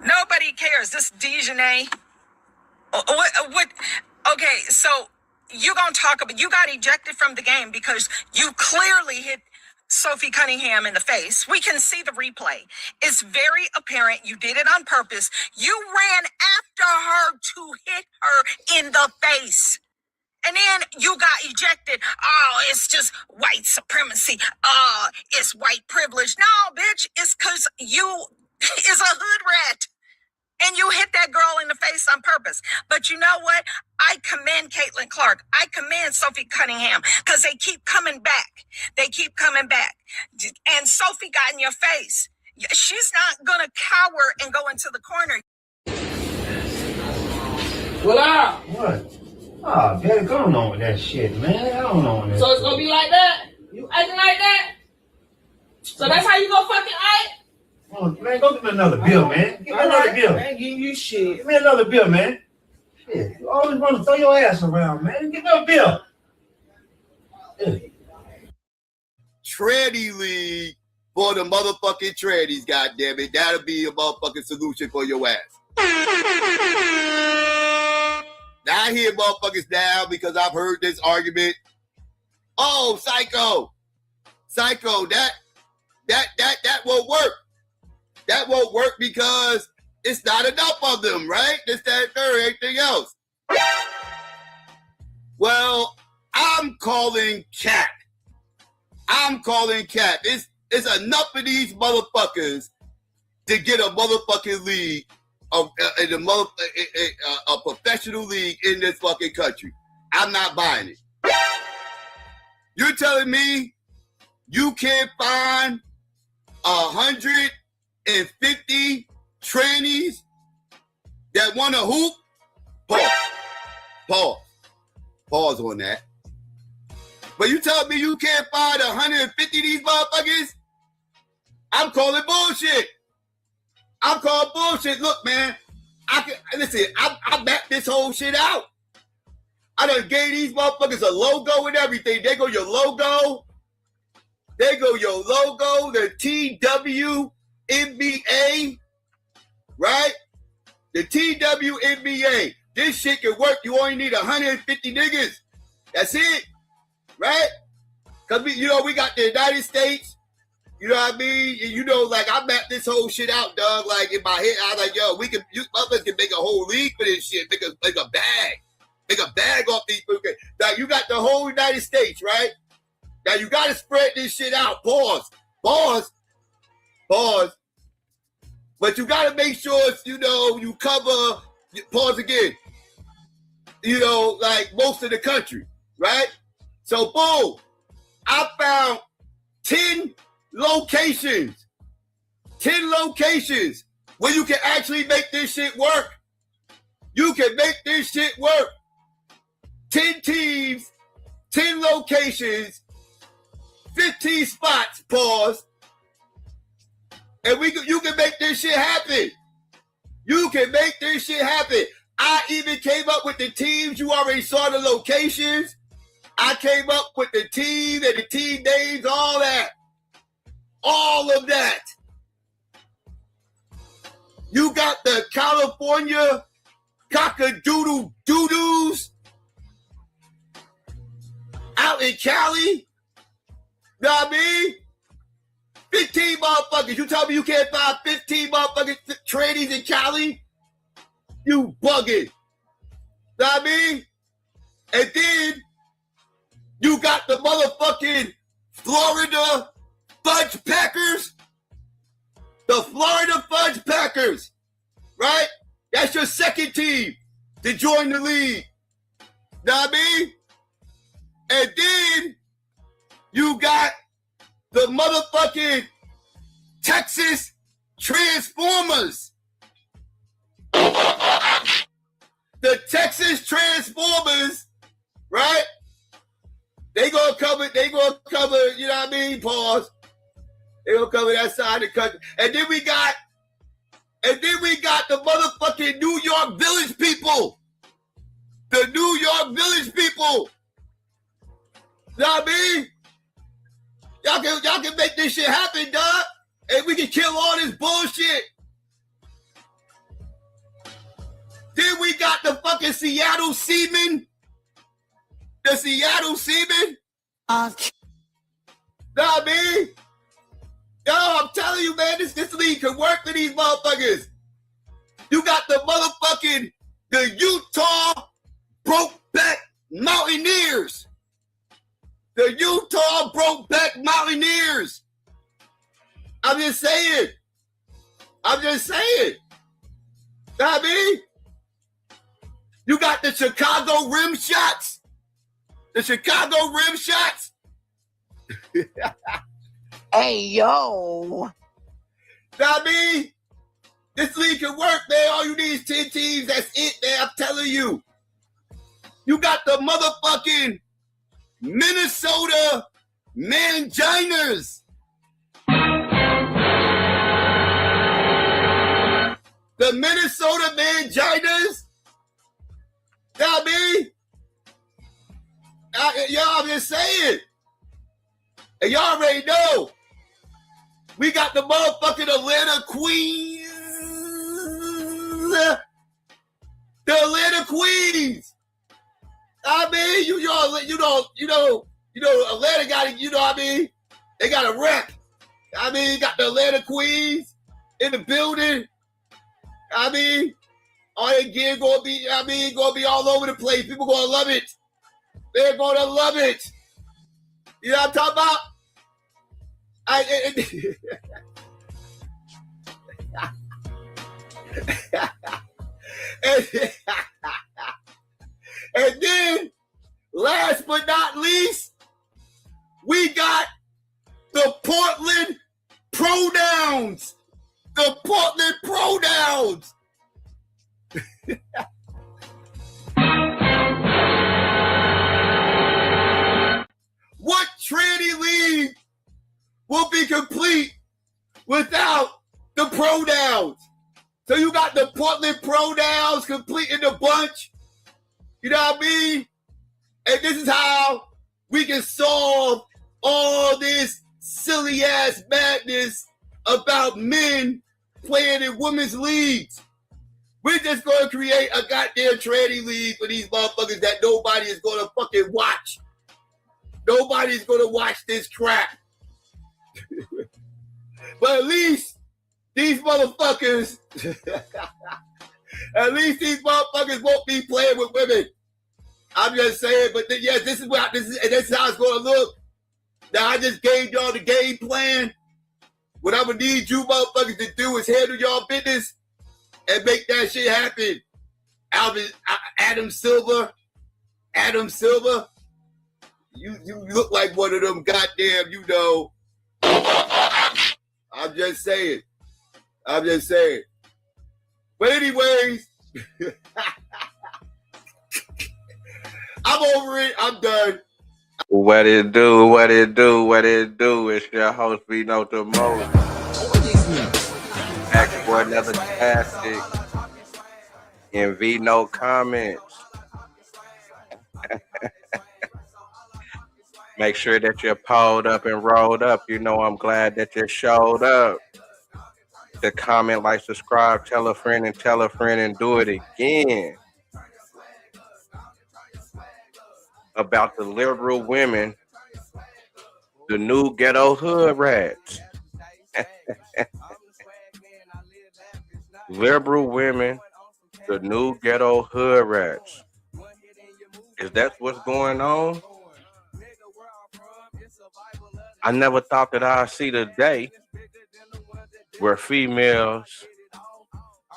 Nobody cares. This Dejanay. What? Okay, so you gonna talk about, you got ejected from the game because you clearly hit Sophie Cunningham in the face. We can see the replay. It's very apparent you did it on purpose. You ran after her to hit her in the face. And then you got ejected. Oh, it's just white supremacy. Oh, it's white privilege. No, bitch, it's because you is a hood rat. And you hit that girl in the face on purpose. But you know what? I commend Caitlin Clark. I commend Sophie Cunningham because they keep coming back. They keep coming back. And Sophie got in your face. She's not going to cower and go into the corner. Well, what? Oh, Daddy, go on with that shit, man. I don't know. So it's going to be like that? You acting like that? So that's how you gonna fucking act? Oh, man, go get me another beer, man. Give me another beer. I ain't giving you shit. Give me another beer, man. Shit, you always want to throw your ass around, man. Give me a beer. Yeah. Tranny league for the motherfucking trannies, goddammit. That'll be a motherfucking solution for your ass. Now I hear motherfuckers now because I've heard this argument. Oh, psycho, that won't work. That won't work because it's not enough of them, right? This, that, third, everything else. Well, I'm calling cap. It's enough of these motherfuckers to get a motherfucking league, a professional league in this fucking country. I'm not buying it. You're telling me you can't find 150 trainees that want to hoop? Pause on that. But you tell me you can't find 150 of these motherfuckers? I'm calling bullshit. Look, man, I backed this whole shit out. I done gave these motherfuckers a logo and everything. They go your logo, the TWNBA, right? The TWNBA. This shit can work. You only need 150 niggas. That's it, right? Because, we got the United States. You know what I mean? I mapped this whole shit out, dog. Like, in my head, I was like, yo, you motherfuckers can make a whole league for this shit. Make a bag. Make a bag off these people. Now, you got the whole United States, right? Now, you got to spread this shit out. Pause. But you got to make sure, you cover, pause again, most of the country, right? So, boom, I found 10 locations where you can actually make this shit work. You can make this shit work. 10 teams, 10 locations, 15 spots, pause. And you can make this shit happen. I even came up with the teams. You already saw the locations. I came up with the team and the team names, all that. All of that. You got the California Cock-a-Doodle Doo-Doos out in Cali. Know what I mean? 15 motherfuckers. You tell me you can't find 15 motherfucking trainees in Cali? You bugging. Know what I mean? And then you got the motherfucking Florida Fudge Packers. The Florida Fudge Packers. Right? That's your second team to join the league. Know what I mean? And then you got the motherfucking Texas Transformers. The Texas Transformers, right? They gonna cover, you know what I mean? Pause. They gonna cover that side of the country. And then we got the motherfucking New York Village people. The New York Village people. You know what I mean? Y'all can make this shit happen, dog. And we can kill all this bullshit. fucking Seattle Seamen. The Seattle Seamen. Know what I mean? Yo, I'm telling you, man, this league can work for these motherfuckers. You got the Utah Brokeback Mountaineers. The Utah Brokeback Mountaineers. I'm just saying. Know what I mean? You got the Chicago Rim Shots. Hey, yo. Know what I mean? This league can work, man. All you need is 10 teams. That's it, man. I'm telling you. You got the motherfucking Minnesota Manginers. The Minnesota Manginers. Know what I mean? I'm just saying. And y'all already know. We got the motherfucking Atlanta Queens. The Atlanta Queens. I mean, you know, Atlanta got it, you know what I mean? They got a rep. I mean, you got the Atlanta Queens in the building. I mean, all that gear gonna be all over the place. People gonna love it. They're gonna love it. You know what I'm talking about? And then, last but not least, we got the Portland Pronouns. The Portland Pronouns. What tranny league will be complete without the pronouns? So you got the Portland Pronouns completing the bunch. You know what I mean? And this is how we can solve all this silly ass madness about men playing in women's leagues. We're just going to create a goddamn tranny league for these motherfuckers that nobody is going to fucking watch. Nobody's going to watch this crap. But at least these motherfuckers, won't be playing with women. I'm just saying, but yes, this is how it's going to look. Now, I just gave y'all the game plan. What I'm going to need you motherfuckers to do is handle y'all business and make that shit happen. Adam Silver, you look like one of them goddamn, you know. I'm just saying. But anyways, I'm over it. I'm done. What it do? It's your host, Vino the Most. Back for another classic in Vino comments. Make sure that you're pulled up and rolled up. You know I'm glad that you showed up. To comment, like, subscribe, tell a friend, and do it again. About the liberal women, the new ghetto hood rats. Liberal women, the new ghetto hood rats. Is that what's going on? I never thought that I'd see the day where females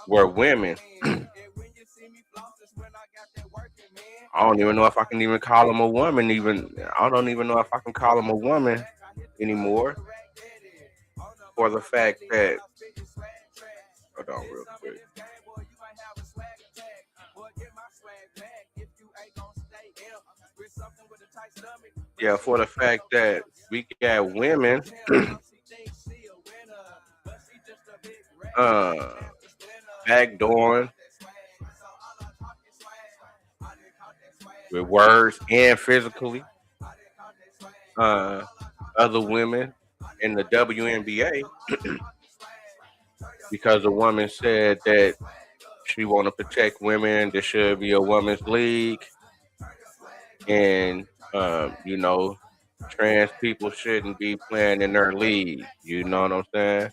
were women. I don't even know if I can even call them a woman. I don't even know if I can call them a woman anymore. For the fact that, hold on real quick. Yeah, for the fact that we got women backdooring with words and physically other women in the WNBA because a woman said that she want to protect women. This should be a women's league, and you know, trans people shouldn't be playing in their league. You know what I'm saying?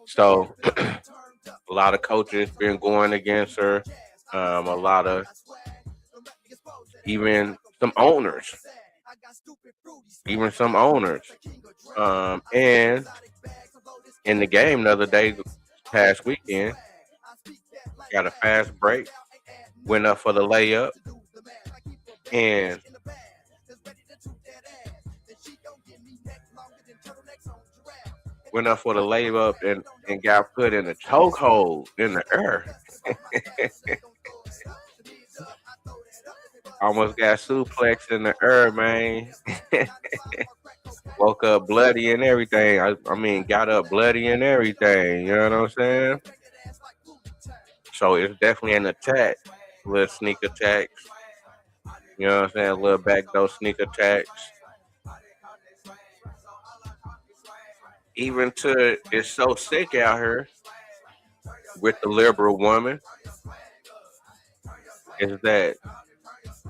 So a lot of coaches been going against her. A lot of even some owners, even some owners. And in the game the other day, past weekend, got a fast break, went up for the layup, and went up for the layup and got put in a chokehold in the air. Almost got suplexed in the air, man. Woke up bloody and everything. I mean, got up bloody and everything. You know what I'm saying? So it's definitely an attack. Little sneak attacks. You know what I'm saying? Little backdoor sneak attacks. Even to it's so sick out here with the liberal woman is that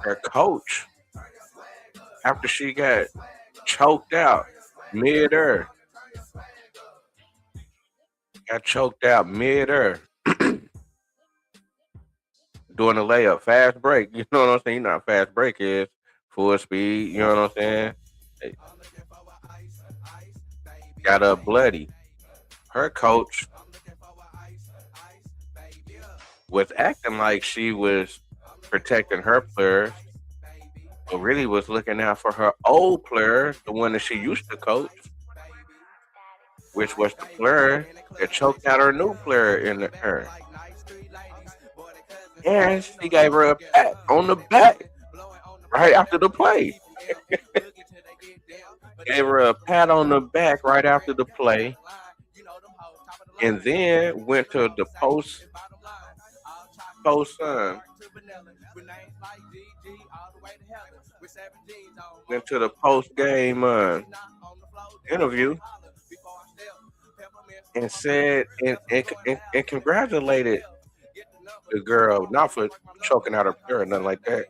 her coach, after she got choked out mid-air, doing a layup, fast break. You know what I'm saying? You know how fast break is, full speed. You know what I'm saying? Got up bloody. Her coach was acting like she was protecting her players, but really was looking out for her old player, the one that she used to coach, which was the player that choked out her new player in her. And she gave her a pat on the back right after the play. Gave her a pat on the back right after the play, and then went to the post went to the post game interview and said and congratulated the girl, not for choking out her player or nothing like that,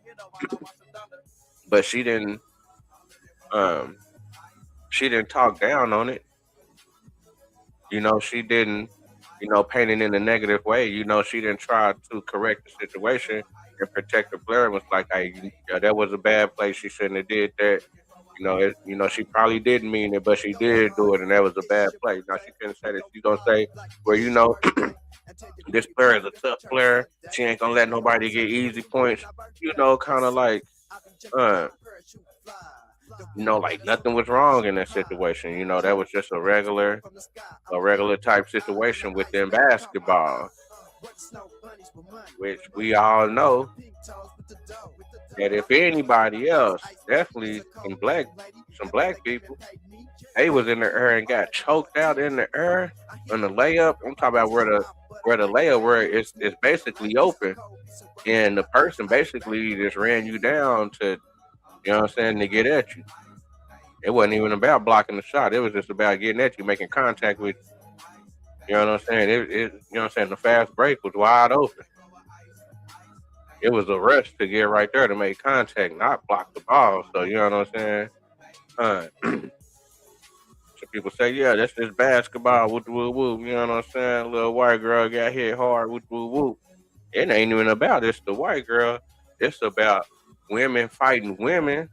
but she didn't talk down on it. You know, she didn't, paint it in a negative way. You know, she didn't try to correct the situation and protect the player. It was like, hey, that was a bad play. She shouldn't have did that. She probably didn't mean it, but she did do it, and that was a bad play. Now she couldn't say that. She's gonna say, well, this player is a tough player. She ain't gonna let nobody get easy points. Kind of like, like nothing was wrong in that situation. That was just a regular type situation within basketball, which we all know that if anybody else, definitely some black people, they was in the air and got choked out in the air on the layup. I'm talking about where the layup where it's basically open, and the person basically just ran you down to, to get at you. It wasn't even about blocking the shot. It was just about getting at you, making contact with you. You know what I'm saying? The fast break was wide open. It was a rush to get right there to make contact, not block the ball. So, you know what I'm saying? So people say, yeah, that's just basketball. Whoop, whoop, whoop. You know what I'm saying? A little white girl got hit hard. Whoop, whoop, whoop. It ain't even about it's the white girl. It's about women fighting women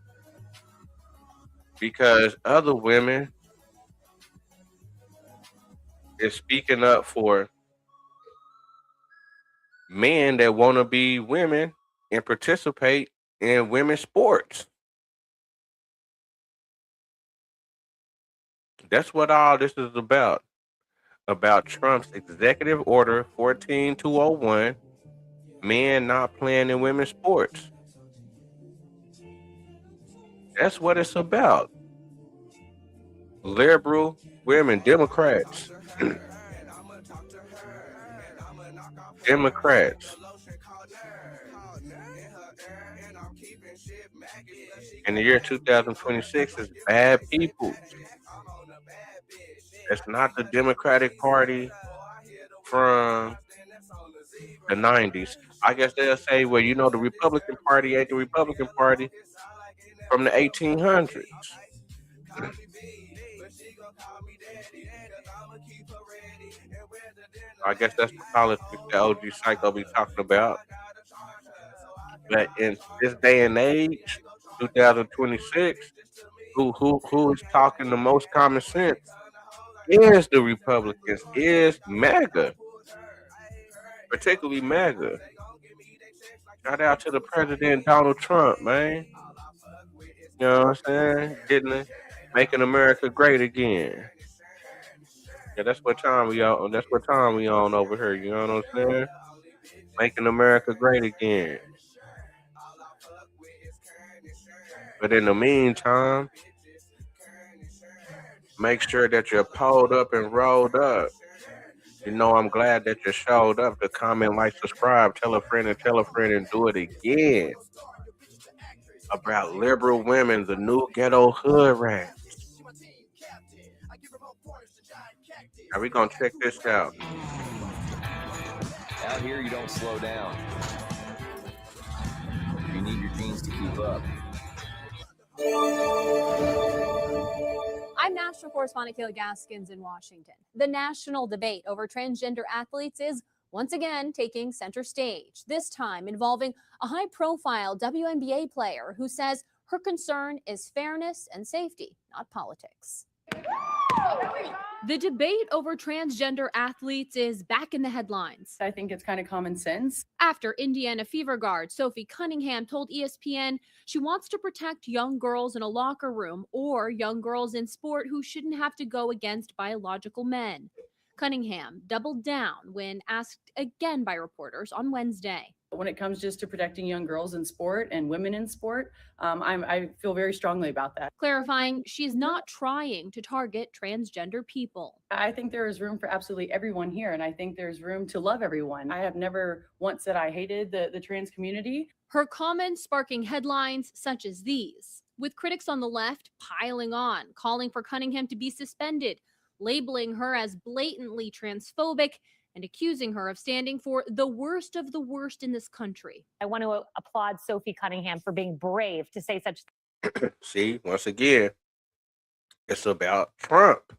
because other women is speaking up for men that want to be women and participate in women's sports. That's what all this is about. About Trump's executive order 14201, men not playing in women's sports. That's what it's about. Liberal women, Democrats. Democrats. In the year 2026 is bad people. It's not the Democratic Party from the 90s. I guess they'll say, well, you know, the Republican Party ain't the Republican Party from the 1800s. I guess that's the politics that OG Psycho be talking about. But in this day and age, 2026, who is talking the most common sense is the Republicans, is MAGA, particularly MAGA. Shout out to the president Donald Trump, man. You know what I'm saying? Making America great again. Yeah, that's what time we on. That's what time we on over here. You know what I'm saying? Making America great again. But in the meantime, make sure that you're pulled up and rolled up. You know, I'm glad that you showed up to comment, like, subscribe, tell a friend, and do it again. About liberal women, the new ghetto hood rats. Now we gonna check this out. Out here, you don't slow down. You need your jeans to keep up. I'm national correspondent Kayla Gaskins in Washington. The national debate over transgender athletes is once again taking center stage, this time involving a high-profile WNBA player who says her concern is fairness and safety, not politics. The debate over transgender athletes is back in the headlines. I think it's kind of common sense. After Indiana Fever guard Sophie Cunningham told ESPN she wants to protect young girls in a locker room or young girls in sport who shouldn't have to go against biological men. Cunningham doubled down when asked again by reporters on Wednesday. When it comes just to protecting young girls in sport and women in sport, I feel very strongly about that. Clarifying she's not trying to target transgender people. I think there is room for absolutely everyone here, and I think there's room to love everyone. I have never once said I hated the trans community. Her comments sparking headlines such as these, with critics on the left piling on, calling for Cunningham to be suspended, labeling her as blatantly transphobic, and accusing her of standing for the worst of the worst in this country. I want to applaud Sophie Cunningham for being brave to say such. See, once again, it's about Trump.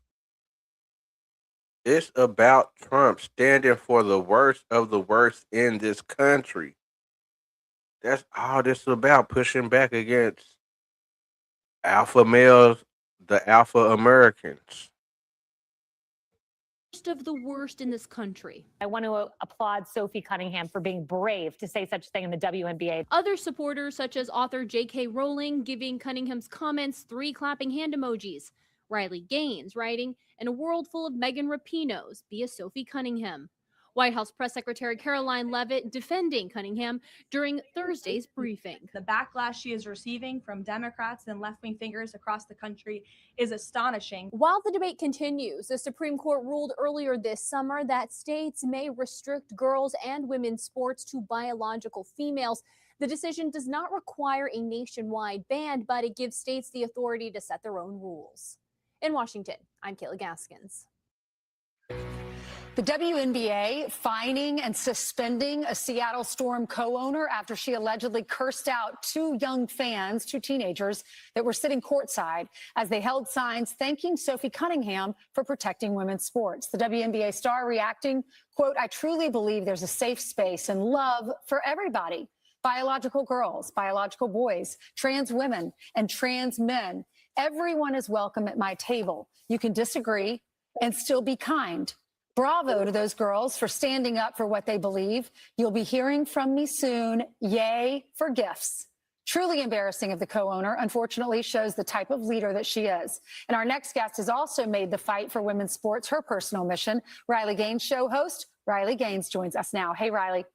It's about Trump standing for the worst of the worst in this country. That's all this is about, pushing back against alpha males, the alpha Americans. Of the worst in this country. I want to applaud Sophie Cunningham for being brave to say such a thing in the WNBA. Other supporters, such as author J.K. Rowling, giving Cunningham's comments 3 clapping hand emojis. Riley Gaines writing, "In a world full of Megan Rapinos, be a Sophie Cunningham." White House Press Secretary Caroline Leavitt defending Cunningham during Thursday's briefing. The backlash she is receiving from Democrats and left-wing figures across the country is astonishing. While the debate continues, the Supreme Court ruled earlier this summer that states may restrict girls' and women's sports to biological females. The decision does not require a nationwide ban, but it gives states the authority to set their own rules. In Washington, I'm Kayla Gaskins. The WNBA fining and suspending a Seattle Storm co-owner after she allegedly cursed out 2 young fans, 2 teenagers that were sitting courtside as they held signs thanking Sophie Cunningham for protecting women's sports. The WNBA star reacting, quote, "I truly believe there's a safe space and love for everybody. Biological girls, biological boys, trans women, and trans men. Everyone is welcome at my table. You can disagree and still be kind. Bravo to those girls for standing up for what they believe. You'll be hearing from me soon. Yay for gifts." Truly embarrassing of the co-owner, unfortunately shows the type of leader that she is. And our next guest has also made the fight for women's sports her personal mission. Riley Gaines, show host Riley Gaines, joins us now. Hey, Riley.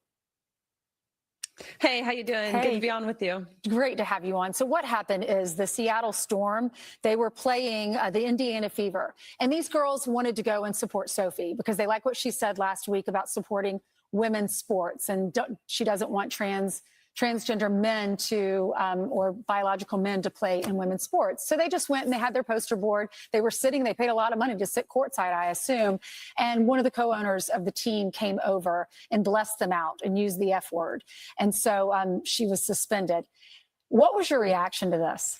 Hey, how you doing? Hey. Good to be on with you. Great to have you on. So what happened is the Seattle Storm, they were playing the Indiana Fever. And these girls wanted to go and support Sophie because they like what she said last week about supporting women's sports. And she doesn't want trans transgender men to, or biological men to play in women's sports. So they just went and they had their poster board. They were sitting, they paid a lot of money to sit courtside, I assume. And one of the co-owners of the team came over and blessed them out and used the F word. And so she was suspended. What was your reaction to this?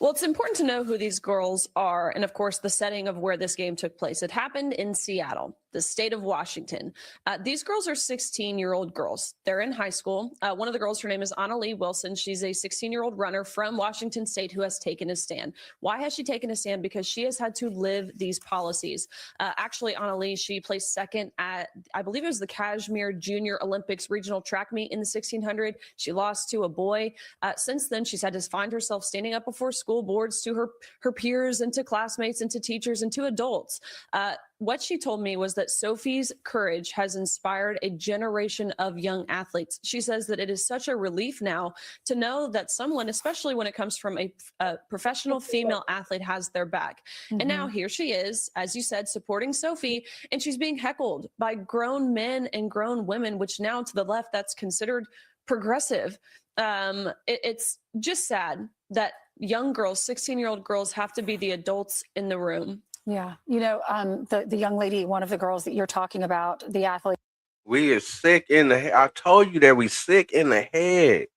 Well, it's important to know who these girls are and, of course, the setting of where this game took place. It happened in Seattle, the state of Washington. These girls are 16-year-old girls. They're in high school. One of the girls, her name is Annalie Wilson. She's a 16-year-old runner from Washington State who has taken a stand. Why has she taken a stand? Because she has had to live these policies. Actually, Annalie, she placed second at, I believe it was the Kashmir Junior Olympics regional track meet in the 1600. She lost to a boy. Since then, she's had to find herself standing up before school boards to her peers and to classmates and to teachers and to adults. What she told me was that Sophie's courage has inspired a generation of young athletes. She says that it is such a relief now to know that someone, especially when it comes from a professional female athlete, has their back. And now here she is, as you said, supporting Sophie, and she's being heckled by grown men and grown women, which now to the left, that's considered progressive. It's just sad that young girls, 16-year-old girls, have to be the adults in the room. Yeah. You know, the young lady, one of the girls that you're talking about, the athlete. We is sick in the head. I told you that we sick in the head.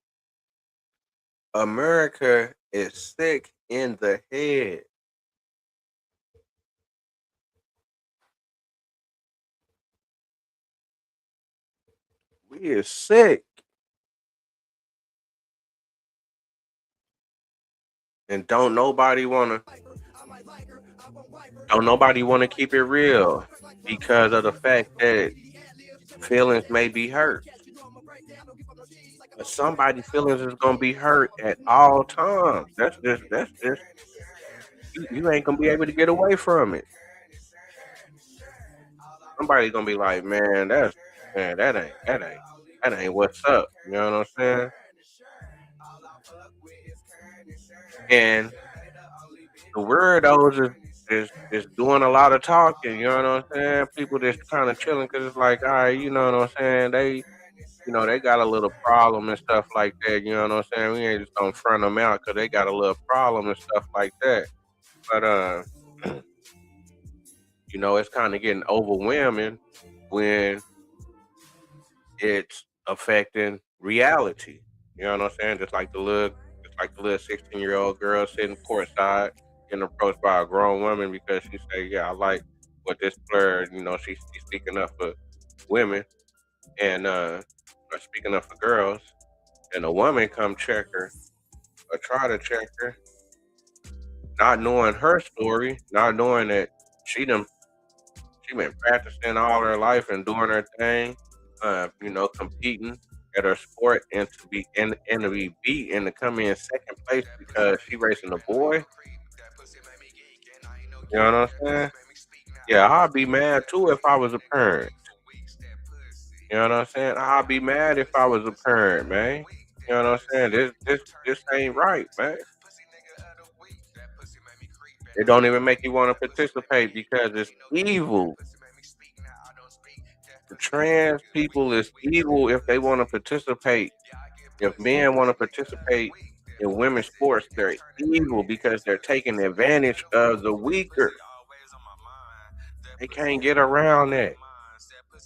America is sick in the head. We is sick. And don't nobody wanna keep it real because of the fact that feelings may be hurt. But somebody's feelings is gonna be hurt at all times. That's just you ain't gonna be able to get away from it. Somebody's gonna be like, man, that ain't what's up. You know what I'm saying? And the weirdos is doing a lot of talking, you know what I'm saying? People just kind of chilling because it's like, all right, you know what I'm saying? They got a little problem and stuff like that, you know what I'm saying? We ain't just gonna front them out because they got a little problem and stuff like that. But, it's kind of getting overwhelming when it's affecting reality. You know what I'm saying? Just like the little 16-year-old girl sitting courtside getting approached by a grown woman because she said, yeah, I like what this player, she's speaking up for women and speaking up for girls. And a woman come check her or try to check her, not knowing her story, not knowing that she been practicing all her life and doing her thing, competing at her sport and to be beat and to come in second place because she racing a boy. You know what I'm saying? Yeah, I'd be mad too if I was a parent. You know what I'm saying? I'd be mad if I was a parent, man. You know what I'm saying? This ain't right, man. It don't even make you want to participate because it's evil. The trans people is evil if they want to participate. If men want to participate in women's sports, they're evil because they're taking advantage of the weaker. They can't get around that.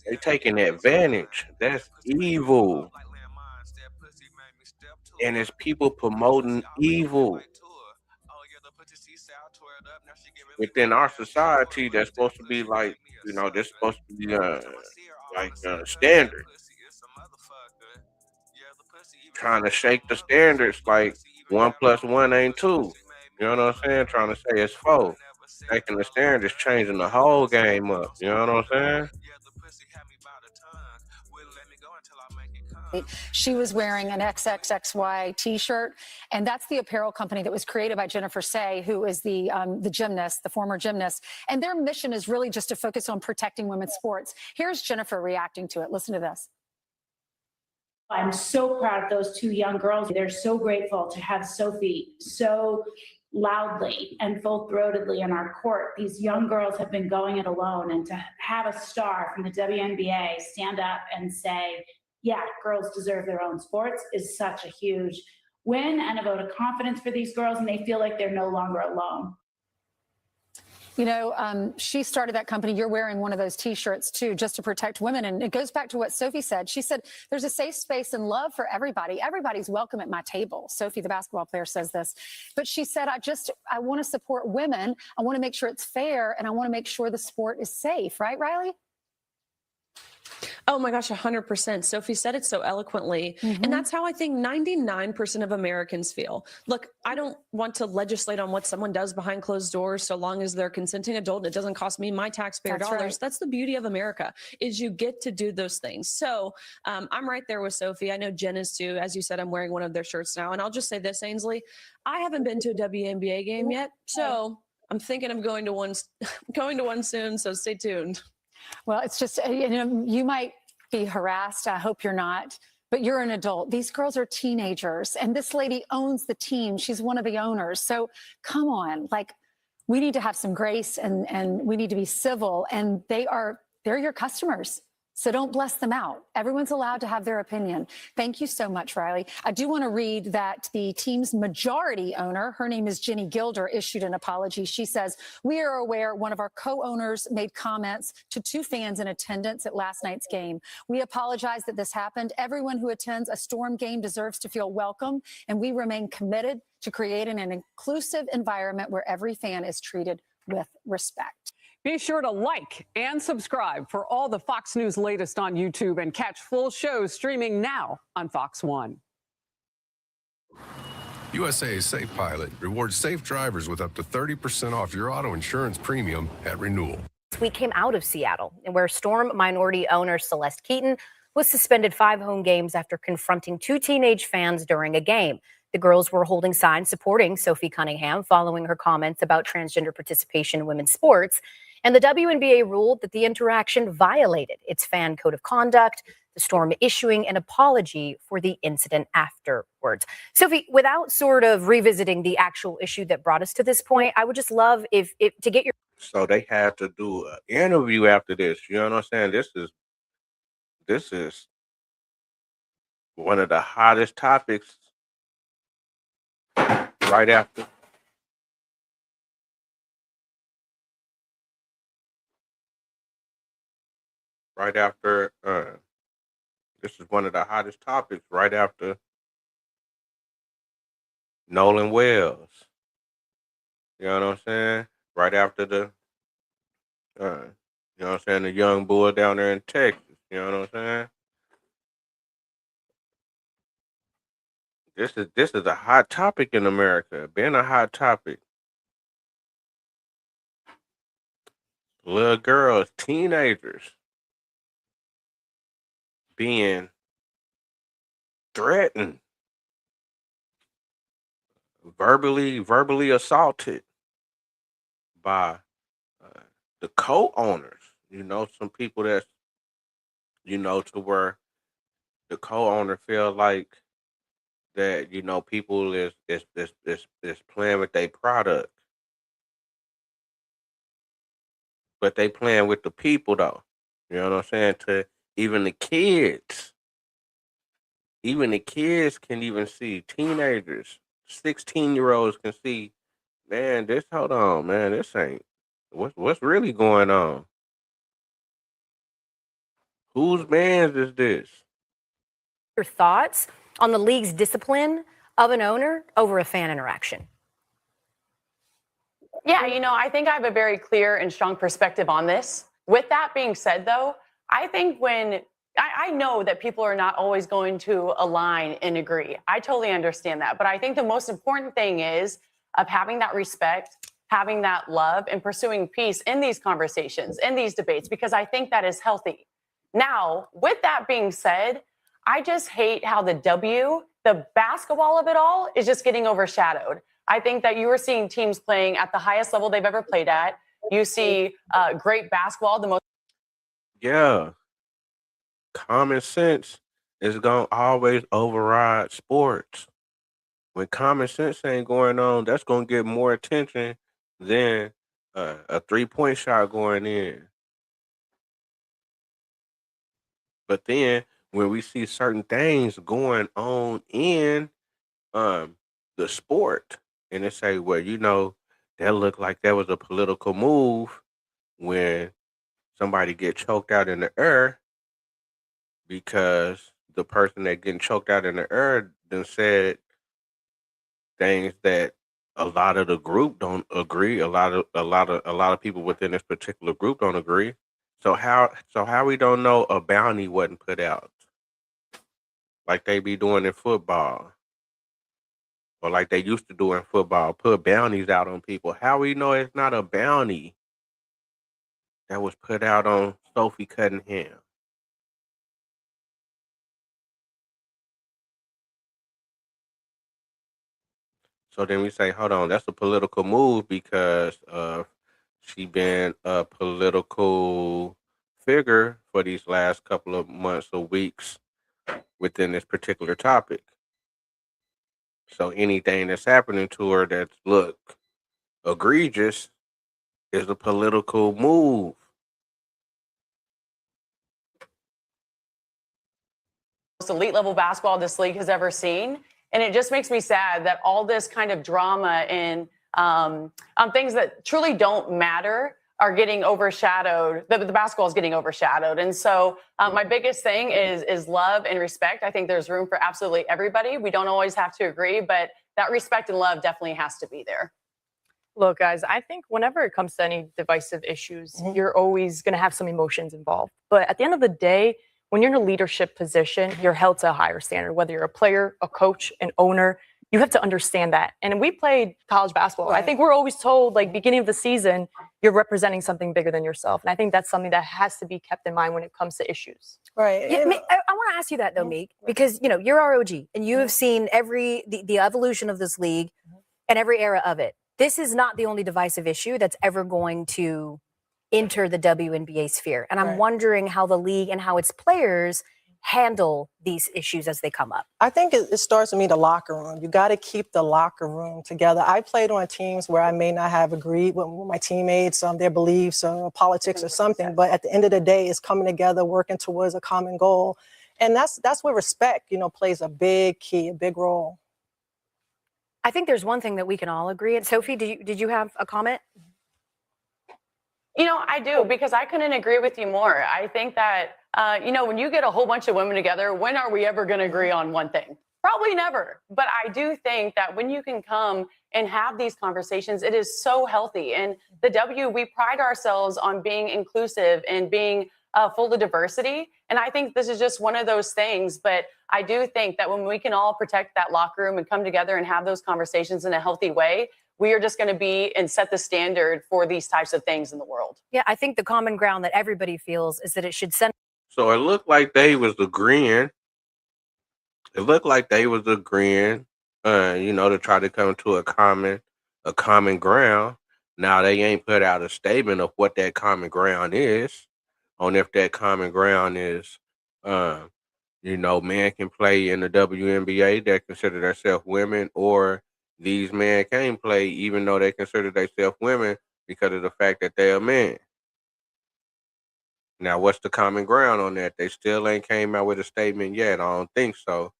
They're taking advantage. That's evil. And it's people promoting evil within our society that's supposed to be like, this supposed to be standard. Trying to shake the standards like 1 + 1 ain't 2. You know what I'm saying? Trying to say it's 4. Shaking the standards, changing the whole game up. You know what I'm saying? She was wearing an XXXY T-shirt, and that's the apparel company that was created by Jennifer Say, who is the gymnast, the former gymnast. And their mission is really just to focus on protecting women's sports. Here's Jennifer reacting to it. Listen to this. I'm so proud of those two young girls. They're so grateful to have Sophie so loudly and full-throatedly in our court. These young girls have been going it alone, and to have a star from the WNBA stand up and say, yeah, girls deserve their own sports is such a huge win and a vote of confidence for these girls, and they feel like they're no longer alone. You know, she started that company. You're wearing one of those T-shirts, too, just to protect women. And it goes back to what Sophie said. She said, there's a safe space and love for everybody. Everybody's welcome at my table. Sophie, the basketball player, says this. But she said, I want to support women. I want to make sure it's fair. And I want to make sure the sport is safe. Right, Riley? Oh my gosh, 100%. Sophie said it so eloquently. And that's how I think 99% of Americans feel. Look, I don't want to legislate on what someone does behind closed doors so long as they're a consenting adult and it doesn't cost me my taxpayer That's dollars. right. That's the beauty of America, is you get to do those things. So I'm right there with Sophie. I know Jen is too. As you said, I'm wearing one of their shirts now. And I'll just say this, Ainsley, I haven't been to a WNBA game yet. So I'm thinking of going to one soon. So stay tuned. Well, it's just, you know, you might be harassed. I hope you're not. But you're an adult. These girls are teenagers. And this lady owns the team. She's one of the owners. So come on. Like, we need to have some grace and we need to be civil. And they're your customers. So don't bless them out. Everyone's allowed to have their opinion. Thank you so much, Riley. I do want to read that the team's majority owner, her name is Jenny Gilder, issued an apology. She says, we are aware one of our co-owners made comments to two fans in attendance at last night's game. We apologize that this happened. Everyone who attends a Storm game deserves to feel welcome, and we remain committed to creating an inclusive environment where every fan is treated with respect. Be sure to like and subscribe for all the Fox News latest on YouTube and catch full shows streaming now on Fox One. USA's Safe Pilot rewards safe drivers with up to 30% off your auto insurance premium at renewal. We came out of Seattle, and where Storm minority owner Celeste Keaton was suspended 5 home games after confronting 2 teenage fans during a game. The girls were holding signs supporting Sophie Cunningham following her comments about transgender participation in women's sports. And the WNBA ruled that the interaction violated its fan code of conduct, the Storm issuing an apology for the incident afterwards. Sophie, without sort of revisiting the actual issue that brought us to this point, I would just love if to get your... So they had to do an interview after this. You know what I'm saying? This is one of the hottest topics right after. This is one of the hottest topics right after Nolan Wells. You know what I'm saying? Right after the, you know what I'm saying, the young bull down there in Texas. You know what I'm saying? This is a hot topic in America. Been a hot topic. Little girls, teenagers being threatened, verbally assaulted by the co-owners. You know, some people that's, you know, to where the co-owner feel like that, you know, people is playing with their product, but they playing with the people though. You know what I'm saying? To even the kids can even see, teenagers, 16-year-olds can see, man, hold on, man, this ain't, what's really going on? Whose man's is this? Your thoughts on the league's discipline of an owner over a fan interaction? Yeah, you know, I think I have a very clear and strong perspective on this. With that being said, though, I think I know that people are not always going to align and agree. I totally understand that. But I think the most important thing is of having that respect, having that love, and pursuing peace in these conversations, in these debates, because I think that is healthy. Now, with that being said, I just hate how the basketball of it all is just getting overshadowed. I think that you are seeing teams playing at the highest level they've ever played at. You see great basketball, the most. Yeah. Common sense is going to always override sports. When common sense ain't going on, that's going to get more attention than a 3-point shot going in. But then when we see certain things going on in the sport, and they say, well, that looked like that was a political move when somebody get choked out in the air because the person that getting choked out in the air then said things that a lot of the group don't agree. A lot of people within this particular group don't agree. So how we don't know a bounty wasn't put out like they be doing in football or like they used to do in football, put bounties out on people. How we know it's not a bounty that was put out on Sophie Cunningham? So then we say, hold on, that's a political move because she been a political figure for these last couple of months or weeks within this particular topic. So anything that's happening to her that's egregious is a political move. Most elite level basketball this league has ever seen. And it just makes me sad that all this kind of drama and things that truly don't matter are getting overshadowed. The basketball is getting overshadowed. And so my biggest thing is love and respect. I think there's room for absolutely everybody. We don't always have to agree, but that respect and love definitely has to be there. Look, guys, I think whenever it comes to any divisive issues, you're always going to have some emotions involved. But at the end of the day, when you're in a leadership position, you're held to a higher standard, whether you're a player, a coach, an owner. You have to understand that. And we played college basketball. Right. I think we're always told, like, beginning of the season, you're representing something bigger than yourself. And I think that's something that has to be kept in mind when it comes to issues. Right. Yeah, I want to ask you that, though, Meek, because, you're ROG and you have seen the evolution of this league and every era of it. This is not the only divisive issue that's ever going to enter the WNBA sphere. And I'm wondering how the league and how its players handle these issues as they come up. I think it starts with the locker room. You got to keep the locker room together. I played on teams where I may not have agreed with my teammates, their beliefs or politics or something, but at the end of the day, it's coming together, working towards a common goal. And that's where respect, plays a big key, a big role. I think there's one thing that we can all agree. And Sophie, did you have a comment? I do, because I couldn't agree with you more. I think that, when you get a whole bunch of women together, when are we ever going to agree on one thing? Probably never. But I do think that when you can come and have these conversations, it is so healthy. And the W, we pride ourselves on being inclusive and being full of diversity. And I think this is just one of those things. But I do think that when we can all protect that locker room and come together and have those conversations in a healthy way, we are just going to be and set the standard for these types of things in the world. Yeah, I think the common ground that everybody feels is that it should send. So it looked like they was agreeing. To try to come to a common ground. Now they ain't put out a statement of what that common ground is, on if that common ground is, men can play in the WNBA that consider themselves women, or these men can't play even though they consider themselves women because of the fact that they're men. Now, what's the common ground on that? They still ain't came out with a statement yet. I don't think so.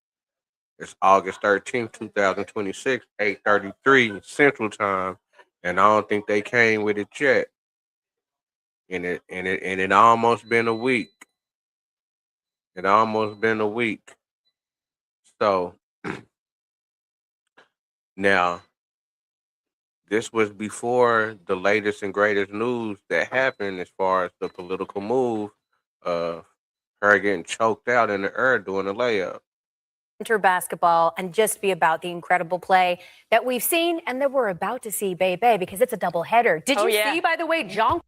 It's August 13th, 2026, 8:33 Central Time, and I don't think they came with it yet. And it almost been a week. It almost been a week. So now, this was before the latest and greatest news that happened as far as the political move of her getting choked out in the air doing a layup. Enter basketball and just be about the incredible play that we've seen and that we're about to see, baby, because it's a doubleheader. Did you see, by the way, John?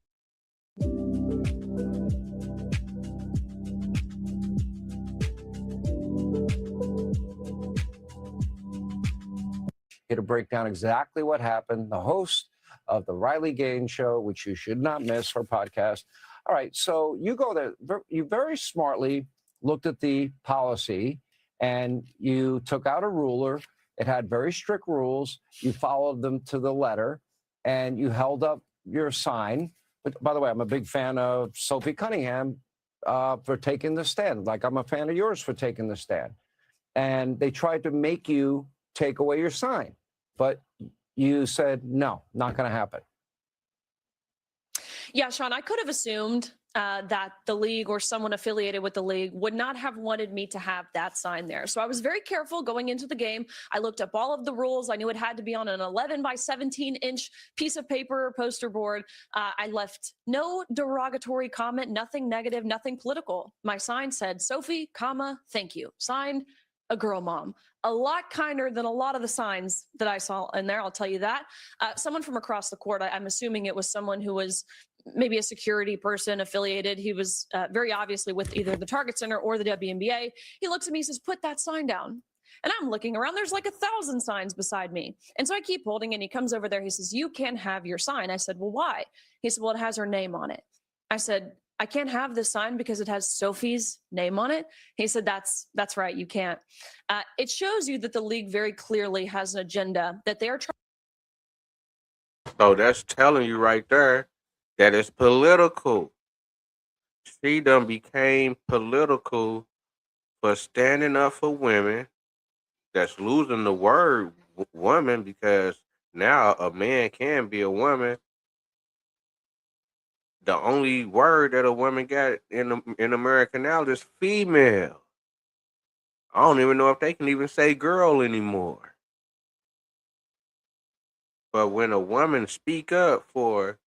Here to break down exactly what happened, the host of the Riley Gaines Show, which you should not miss, her podcast. All right, so you go there. You very smartly looked at the policy and you took out a ruler. It had very strict rules. You followed them to the letter and you held up your sign. But by the way, I'm a big fan of Sophie Cunningham. for taking the stand, like I'm a fan of yours for taking the stand. And they tried to make you take away your sign, but you said, no, not going to happen. Yeah, Sean, I could have assumed that the league or someone affiliated with the league would not have wanted me to have that sign there. So I was very careful going into the game. I looked up all of the rules. I knew it had to be on an 11 by 17-inch piece of paper or poster board. I left no derogatory comment, nothing negative, nothing political. My sign said, Sophie, comma, thank you. Signed, a girl mom. A lot kinder than a lot of the signs that I saw in there, I'll tell you that. Someone from across the court, I'm assuming it was someone who was maybe a security person affiliated. He was very obviously with either the Target Center or the WNBA. He looks at me, he says, put that sign down. And I'm looking around, there's like 1,000 signs beside me. And so I keep holding, and he comes over there, he says, you can have your sign. I said, well, why? He said, well, it has her name on it. I said, I can't have this sign because it has Sophie's name on it. He said, that's right, you can't. It shows you that the league very clearly has an agenda that they are trying. So that's telling you right there that it's political. She done became political for standing up for women. That's losing the word woman, because now a man can be a woman. The only word that a woman got in America now is female. I don't even know if they can even say girl anymore. But when a woman speak up for,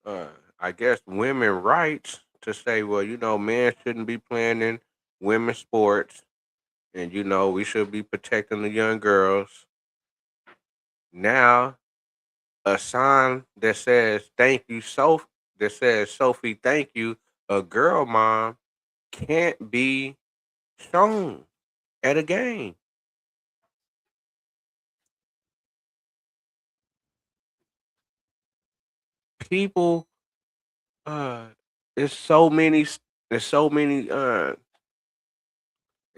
I guess, women rights, to say, well, men shouldn't be playing in women's sports, and we should be protecting the young girls. Now, a sign that says "Thank you, Sophie," that says "Sophie, thank you," a girl mom, can't be shown at a game. People, uh, it's so many, there's so many, there's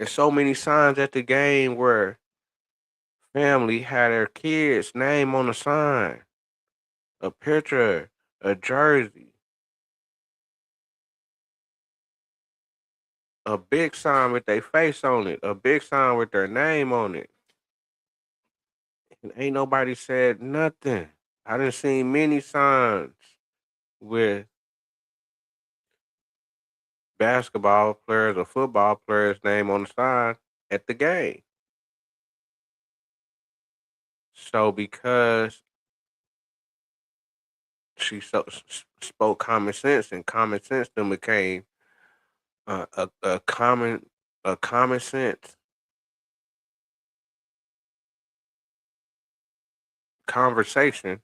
so many signs at the game where family had their kids' name on the sign, a picture, a jersey, a big sign with their face on it, a big sign with their name on it. And ain't nobody said nothing. I done seen many signs with basketball players or football players' name on the sign at the game. So because she spoke common sense, and common sense then became a common sense conversation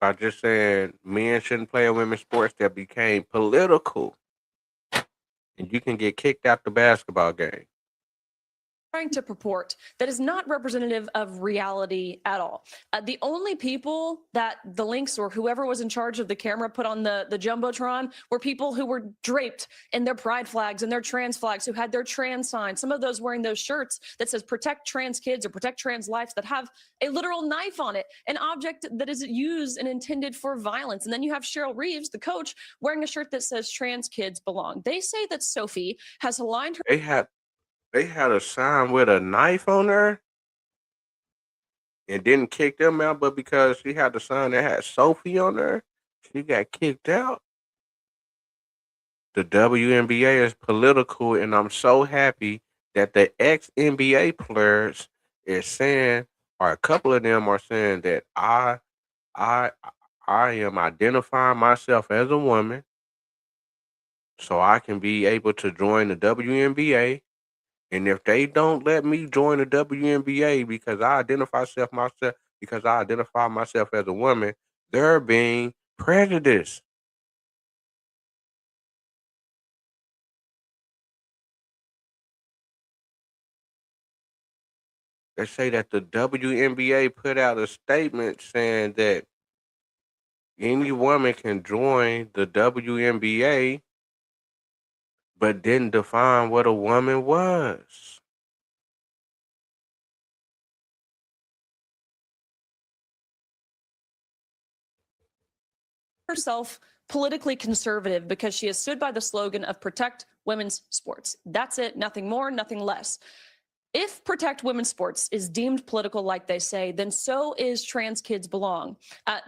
by just saying men shouldn't play in women's sports, that became political, and you can get kicked out the basketball game. Trying to purport that is not representative of reality at all. The only people that the Lynx or whoever was in charge of the camera put on the Jumbotron were people who were draped in their pride flags and their trans flags, who had their trans signs, some of those wearing those shirts that says protect trans kids or protect trans lives, that have a literal knife on it, an object that is used and intended for violence. And then you have Cheryl Reeves, the coach, wearing a shirt that says trans kids belong. They say that Sophie has aligned her. They had a sign with a knife on there and didn't kick them out, but because she had the sign that had Sophie on there, she got kicked out. The WNBA is political, and I'm so happy that the ex-NBA players is saying, or a couple of them are saying, that I am identifying myself as a woman, so I can be able to join the WNBA. And if they don't let me join the WNBA because I identify myself as a woman, they're being prejudiced. They say that the WNBA put out a statement saying that any woman can join the WNBA, but didn't define what a woman was. Herself politically conservative because she has stood by the slogan of protect women's sports. That's it, nothing more, nothing less. If protect women's sports is deemed political, like they say, then so is trans kids belong.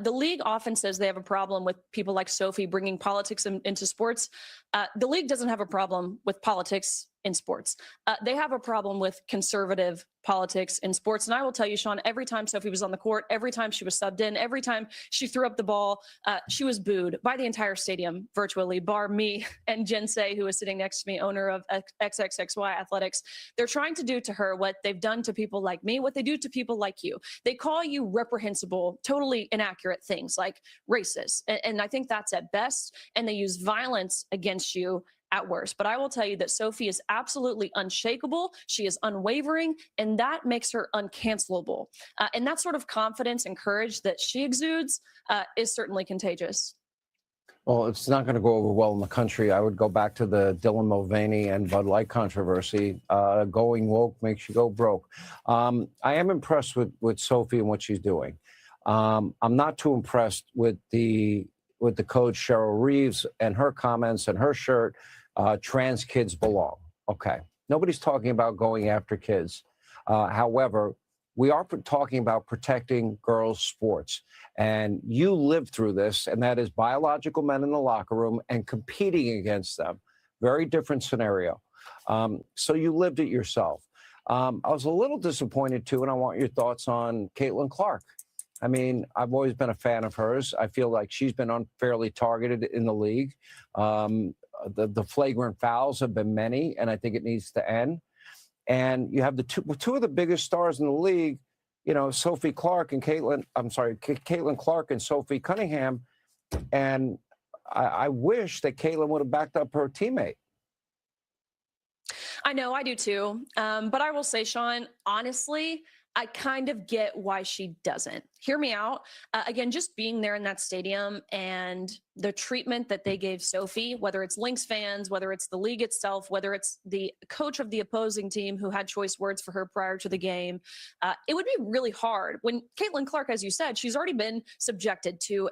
The league often says they have a problem with people like Sophie bringing politics into sports. The league doesn't have a problem with politics in sports. They have a problem with conservative politics in sports. And I will tell you, Sean, every time Sophie was on the court, every time she was subbed in, every time she threw up the ball, she was booed by the entire stadium virtually, bar me and Jen Say, who is sitting next to me, owner of XXXY Athletics. They're trying to do to her what they've done to people like me, what they do to people like you. They call you reprehensible, totally inaccurate things like racist. And I think that's at best. And they use violence against you at worst. But I will tell you that Sophie is absolutely unshakable. She is unwavering, and that makes her uncancelable. And that sort of confidence and courage that she exudes is certainly contagious. Well, it's not going to go over well in the country. I would go back to the Dylan Mulvaney and Bud Light controversy. Going woke makes you go broke. I am impressed with Sophie and what she's doing. I'm not too impressed with the coach Cheryl Reeves and her comments and her shirt. Trans kids belong. Okay. Nobody's talking about going after kids. However, we are talking about protecting girls' sports. And you lived through this, and that is biological men in the locker room and competing against them. Very different scenario. So you lived it yourself. I was a little disappointed, too, and I want your thoughts on Caitlin Clark. I mean, I've always been a fan of hers. I feel like she's been unfairly targeted in the league. The flagrant fouls have been many, and I think it needs to end. And you have the two of the biggest stars in the league, you know, Caitlin Clark and Sophie Cunningham. And I wish that Caitlin would have backed up her teammate. I know, I do too. But I will say, Sean, honestly, I kind of get why she doesn't. Hear me out. Again, just being there in that stadium and the treatment that they gave Sophie, whether it's Lynx fans, whether it's the league itself, whether it's the coach of the opposing team who had choice words for her prior to the game, it would be really hard. When Caitlin Clark, as you said, she's already been subjected to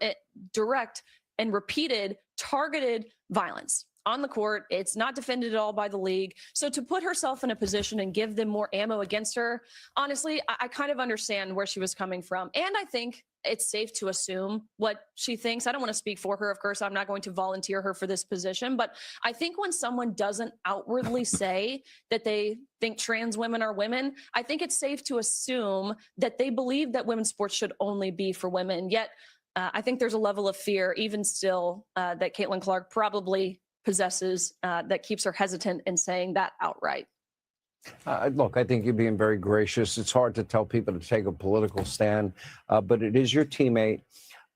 direct and repeated targeted violence on the court. It's not defended at all by the league. So to put herself in a position and give them more ammo against her, honestly, I kind of understand where she was coming from. And I think it's safe to assume what she thinks. I don't want to speak for her. Of course, I'm not going to volunteer her for this position. But I think when someone doesn't outwardly say that they think trans women are women, I think it's safe to assume that they believe that women's sports should only be for women. Yet, I think there's a level of fear, even still, that Caitlin Clark probably possesses that keeps her hesitant in saying that outright. Look, I think you're being very gracious. It's hard to tell people to take a political stand, but it is your teammate.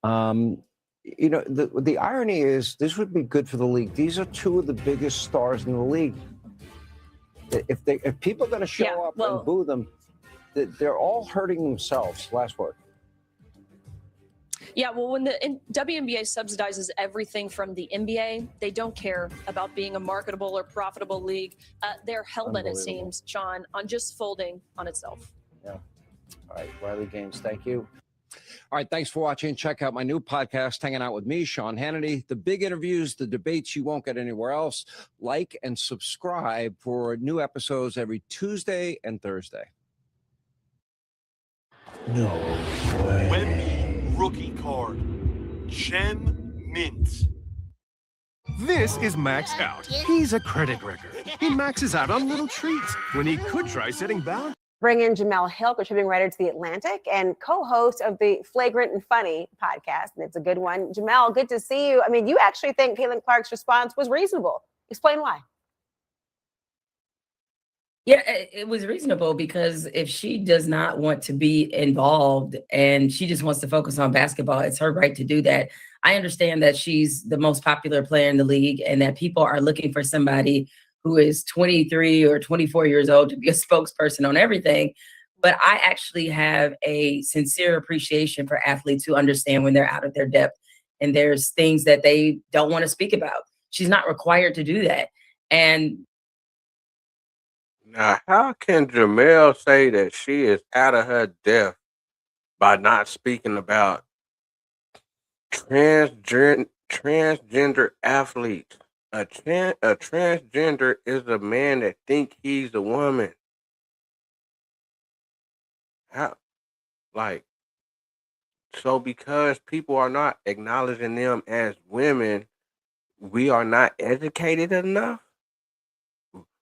You know, the irony is this would be good for the league. These are two of the biggest stars in the league. If people are going to show up and boo them, they're all hurting themselves. Last word. Yeah, well, when the WNBA subsidizes everything from the NBA, they don't care about being a marketable or profitable league. They're hell-bent, it seems, Sean, on just folding on itself. Yeah. All right, Riley Gaines, thank you. All right, thanks for watching. Check out my new podcast, Hanging Out with Me, Sean Hannity. The big interviews, the debates you won't get anywhere else. Like and subscribe for new episodes every Tuesday and Thursday. No way. Wemby rookie card. Gem Mint. This is Max Out. He's a credit wrecker. He maxes out on little treats when he could try setting boundaries. Bring in Jamel Hill, contributing writer to The Atlantic and co-host of the Flagrant and Funny podcast, and it's a good one. Jamel, good to see you. I mean, you actually think Caitlin Clark's response was reasonable. Explain why. Yeah, it was reasonable because if she does not want to be involved and she just wants to focus on basketball, it's her right to do that. I understand that she's the most popular player in the league and that people are looking for somebody who is 23 or 24 years old to be a spokesperson on everything. But I actually have a sincere appreciation for athletes who understand when they're out of their depth and there's things that they don't want to speak about. She's not required to do that. And now, how can Jamel say that she is out of her depth by not speaking about transgender transgender athletes. A transgender is a man that think he's a woman. How, like, so because people are not acknowledging them as women, we are not educated enough.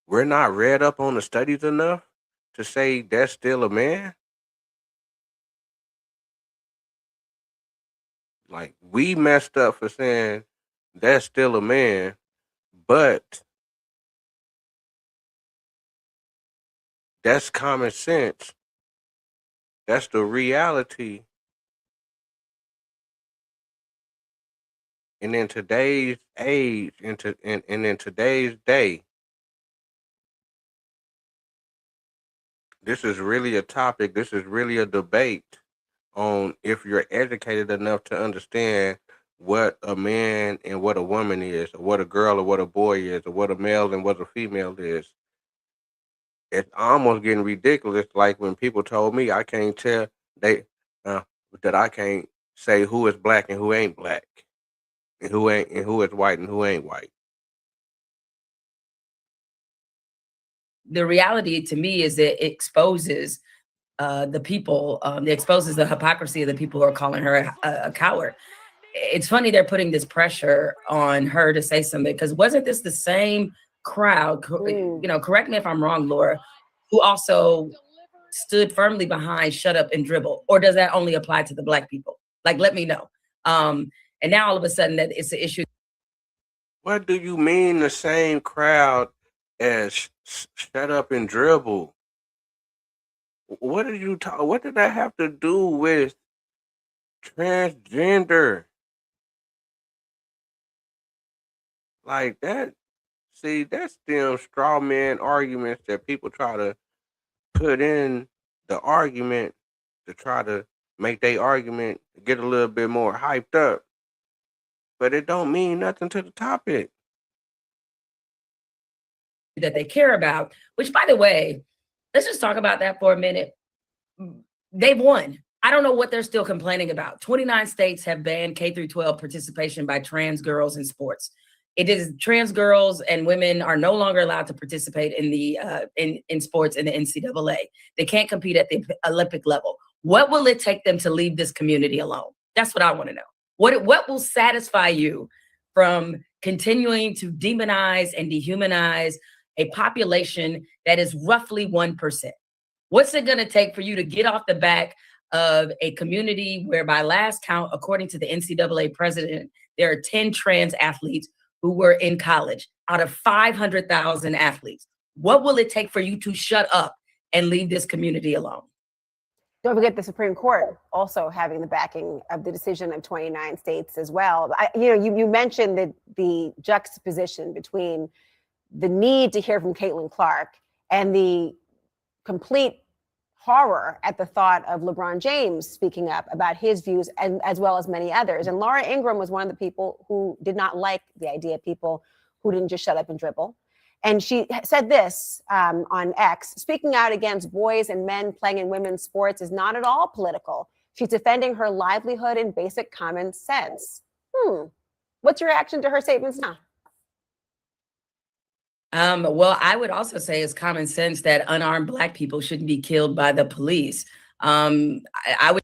We're not read up on the studies enough to say that's still a man. Like, we messed up for saying that's still a man, but that's common sense. That's the reality. And in today's age, and in today's day, this is really a topic. This is really a debate on if you're educated enough to understand what a man and what a woman is, or what a girl or what a boy is, or what a male and what a female is. It's almost getting ridiculous. Like when people told me I can't tell they uh, that I can't say who is black and who ain't black, and who is white and who ain't white. The reality to me is that it exposes the people, it exposes the hypocrisy of the people who are calling her a coward. It's funny they're putting this pressure on her to say something, because wasn't this the same crowd, you know, correct me if I'm wrong, Laura, who also stood firmly behind shut up and dribble? Or does that only apply to the black people? Like, let me know. And now all of a sudden that it's an issue. What do you mean the same crowd as shut up and dribble? What did you talk? What did that have to do with transgender? Like that? See, that's them straw man arguments that people try to put in the argument to try to make their argument get a little bit more hyped up, but it don't mean nothing to the topic that they care about, which, by the way, let's just talk about that for a minute. They've won. I don't know what they're still complaining about. 29 states have banned K through 12 participation by trans girls in sports. It is trans girls and women are no longer allowed to participate in the in sports in the NCAA. They can't compete at the Olympic level. What will it take them to leave this community alone? That's what I want to know. What will satisfy you from continuing to demonize and dehumanize a population that is roughly 1%? What's it going to take for you to get off the back of a community where, by last count, according to the NCAA president, there are 10 trans athletes who were in college out of 500,000 athletes? What will it take for you to shut up and leave this community alone? Don't forget the Supreme Court also having the backing of the decision of 29 states as well. You mentioned the juxtaposition between the need to hear from Caitlin Clark and the complete horror at the thought of LeBron James speaking up about his views, and as well as many others. And Laura Ingraham was one of the people who did not like the idea of people who didn't just shut up and dribble. And she said this on X: speaking out against boys and men playing in women's sports is not at all political. She's defending her livelihood and basic common sense. What's your reaction to her statements now? Well, I would also say it's common sense that unarmed Black people shouldn't be killed by the police. I would.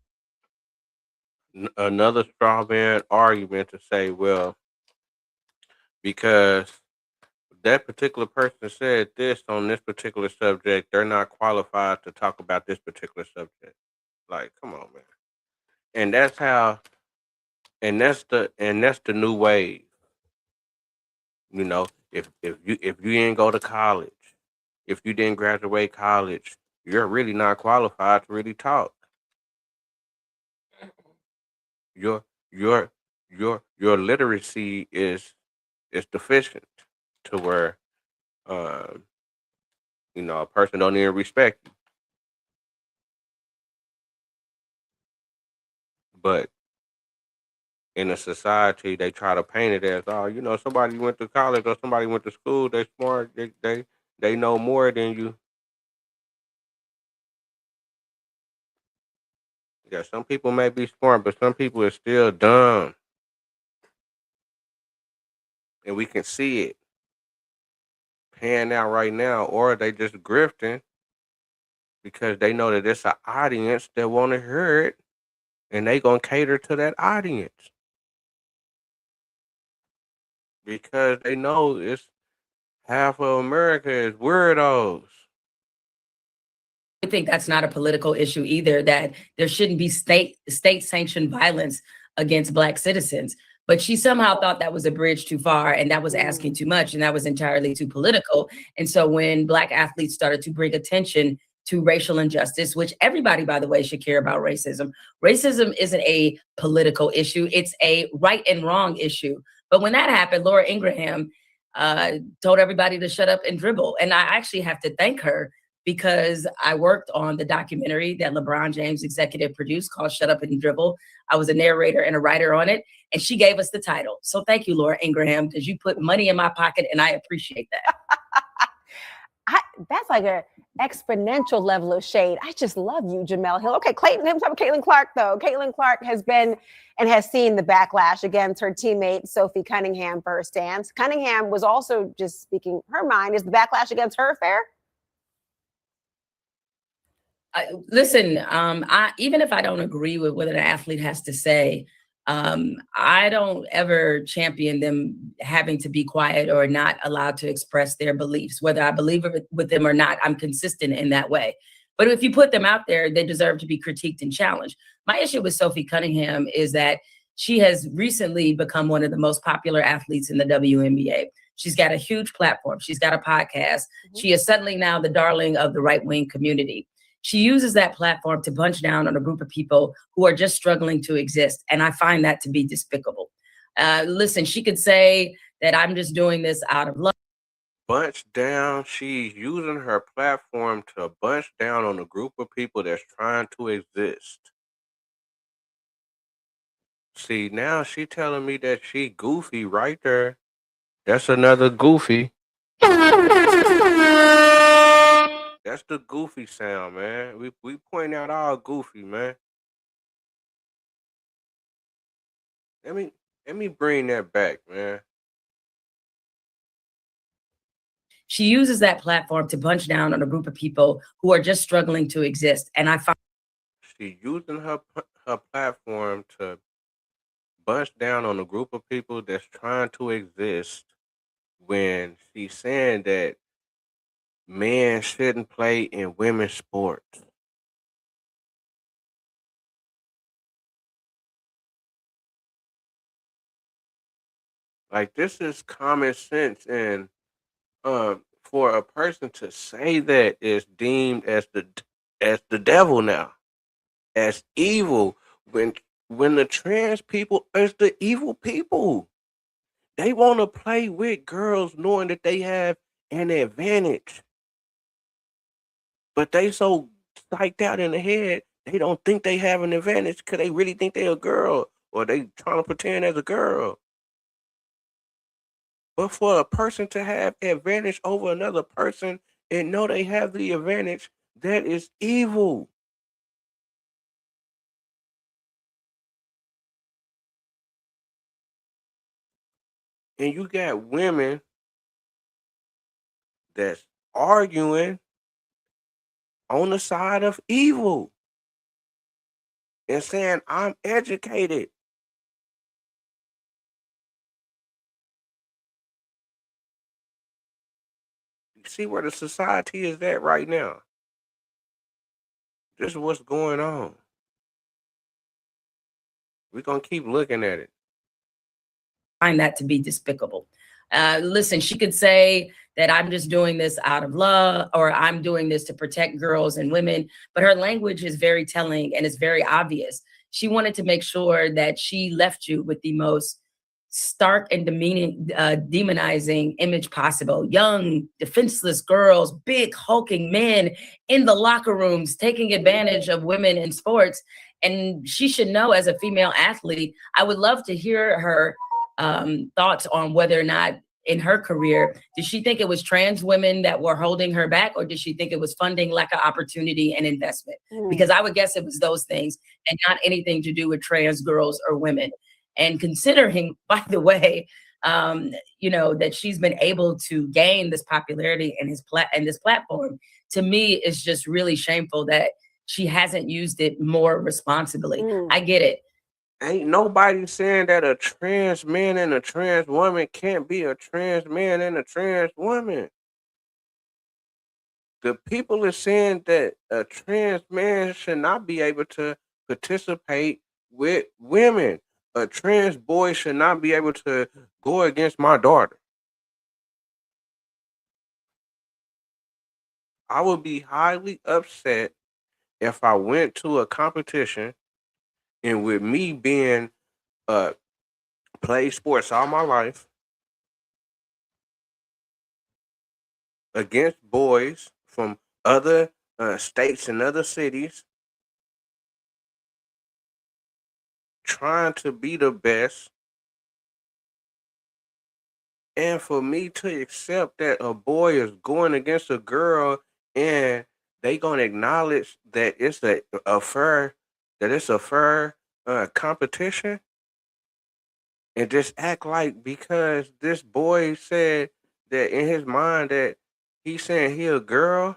Another straw man argument to say, well, because that particular person said this on this particular subject, they're not qualified to talk about this particular subject. Like, come on, man. And that's how, and that's the new wave. You know, if you didn't go to college, if you didn't graduate college, you're really not qualified to really talk. Your your your literacy is deficient to where a person don't even respect you. But in a society, they try to paint it as, oh, somebody went to college or somebody went to school, they smart, they know more than you. Yeah, some people may be smart, but some people are still dumb. and we can see it pan out right now, or they just grifting because they know that it's an audience that want to hear it, and they gonna cater to that audience because they know it's half of America is weirdos. I think that's not a political issue either, that there shouldn't be state sanctioned violence against Black citizens. But she somehow thought that was a bridge too far, and that was asking too much, and that was entirely too political. And so when Black athletes started to bring attention to racial injustice, which everybody, by the way, should care about racism. Racism isn't a political issue. It's a right and wrong issue. But when that happened, Laura Ingraham told everybody to shut up and dribble. And I actually have to thank her because I worked on the documentary that LeBron James executive produced called Shut Up and Dribble. I was a narrator and a writer on it, and she gave us the title. So thank you, Laura Ingraham, because you put money in my pocket, and I appreciate that. That's like an exponential level of shade. I just love you, Jamel Hill. Okay, Caitlin Clark, though. Caitlin Clark has been and has seen the backlash against her teammate, Sophie Cunningham, for her stance. Cunningham was also just speaking her mind. Is the backlash against her fair? Listen, even if I don't agree with what an athlete has to say, I don't ever champion them having to be quiet or not allowed to express their beliefs. Whether I believe with them or not, I'm consistent in that way. But if you put them out there, they deserve to be critiqued and challenged. My issue with Sophie Cunningham is that she has recently become one of the most popular athletes in the WNBA. She's got a huge platform. She's got a podcast. She is suddenly now the darling of the right-wing community. She uses that platform to punch down on a group of people who are just struggling to exist. And I find that to be despicable. Listen, she could say that I'm just doing this out of love. Bunch down. She's using her platform to bunch down on a group of people that's trying to exist. See, now she telling me that she goofy right there. That's another goofy. That's the goofy sound, man. We point out all goofy, man. Let me bring that back, man. She uses that platform to punch down on a group of people who are just struggling to exist. And I find she using her platform to bunch down on a group of people that's trying to exist when she's saying that men shouldn't play in women's sports. Like, this is common sense, and for a person to say that is deemed as the devil now, as evil, when the trans people is the evil people. They want to play with girls knowing that they have an advantage. But they so psyched out in the head, they don't think they have an advantage because they really think they're a girl, or they trying to pretend as a girl. But for a person to have advantage over another person and know they have the advantage, that is evil. And you got women that's arguing on the side of evil and saying, I'm educated. You see where the society is at right now. This is what's going on. We're going to keep looking at it. Find that to be despicable. Listen, she could say that I'm just doing this out of love, or I'm doing this to protect girls and women, but her language is very telling and it's very obvious. She wanted to make sure that she left you with the most stark and demonizing image possible. Young, defenseless girls, big hulking men in the locker rooms taking advantage of women in sports. And she should know, as a female athlete, I would love to hear her thoughts on whether or not in her career, did she think it was trans women that were holding her back, or did she think it was funding lack of opportunity and investment? Because I would guess it was those things and not anything to do with trans girls or women. And considering, by the way, that she's been able to gain this popularity and this platform. To me, it's just really shameful that she hasn't used it more responsibly. I get it. Ain't nobody saying that a trans man and a trans woman can't be a trans man and a trans woman. The people are saying that a trans man should not be able to participate with women. A trans boy should not be able to go against my daughter. I would be highly upset if I went to a competition and with me being played sports all my life against boys from other states and other cities trying to be the best, and for me to accept that a boy is going against a girl and they gonna acknowledge that it's a fair competition, and just act like because this boy said that in his mind that he's saying he a girl,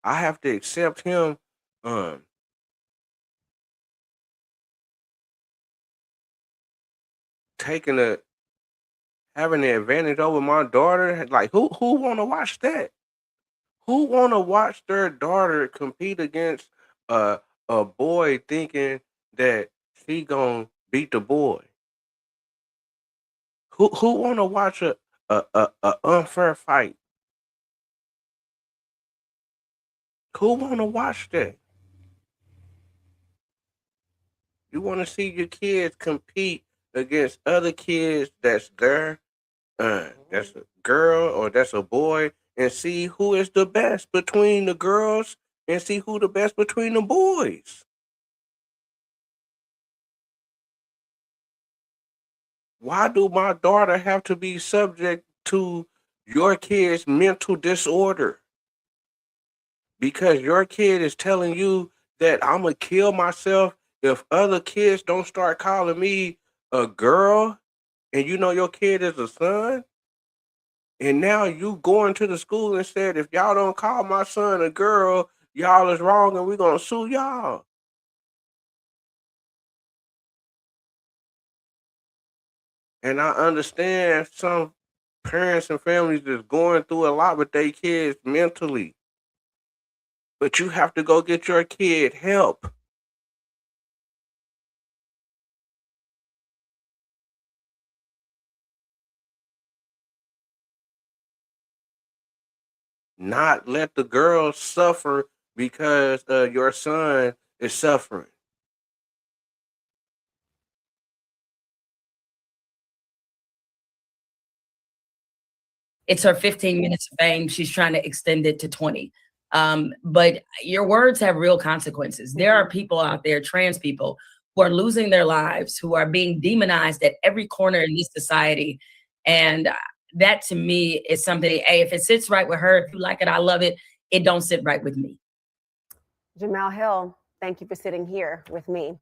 I have to accept him taking having the advantage over my daughter. Like who wanna watch that? Who wanna watch their daughter compete against a boy thinking that she gonna beat the boy? Who wanna watch a unfair fight? Who wanna watch that? You wanna see your kids compete against other kids that's there, that's a girl or that's a boy, and see who is the best between the girls and see who the best between the boys. Why do my daughter have to be subject to your kid's mental disorder? Because your kid is telling you that I'm gonna kill myself if other kids don't start calling me a girl, and you know your kid is a son, and now you going to the school and said if y'all don't call my son a girl, y'all is wrong and we're gonna sue y'all. And I understand some parents and families is going through a lot with their kids mentally. But you have to go get your kid help. Not let the girl suffer because your son is suffering. It's her 15 minutes of fame. She's trying to extend it to 20. But your words have real consequences. There are people out there, trans people, who are losing their lives, who are being demonized at every corner in this society. And that to me is something, hey, if it sits right with her, if you like it, I love it. It don't sit right with me. Jamel Hill, thank you for sitting here with me.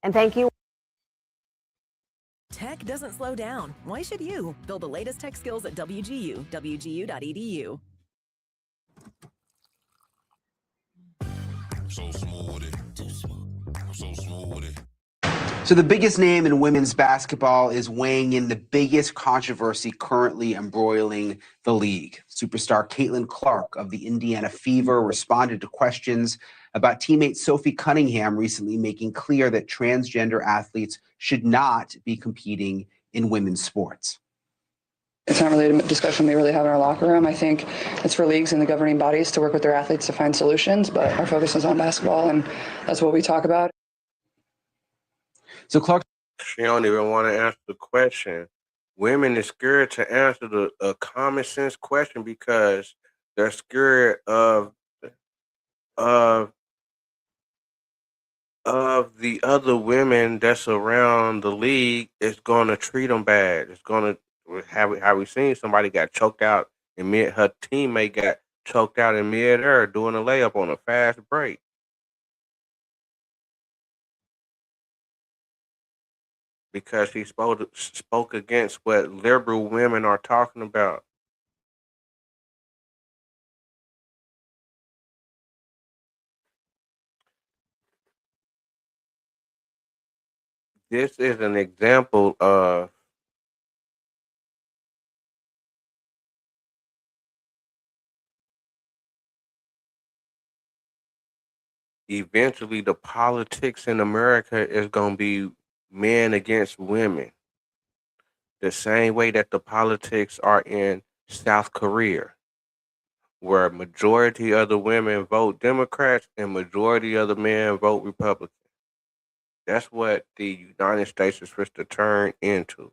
And thank you. Tech doesn't slow down. Why should you? Build the latest tech skills at WGU, wgu.edu. So smooth with it. Too smooth. I'm so smooth with it. So the biggest name in women's basketball is weighing in the biggest controversy currently embroiling the league. Superstar Caitlin Clark of the Indiana Fever responded to questions about teammate Sophie Cunningham recently making clear that transgender athletes should not be competing in women's sports. It's not really a discussion we really have in our locker room. I think it's for leagues and the governing bodies to work with their athletes to find solutions, but our focus is on basketball, and that's what we talk about. So Clark, she don't even want to answer the question. Women are scared to answer a common sense question because they're scared of the other women that's around the league. Is going to treat them bad. It's going to have we seen somebody got choked out and her teammate got choked out in midair doing a layup on a fast break. because she spoke against what liberal women are talking about. This is an example of eventually the politics in America is going to be men against women. The same way that the politics are in South Korea, where majority of the women vote Democrats and majority of the men vote Republican. That's what the United States is supposed to turn into.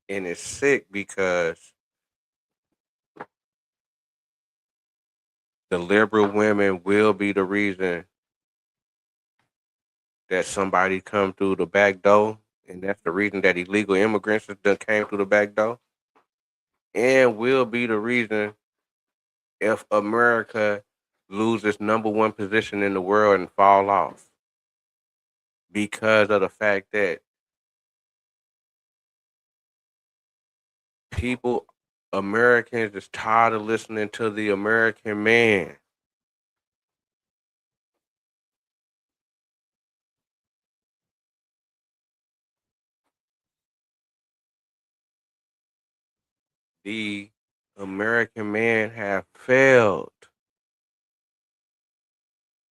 And it's sick because the liberal women will be the reason that somebody come through the back door, and that's the reason that illegal immigrants done came through the back door, and will be the reason if America loses number one position in the world and fall off because of the fact that Americans is tired of listening to the American man. The American man have failed.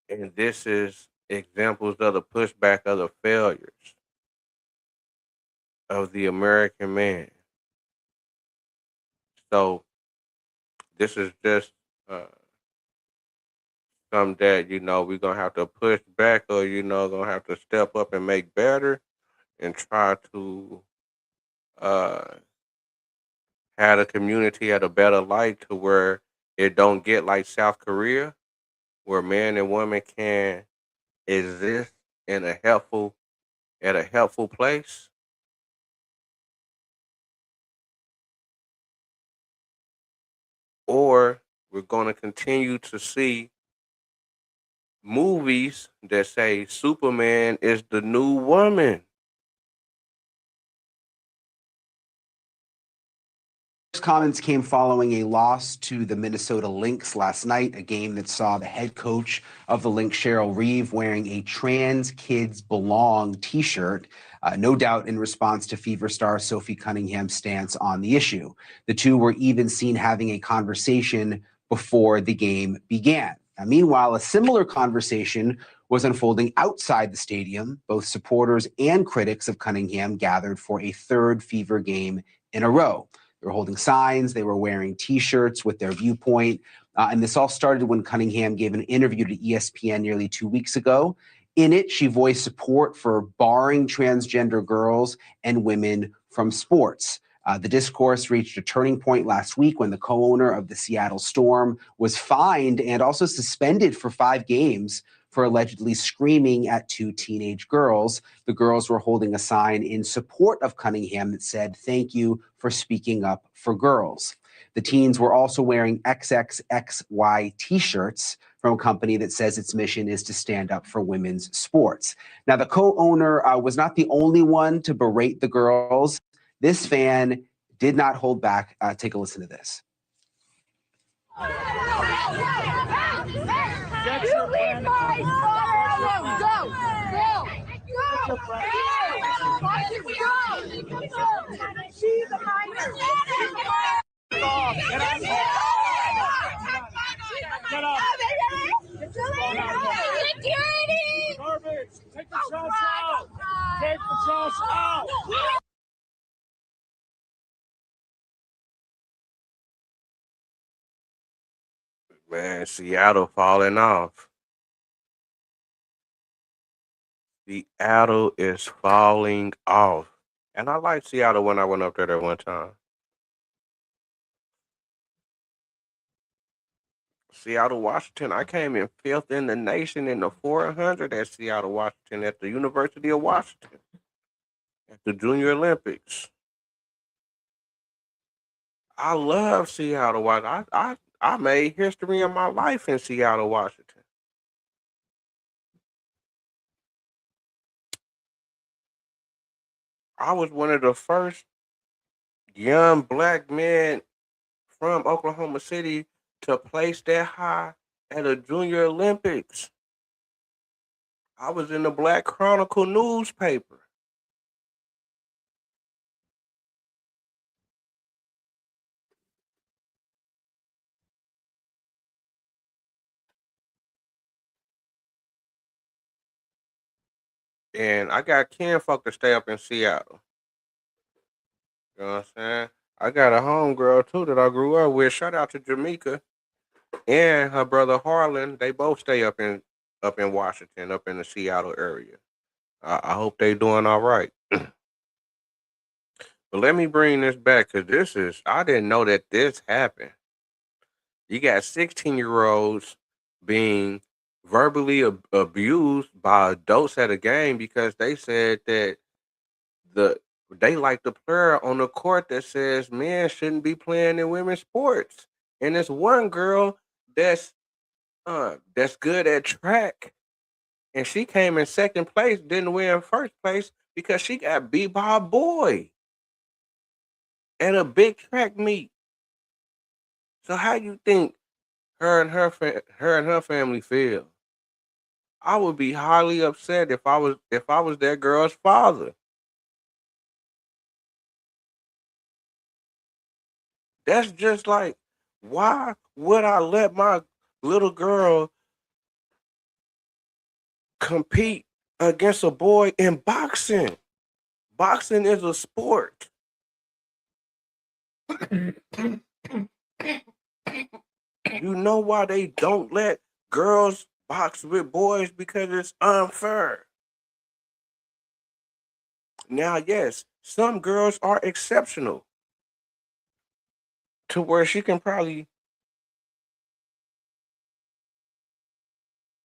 And this is examples of the pushback of the failures of the American man. So this is just something that, we're going to have to push back or, going to have to step up and make better and try to have the community at a better light to where it don't get like South Korea, where man and woman can exist in at a helpful place. Or we're going to continue to see movies that say Superman is the new woman. Comments came following a loss to the Minnesota Lynx last night, a game that saw the head coach of the Lynx, Cheryl Reeve, wearing a Trans Kids Belong t-shirt, no doubt in response to Fever star Sophie Cunningham's stance on the issue. The two were even seen having a conversation before the game began. Now, meanwhile, a similar conversation was unfolding outside the stadium. Both supporters and critics of Cunningham gathered for a third Fever game in a row. They were holding signs, they were wearing t-shirts with their viewpoint. And this all started when Cunningham gave an interview to ESPN nearly 2 weeks ago. In it, she voiced support for barring transgender girls and women from sports. The discourse reached a turning point last week when the co-owner of the Seattle Storm was fined and also suspended for 5 games for allegedly screaming at 2 teenage girls. The girls were holding a sign in support of Cunningham that said, "Thank you for speaking up for girls." The teens were also wearing XXXY t-shirts from a company that says its mission is to stand up for women's sports. Now, the co-owner was not the only one to berate the girls. This fan did not hold back. Take a listen to this. You leave my phone! Go! She's a minor. Get up! Security! Garbage! Take the shots out! Take the shots out! Man, Seattle falling off. Seattle is falling off. And I liked Seattle when I went up there that one time. Seattle, Washington, I came in 5th in the nation in the 400 at Seattle, Washington, at the University of Washington, at the Junior Olympics. I love Seattle, Washington. I made history in my life in Seattle, Washington. I was one of the first young black men from Oklahoma City to place that high at a Junior Olympics. I was in the Black Chronicle newspaper. And I got kinfolk to stay up in Seattle. You know what I'm saying? I got a homegirl too that I grew up with. Shout out to Jamaica and her brother Harlan. They both stay up in Washington, up in the Seattle area. I hope they doing all right. But let me bring this back because I didn't know that this happened. You got 16-year-olds being verbally abused by adults at a game because they said that they like the player on the court that says men shouldn't be playing in women's sports. And there's one girl that's good at track, and she came in second place, didn't win first place because she got beat by a boy at a big track meet. So how you think her and her family feel? I would be highly upset if I was that girl's father. That's just like, why would I let my little girl compete against a boy in boxing? Boxing is a sport. You know why they don't let girls box with boys? Because it's unfair. Now, yes, some girls are exceptional to where she can probably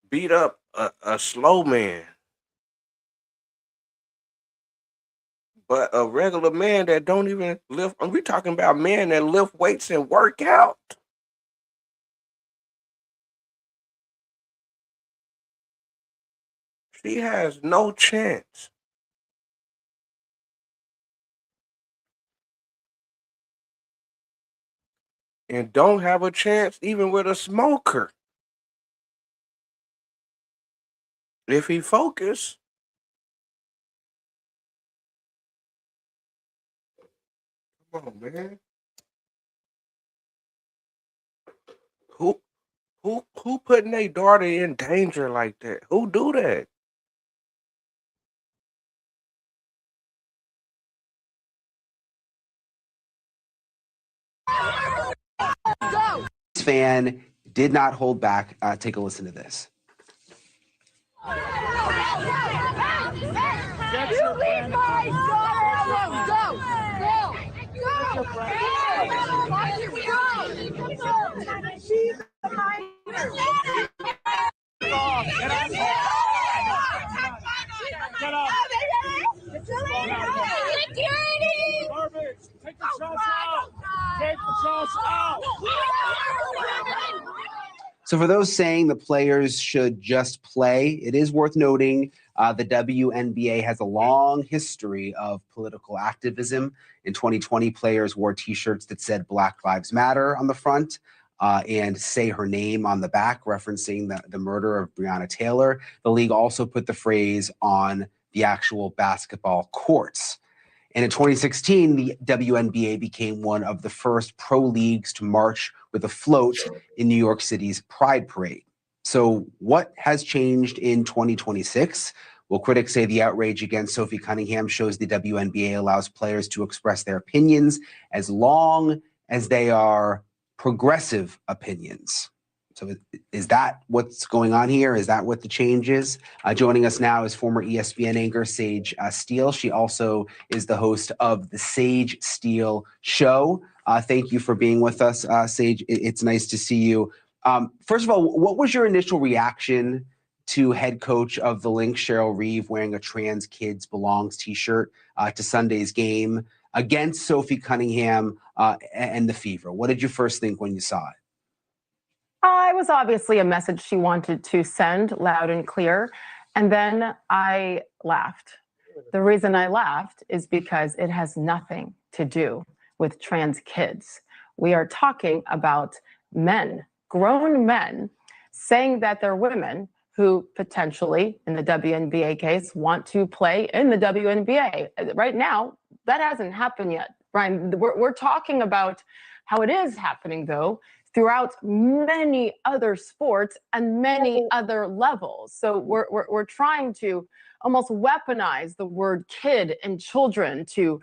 beat up a slow man. But a regular man that don't even lift, and we talking about men that lift weights and work out. She has no chance. And don't have a chance even with a smoker. If he focus. Come on, man. Who putting their daughter in danger like that? Who do that? This fan did not hold back. Take a listen to this. You leave my daughter alone. Go. She's a minor. Get up. Garbage. Take the shots out. Take the shots out. So for those saying the players should just play, it is worth noting the WNBA has a long history of political activism. In 2020, players wore T-shirts that said Black Lives Matter on the front and say her name on the back, referencing the murder of Breonna Taylor. The league also put the phrase on the actual basketball courts. And in 2016, the WNBA became one of the first pro leagues to march with a float in New York City's Pride Parade. So what has changed in 2026? Well, critics say the outrage against Sophie Cunningham shows the WNBA allows players to express their opinions as long as they are progressive opinions. So is that what's going on here? Is that what the change is? Joining us now is former ESPN anchor Sage Steele. She also is the host of the Sage Steele Show. Thank you for being with us, Sage. It's nice to see you. First of all, what was your initial reaction to head coach of the Lynx, Cheryl Reeve, wearing a Trans Kids Belongs t-shirt to Sunday's game against Sophie Cunningham and the Fever? What did you first think when you saw it? It was obviously a message she wanted to send loud and clear. And then I laughed. The reason I laughed is because it has nothing to do with trans kids. We are talking about men, grown men, saying that they're women who potentially, in the WNBA case, want to play in the WNBA. Right now, that hasn't happened yet, Brian. We're talking about how it is happening, though, throughout many other sports and many other levels. So we're trying to almost weaponize the word kid and children to,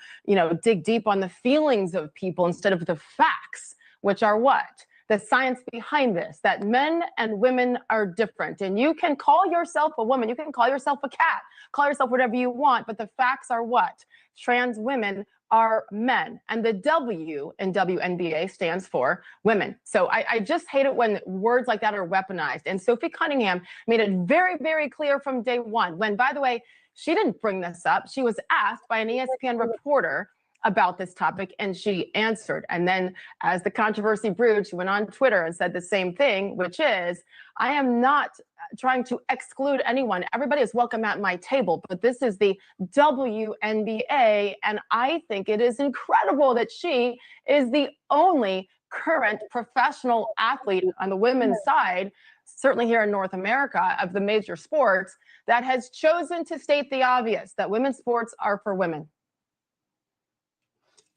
dig deep on the feelings of people instead of the facts, which are what? The science behind this, that men and women are different. And you can call yourself a woman, you can call yourself a cat, call yourself whatever you want, but the facts are what? Trans women are men. And the W in WNBA stands for women. So I just hate it when words like that are weaponized. And Sophie Cunningham made it very, very clear from day one, when, by the way, she didn't bring this up. She was asked by an ESPN reporter about this topic, and she answered. And then as the controversy brewed, she went on Twitter and said the same thing, which is, I am not trying to exclude anyone. Everybody is welcome at my table, but this is the WNBA, and I think it is incredible that she is the only current professional athlete on the women's side, certainly here in North America, of the major sports, that has chosen to state the obvious, that women's sports are for women.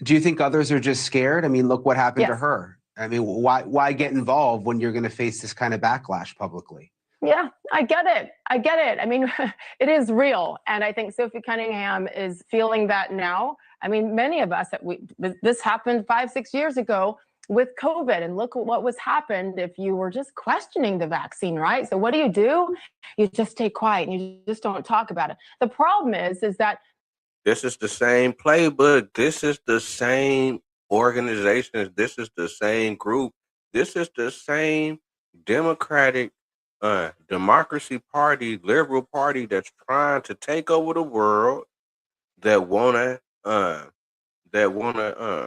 Do you think others are just scared? I mean, look what happened to Yes. her. I mean, why get involved when you're going to face this kind of backlash publicly? Yeah, I get it. I mean, it is real. And I think Sophie Cunningham is feeling that now. I mean, many of us, this happened 5-6 years ago with COVID, and look at what was happened if you were just questioning the vaccine, right? So what do? You just stay quiet and you just don't talk about it. The problem is that This is the same playbook. This is the same organizations. This is the same group. This is the same Democratic Democracy Party, Liberal Party that's trying to take over the world, that wanna have, that wanna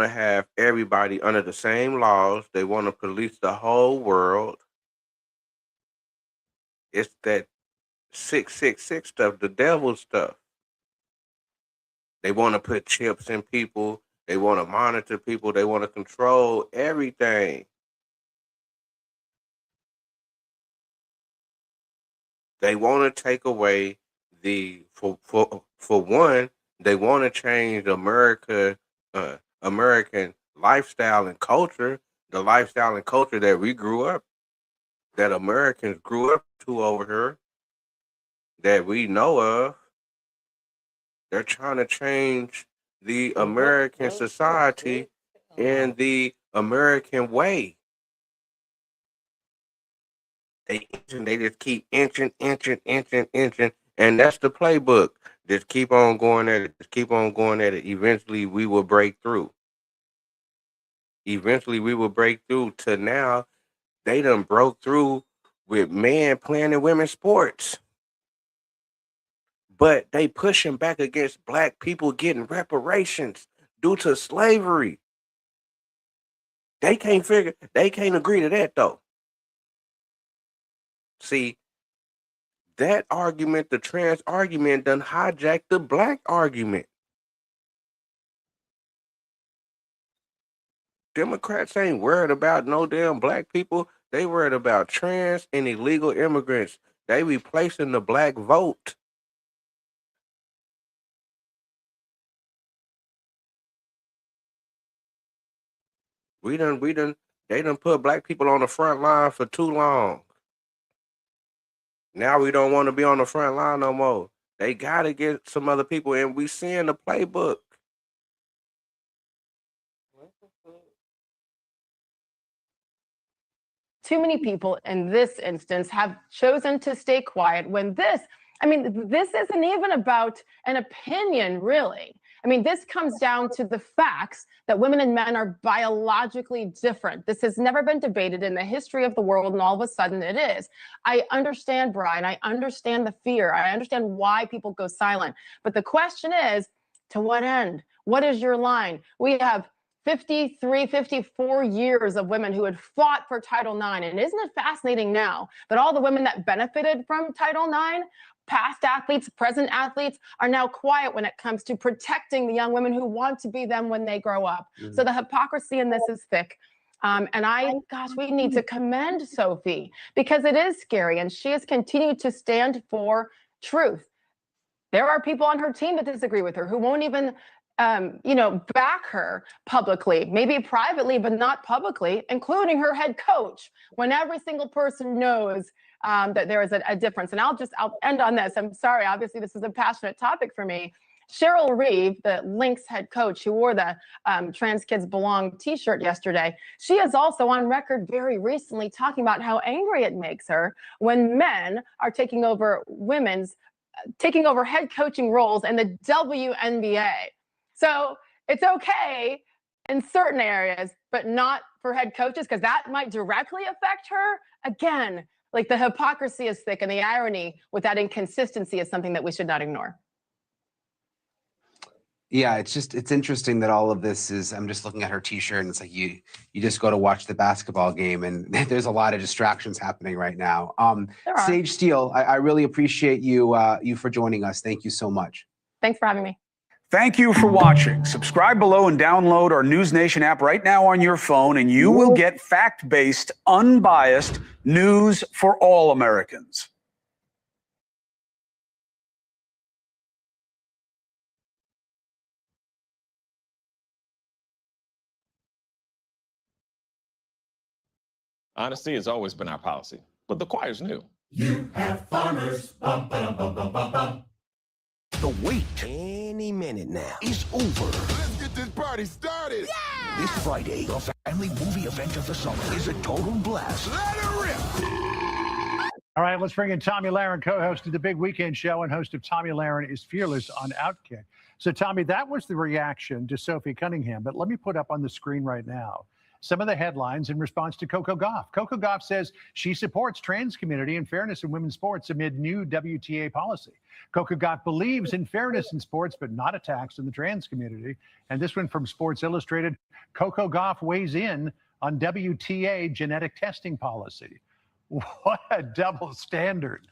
have everybody under the same laws. They want to police the whole world. It's that 666 stuff, the devil stuff. They want to put chips in people. They want to monitor people. They want to control everything. They want to take away for one, they want to change American lifestyle and culture, the lifestyle and culture that we grew up, that Americans grew up to over here, that we know of. They're trying to change the American society and the American way. They just keep inching, and that's the playbook. Just keep on going at it. Just keep on going at it. Eventually, we will break through. To now, they done broke through with men playing in women's sports. But they pushing back against black people getting reparations due to slavery. They can't agree to that though. See, that argument, the trans argument, done hijacked the black argument. Democrats ain't worried about no damn black people. They worried about trans and illegal immigrants. They replacing the black vote. They done put black people on the front line for too long. Now we don't want to be on the front line no more. They gotta get some other people, and we seeing the playbook. too many people in this instance have chosen to stay quiet when this isn't even about an opinion, really. I mean, this comes down to the facts that women and men are biologically different. This has never been debated in the history of the world, and all of a sudden it is. I understand, Brian. I understand the fear. I understand why people go silent. But the question is, to what end? What is your line? We have 53, 54 years of women who had fought for Title IX. And isn't it fascinating now that all the women that benefited from Title IX, past athletes, present athletes, are now quiet when it comes to protecting the young women who want to be them when they grow up. So the hypocrisy in this is thick. Gosh, we need to commend Sophie because it is scary. And she has continued to stand for truth. There are people on her team that disagree with her, who won't even back her publicly, maybe privately, but not publicly, including her head coach, when every single person knows that there is a difference. And I'll end on this. I'm sorry, obviously this is a passionate topic for me. Cheryl Reeve, the Lynx head coach who wore the Trans Kids Belong t-shirt yesterday, she is also on record very recently talking about how angry it makes her when men are taking over head coaching roles in the WNBA. So it's okay in certain areas, but not for head coaches, because that might directly affect her. Again, like the hypocrisy is thick and the irony with that inconsistency is something that we should not ignore. Yeah, it's interesting that all of this is, I'm just looking at her t-shirt and it's like you just go to watch the basketball game and there's a lot of distractions happening right now. Sage Steele, I really appreciate you for joining us. Thank you so much. Thanks for having me. Thank you for watching. Subscribe below and download our News Nation app right now on your phone, and you will get fact-based, unbiased news for all Americans. Honesty has always been our policy, but the choir's new. You have farmers. Bum, ba, bum, bum, bum, bum. The wait any minute now is over. Let's get this party started. Yeah! This Friday, the family movie event of the summer is a total blast. Let it rip! All right, let's bring in Tommy Lahren, co-host of the Big Weekend Show and host of Tommy Lahren is Fearless on Outkick. So, Tommy, that was the reaction to Sophie Cunningham, but let me put up on the screen right now some of the headlines in response to Coco Gauff. Coco Gauff says she supports trans community and fairness in women's sports amid new WTA policy. Coco Gauff believes in fairness in sports, but not attacks in the trans community. And this one from Sports Illustrated, Coco Gauff weighs in on WTA genetic testing policy. What a double standard.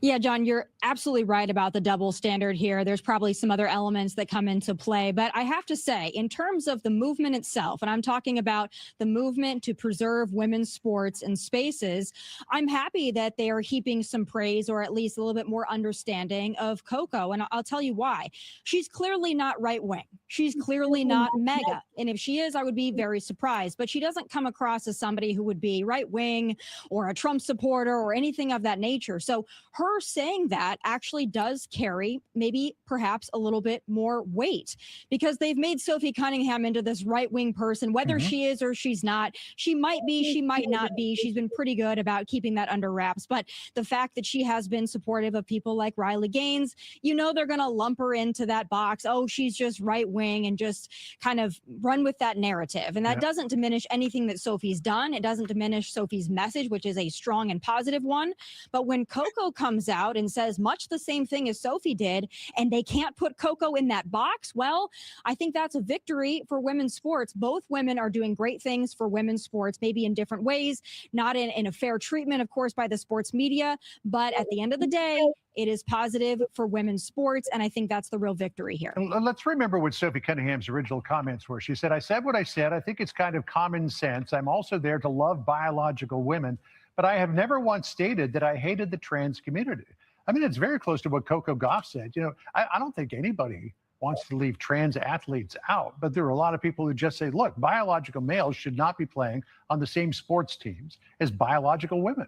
Yeah, John, you're absolutely right about the double standard here. There's probably some other elements that come into play. But I have to say, in terms of the movement itself, and I'm talking about the movement to preserve women's sports and spaces, I'm happy that they are heaping some praise or at least a little bit more understanding of Coco. And I'll tell you why. She's clearly not right wing. She's clearly not mega. And if she is, I would be very surprised. But she doesn't come across as somebody who would be right wing or a Trump supporter or anything of that nature. So her saying that actually does carry maybe perhaps a little bit more weight because they've made Sophie Cunningham into this right-wing person, whether she is or she's not. She might be, she might not be. She's been pretty good about keeping that under wraps. But the fact that she has been supportive of people like Riley Gaines, you know, they're going to lump her into that box. Oh, she's just right-wing and just kind of run with that narrative. And that doesn't diminish anything that Sophie's done. It doesn't diminish Sophie's message, which is a strong and positive one. But when Coco comes out and says much the same thing as Sophie did, and they can't put Coco in that box, well, I think that's a victory for women's sports. Both women are doing great things for women's sports, maybe in different ways, not in a fair treatment, of course, by the sports media. But at the end of the day, it is positive for women's sports, and I think that's the real victory here. Let's remember what Sophie Cunningham's original comments were. She said, I said what I said. I think it's kind of common sense. I'm also there to love biological women, but I have never once stated that I hated the trans community. I mean, it's very close to what Coco Gauff said. You know, I don't think anybody wants to leave trans athletes out, but there are a lot of people who just say, look, biological males should not be playing on the same sports teams as biological women.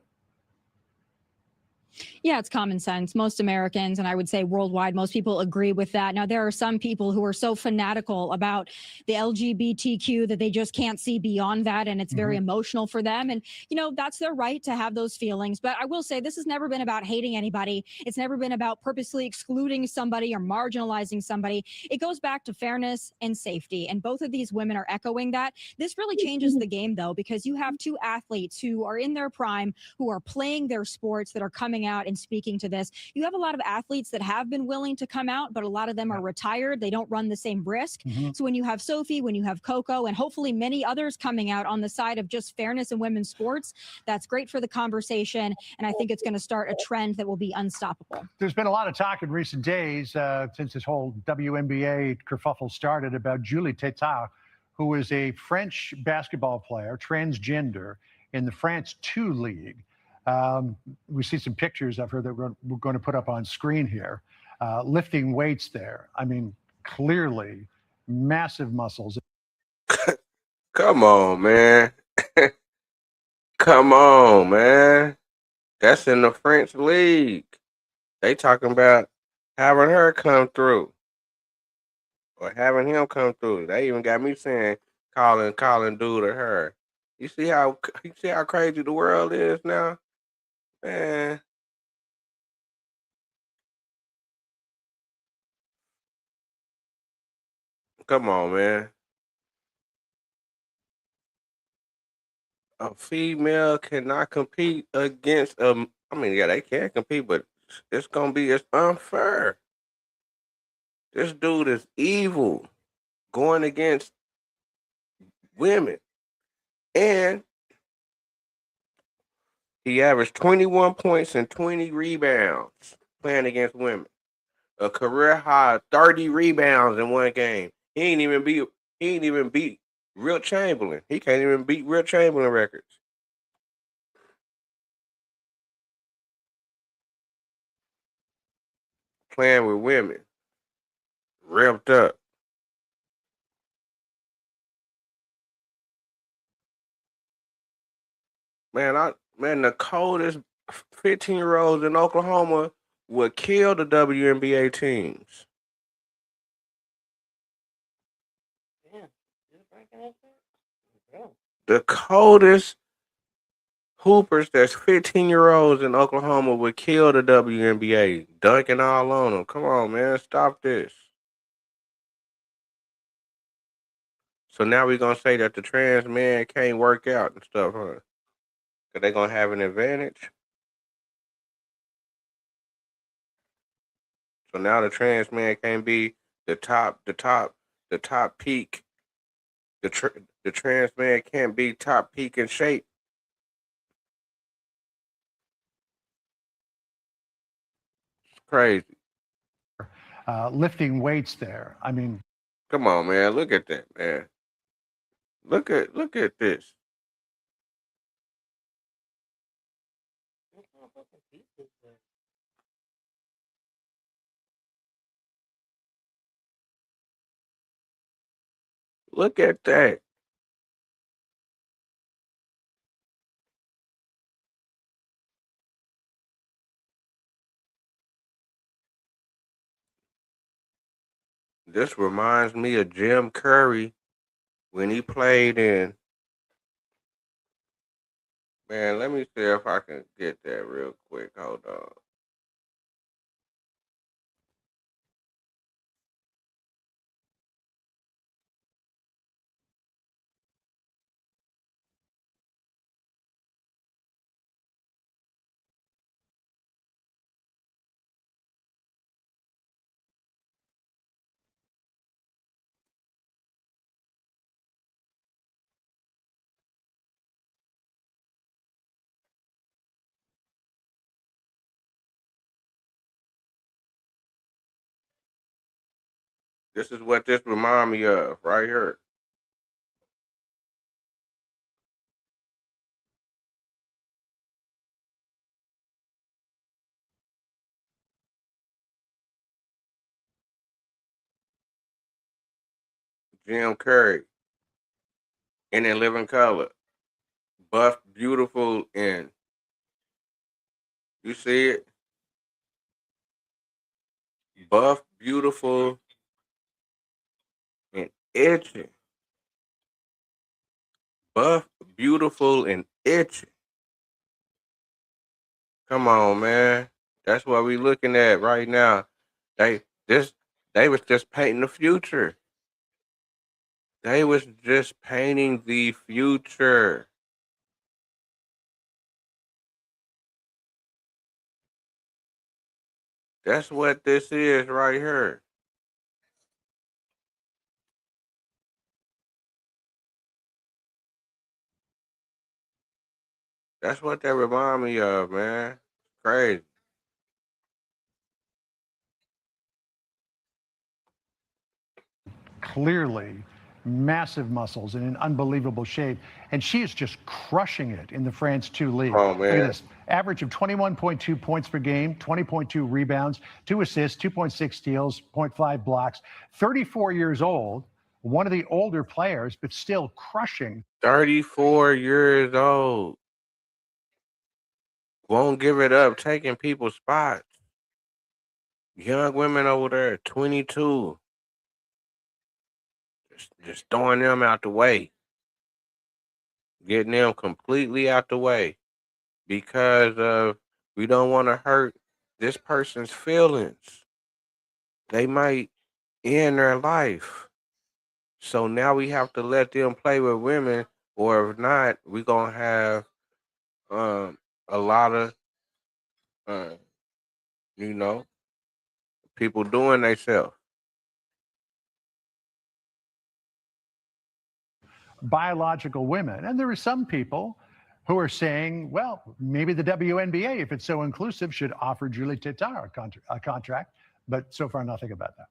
Yeah, it's common sense. Most Americans, and I would say worldwide, most people agree with that. Now, there are some people who are so fanatical about the LGBTQ that they just can't see beyond that, and it's very emotional for them. And, you know, that's their right to have those feelings. But I will say this has never been about hating anybody. It's never been about purposely excluding somebody or marginalizing somebody. It goes back to fairness and safety, and both of these women are echoing that. This really changes the game, though, because you have two athletes who are in their prime, who are playing their sports, that are coming coming out and speaking to this. You have a lot of athletes that have been willing to come out, but a lot of them are retired. They don't run the same brisk. So when you have Sophie, when you have Coco, and hopefully many others coming out on the side of just fairness in women's sports, that's great for the conversation. And I think it's going to start a trend that will be unstoppable. There's been a lot of talk in recent days since this whole WNBA kerfuffle started about Julie Tétart, who is a French basketball player, transgender, in the France 2 League. We see some pictures of her that we're going to put up on screen here, lifting weights there. I mean, clearly massive muscles. Come on, man. Come on, man. That's in the French league. They talking about having her come through or having him come through. They even got me saying calling dude or her. You see how crazy the world is now, man. Come on, man. A female cannot compete against I mean, yeah, they can compete, but it's unfair. This dude is evil going against women. And he averaged 21 points and 20 rebounds playing against women. A career high 30 rebounds in one game. He ain't even beat Wilt Chamberlain. He can't even beat Wilt Chamberlain records. Playing with women. Revved up. Man, the coldest 15-year-olds in Oklahoma would kill the WNBA teams. The coldest hoopers that's 15-year-olds in Oklahoma would kill the WNBA, dunking all on them. Come on, man, stop this. So now we're going to say that the trans man can't work out and stuff, huh? Because they're going to have an advantage. So now the trans man can't be the top peak. The trans man can't be top peak in shape. It's crazy. Lifting weights there. I mean, come on, man. Look at that, man. Look at this. Look at that. This reminds me of Jim Curry when he played in. Man, let me see if I can get that real quick. Hold on. This is what this remind me of right here. Jim Curry in a living color. Buff, beautiful, and you see it? Buff, beautiful, and itching. Buff, beautiful, and itching. Come on, man. That's what we looking at right now. They was just painting the future. They was just painting the future. That's what this is right here. That's what that remind me of, man. Crazy. Clearly massive muscles and in unbelievable shape. And she is just crushing it in the France 2 league. Oh, Look man. at this. Average of 21.2 points per game, 20.2 rebounds, 2 assists, 2.6 steals, 0.5 blocks. 34 years old, one of the older players, but still crushing. 34 years old. Won't give it up, taking people's spots. Young women over there, 22. Just throwing them out the way. Getting them completely out the way. Because of we don't want to hurt this person's feelings. They might end their life. So now we have to let them play with women, or if not, we're gonna have a lot of you know, people doing themselves. Biological women. And there are some people who are saying, well, maybe the WNBA, if it's so inclusive, should offer Julie Tatar a contract. But so far, nothing about that.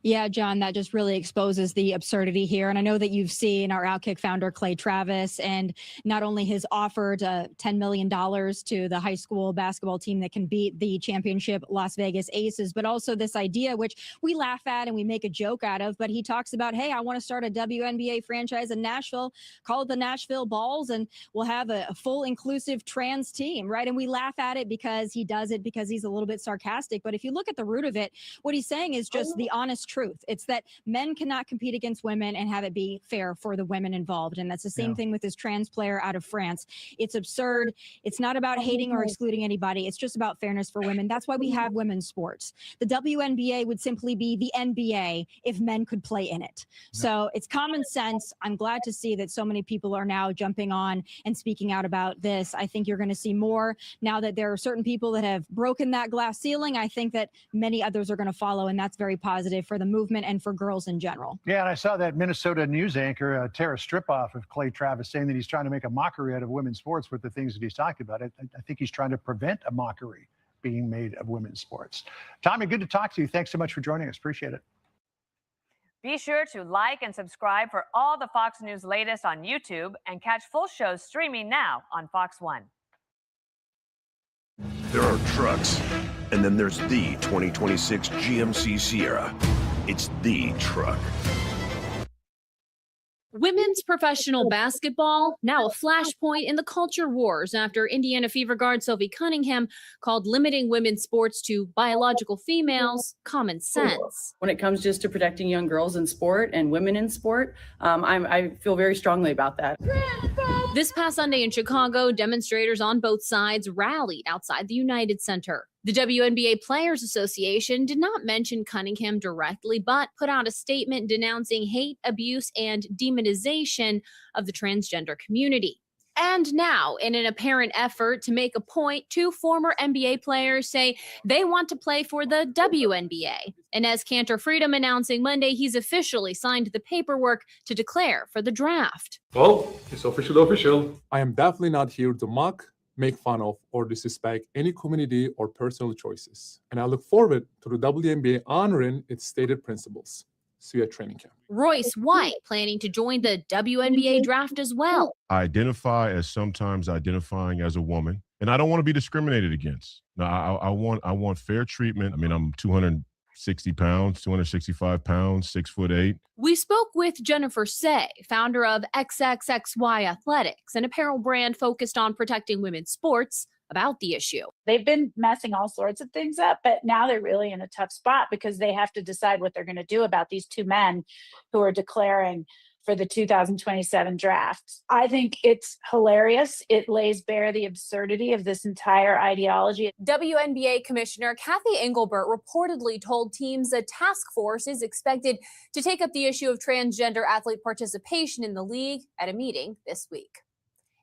Yeah, John, that just really exposes the absurdity here. And I know that you've seen our Outkick founder, Clay Travis, and not only has offered $10 million to the high school basketball team that can beat the championship Las Vegas Aces, but also this idea, which we laugh at and we make a joke out of, but he talks about, hey, I want to start a WNBA franchise in Nashville, call it the Nashville Balls, and we'll have a full inclusive trans team, right? And we laugh at it because he does it because he's a little bit sarcastic. But if you look at the root of it, what he's saying is just the honest truth. It's that men cannot compete against women and have it be fair for the women involved. And that's the same thing with this trans player out of France. It's absurd. It's not about hating or excluding anybody. It's just about fairness for women. That's why we have women's sports. The WNBA would simply be the NBA if men could play in it. So it's common sense. I'm glad to see that so many people are now jumping on and speaking out about this. I think you're going to see more now that there are certain people that have broken that glass ceiling. I think that many others are going to follow, and that's very positive for the movement and for girls in general. Yeah, and I saw that Minnesota news anchor, Tara Stripoff of Clay Travis, saying that he's trying to make a mockery out of women's sports with the things that he's talking about. I think he's trying to prevent a mockery being made of women's sports. Tommy, good to talk to you. Thanks so much for joining us. Appreciate it. Be sure to like and subscribe for all the Fox News latest on YouTube and catch full shows streaming now on Fox One. There are trucks, and then there's the 2026 GMC Sierra. It's the truck. Women's professional basketball, now a flashpoint in the culture wars after Indiana Fever guard Sophie Cunningham called limiting women's sports to biological females common sense. When it comes just to protecting young girls in sport and women in sport, I feel very strongly about that. This past Sunday in Chicago, demonstrators on both sides rallied outside the United Center. The WNBA Players Association did not mention Cunningham directly, but put out a statement denouncing hate, abuse, and demonization of the transgender community. And now, in an apparent effort to make a point, two former NBA players say they want to play for the WNBA. Inez Cantor Freedom announcing Monday he's officially signed the paperwork to declare for the draft. Well, it's official. I am definitely not here to mock, make fun of, or disrespect any community or personal choices. And I look forward to the WNBA honoring its stated principles. See you at training camp. Royce White planning to join the WNBA draft as well. I identify as sometimes identifying as a woman, and I don't want to be discriminated against. No, I want fair treatment. I mean, I'm 260 pounds, 265 pounds, 6'8". We spoke with Jennifer Say, founder of XXXY Athletics, an apparel brand focused on protecting women's sports, about the issue. They've been messing all sorts of things up, but now they're really in a tough spot because they have to decide what they're going to do about these two men who are declaring for the 2027 draft. I think it's hilarious. It lays bare the absurdity of this entire ideology. WNBA Commissioner Kathy Engelbert reportedly told teams a task force is expected to take up the issue of transgender athlete participation in the league at a meeting this week.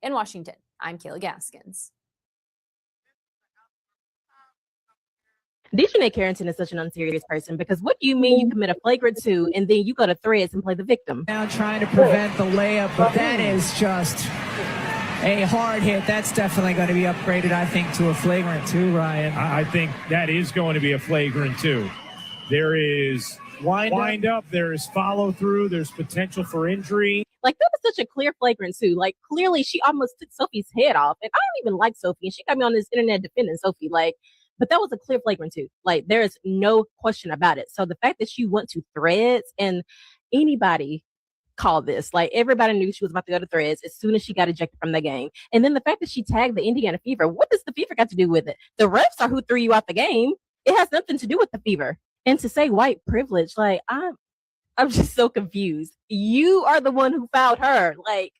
In Washington, I'm Kayla Gaskins. Dejanay Carrington is such an unserious person because what do you mean you commit a flagrant 2 and then you go to Threads and play the victim? Now trying to prevent the layup, but that is just a hard hit. That's definitely going to be upgraded, I think, to a flagrant 2, Ryan. I think that is going to be a flagrant 2. There is wind up, there is follow through, there's potential for injury. Like, that was such a clear flagrant 2. Like, clearly she almost took Sophie's head off. And I don't even like Sophie. And she got me on this internet defending Sophie. Like, but that was a clear flagrant 2. Like, there is no question about it. So the fact that she went to Threads and anybody called this, like, everybody knew she was about to go to Threads as soon as she got ejected from the game. And then the fact that she tagged the Indiana Fever, what does the Fever got to do with it? The refs are who threw you out the game. It has nothing to do with the Fever. And to say white privilege, like, I'm just so confused. You are the one who fouled her. Like,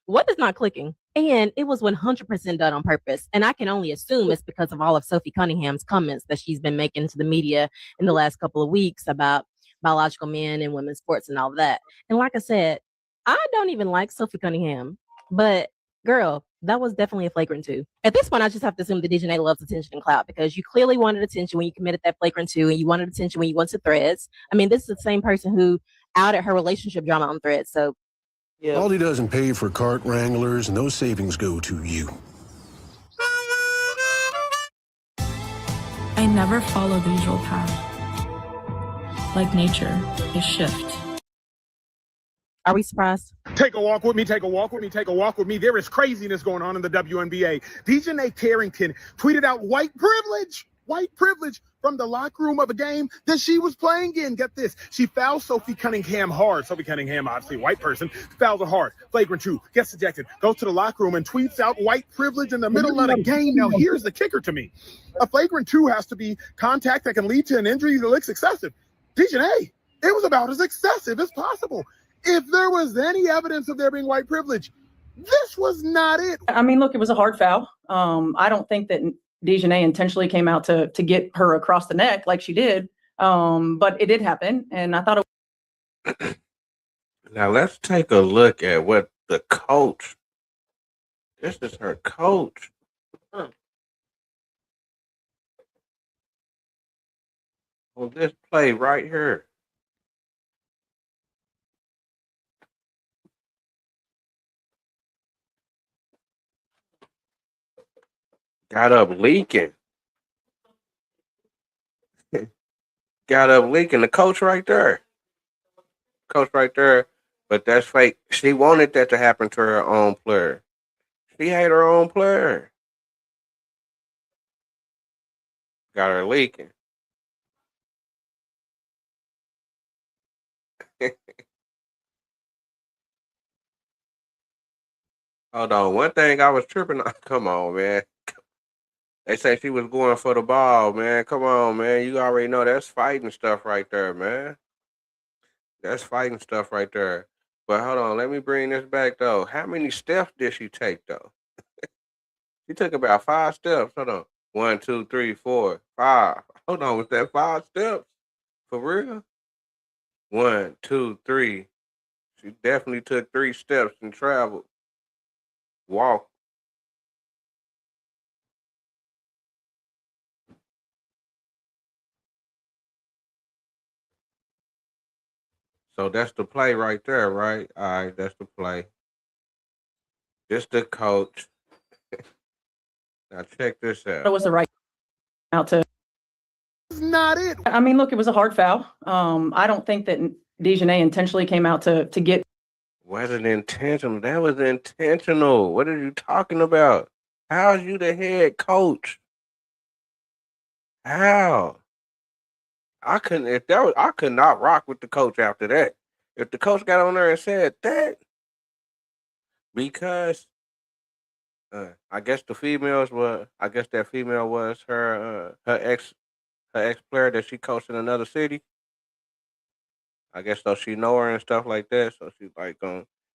what is not clicking? And it was 100% done on purpose. And I can only assume it's because of all of Sophie Cunningham's comments that she's been making to the media in the last couple of weeks about biological men and women's sports and all of that. And like I said, I don't even like Sophie Cunningham, but girl, that was definitely a flagrant 2. At this point, I just have to assume that Dejanay loves attention and clout because you clearly wanted attention when you committed that flagrant 2 and you wanted attention when you went to Threads. I mean, this is the same person who outed her relationship drama on Threads. So yeah. Aldi doesn't pay for cart wranglers, and those savings go to you. I never follow the usual path. Like nature, a shift. Are we surprised? Take a walk with me, take a walk with me, take a walk with me. There is craziness going on in the WNBA. Dejanay Carrington tweeted out white privilege from the locker room of a game that she was playing in. Get this. She fouls Sophie Cunningham hard. Sophie Cunningham, obviously a white person, fouls her hard. Flagrant 2, gets ejected, goes to the locker room and tweets out white privilege in the middle of the game. Now, here's the kicker to me. A flagrant 2 has to be contact that can lead to an injury that looks excessive. Dejanay, it was about as excessive as possible. If there was any evidence of there being white privilege, this was not it. I mean, look, it was a hard foul. I don't think that Dejanay intentionally came out to get her across the neck like she did. But it did happen. And I thought it. Now let's take a look at what the coach. This is her coach. On this play right here. Got up leaking. Got up leaking. The coach right there. Coach right there. But that's fake. She wanted that to happen to her own player. She hate her own player. Got her leaking. Hold on. One thing I was tripping on. Come on, man. They say she was going for the ball, man. Come on, man. You already know that's fighting stuff right there, man. That's fighting stuff right there. But hold on. Let me bring this back, though. How many steps did she take, though? She took about 5 steps. Hold on. 1, 2, 3, 4, 5. Hold on. Was that 5 steps? For real? 1, 2, 3. She definitely took 3 steps and traveled. Walked. So that's the play right there, right? All right, that's the play. This the coach. Now check this out. It was the right out to. It's not it. I mean, look, it was a hard foul. I don't think that Dejanay intentionally came out to get. Wasn't intentional. That was intentional. What are you talking about? How's you the head coach? How? I could not rock with the coach after that. If the coach got on there and said that, because I guess that female was her ex player that she coached in another city. I guess so she know her and stuff like that. So she's like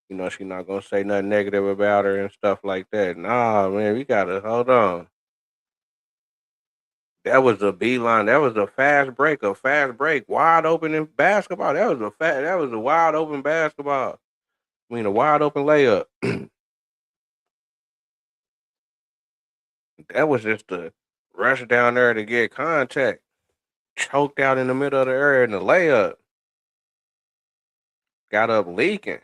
she not gonna say nothing negative about her and stuff like that. Nah, man, we gotta hold on. That was a beeline. That was a fast break, wide open in basketball. That was a wide open basketball. I mean, a wide open layup. That was just a rush down there to get contact. choked out in the middle of the area in the layup. Got up leaking.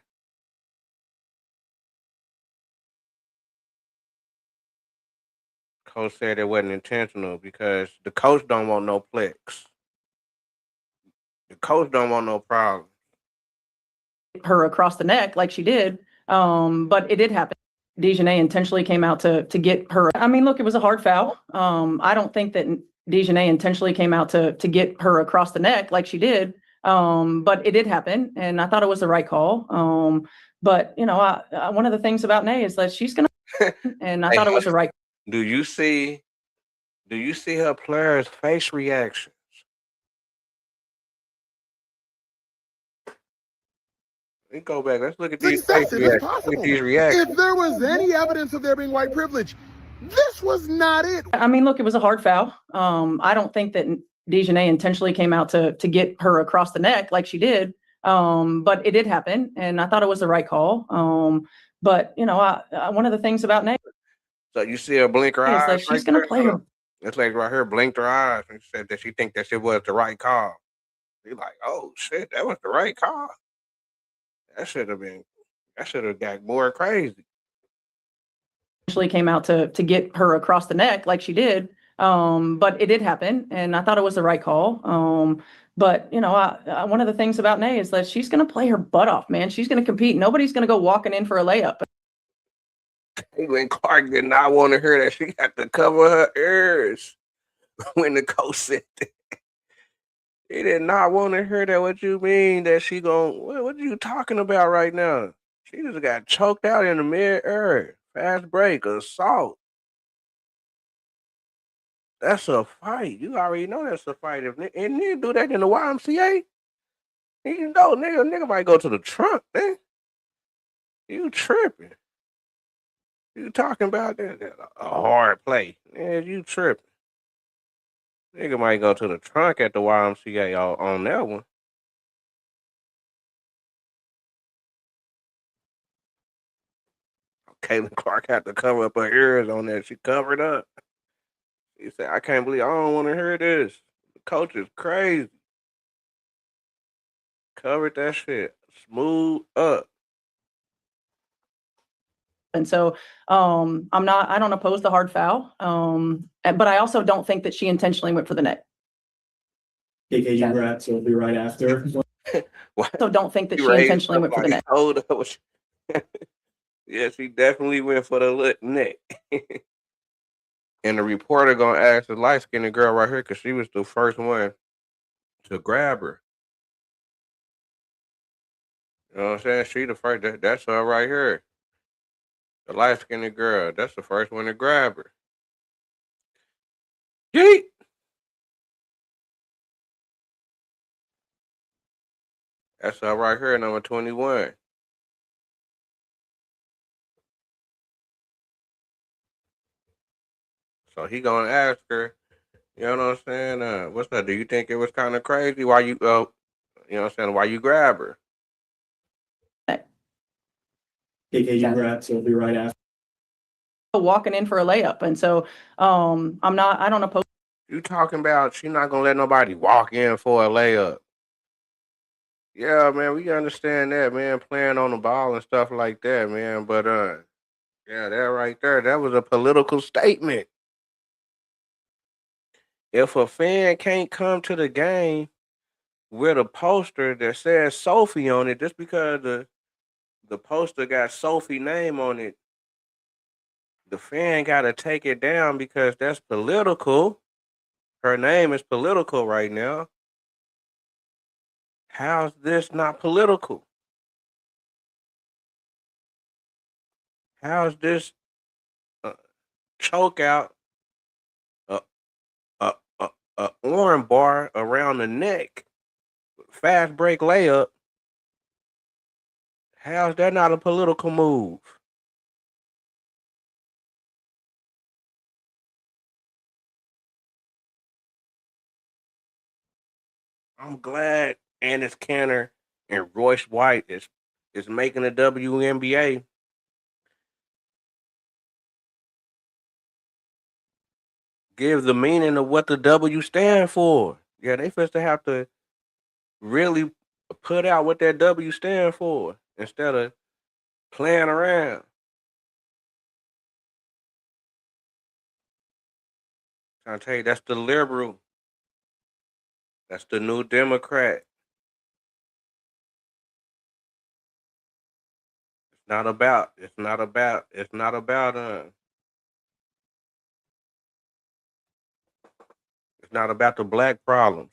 Coach said it wasn't intentional because the coach don't want no plex. The coach don't want no problem. Her across the neck like she did. But it did happen. Dejanay intentionally came out to get her. I mean, look, it was a hard foul. I don't think that Dejanay intentionally came out to get her across the neck like she did. But it did happen, and I thought it was the right call. But you know, one of the things about Nay is that she's gonna, and I thought it was the right. Do you see her players' face reaction? Let me go back. Let's look at these face Excessive. It's reactions. Look possible. at these reactions. If there was any evidence of there being white privilege, this was not it. I mean, look, it was a hard foul. I don't think that Dejanay intentionally came out to get her across the neck like she did. But it did happen, and I thought it was the right call. But you know, one of the things about Nay. So you see her blink her is eyes. that she's right gonna there? play her. This lady right here blinked her eyes and said that she think that shit was the right call. You're like, oh shit, that was the right call. That should have got more crazy. Actually came out to get her across the neck like she did. But it did happen, and I thought it was the right call. But you know, one of the things about Nay is that she's going to play her butt off, man. She's going to compete. Nobody's going to go walking in for a layup. Caitlin Clark did not want to hear that. She got to cover her ears when the coach said that. He did not want to hear that. What you mean that she gon' what are you talking about right now? She just got choked out in the mid-air. Fast break, assault. That's a fight. You already know that's a fight. And nigga do that in the YMCA, you know, nigga might go to the trunk, man. You tripping. You talking about that a hard play. Man, you tripping. Nigga might go to the trunk at the YMCA on that one. Caitlin Clark had to cover up her ears on that. She covered up. She said, I can't believe I don't want to hear this. The coach is crazy. Covered that shit. Smooth up. And so I don't oppose the hard foul. But I also don't think that she intentionally went for the neck. KK, you were so it'll be right after. So don't think that she intentionally went for the neck. Hold up. Yeah, she definitely went for the neck. And the reporter gonna ask the light-skinned girl right here because she was the first one to grab her. You know what I'm saying? She the first. That's her right here. The light-skinned girl. That's the first one to grab her. Yeet. That's her right here, number 21. So he gonna ask her, you know what I'm saying? What's that? Do you think it was kind of crazy? Why you, you know what I'm saying? Why you grab her? KK, you grab, so it'll be right after. Walking in for a layup, and so I don't oppose. You talking about she not gonna let nobody walk in for a layup? Yeah, man, we understand that, man. Playing on the ball and stuff like that, man. But yeah, that right there, that was a political statement. If a fan can't come to the game with a poster that says Sophie on it, just because the poster got Sophie name on it, the fan got to take it down because that's political. Her name is political right now. How's this not political? How's this choke out a arm bar around the neck, fast break layup? How's that not a political move? I'm glad Ennis Canner and Royce White is making the WNBA give the meaning of what the W stand for. Yeah, they supposed to have to really put out what that W stand for instead of playing around. Trying to tell you, that's the liberal. That's the new Democrat. It's not about. It's not about. It's not about. It's not about the black problems.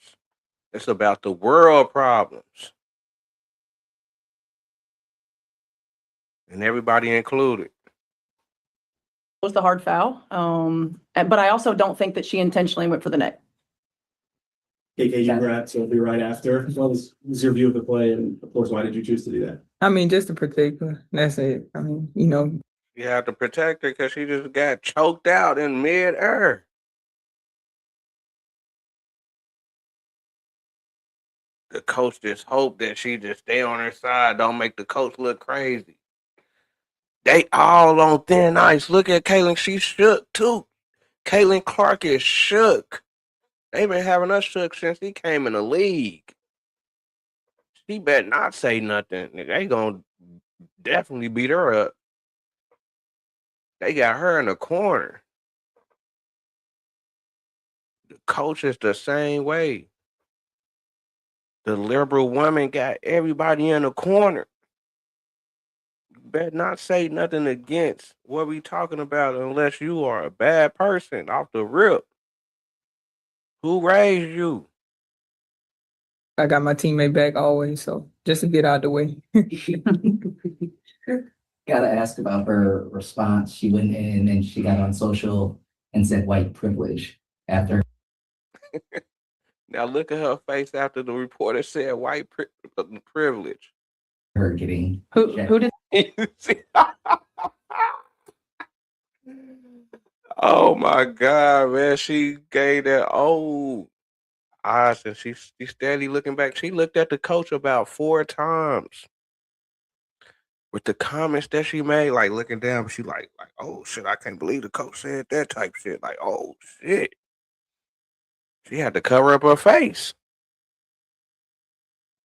It's about the world problems, and everybody included. Was the hard foul. But I also don't think that she intentionally went for the neck. KK, you grabbed Sophie right after. What was your view of the play, and of course, why did you choose to do that? I mean, just to protect her. That's it. I mean, you know. You have to protect her because she just got choked out in mid-air. The coach just hope that she just stay on her side, don't make the coach look crazy. They all on thin ice. Look at Caitlin, she shook too. Caitlin Clark is shook. They been having us shook since he came in the league. She better not say nothing. They gonna definitely beat her up. They got her in the corner. The coach is the same way. The liberal woman got everybody in the corner. You better not say nothing against what we talking about unless you are a bad person off the rip. Who raised you? I got my teammate back always, so just to get out the way. Gotta ask about her response. She went in and she got on social and said white privilege after Now look at her face after the reporter said white privilege. her getting Who did? Oh my God, man! She gave that eyes, and she's steady looking back. She looked at the coach about 4 times with the comments that she made, like looking down. But she like, oh shit, I can't believe the coach said that type shit. Like, oh shit, she had to cover up her face.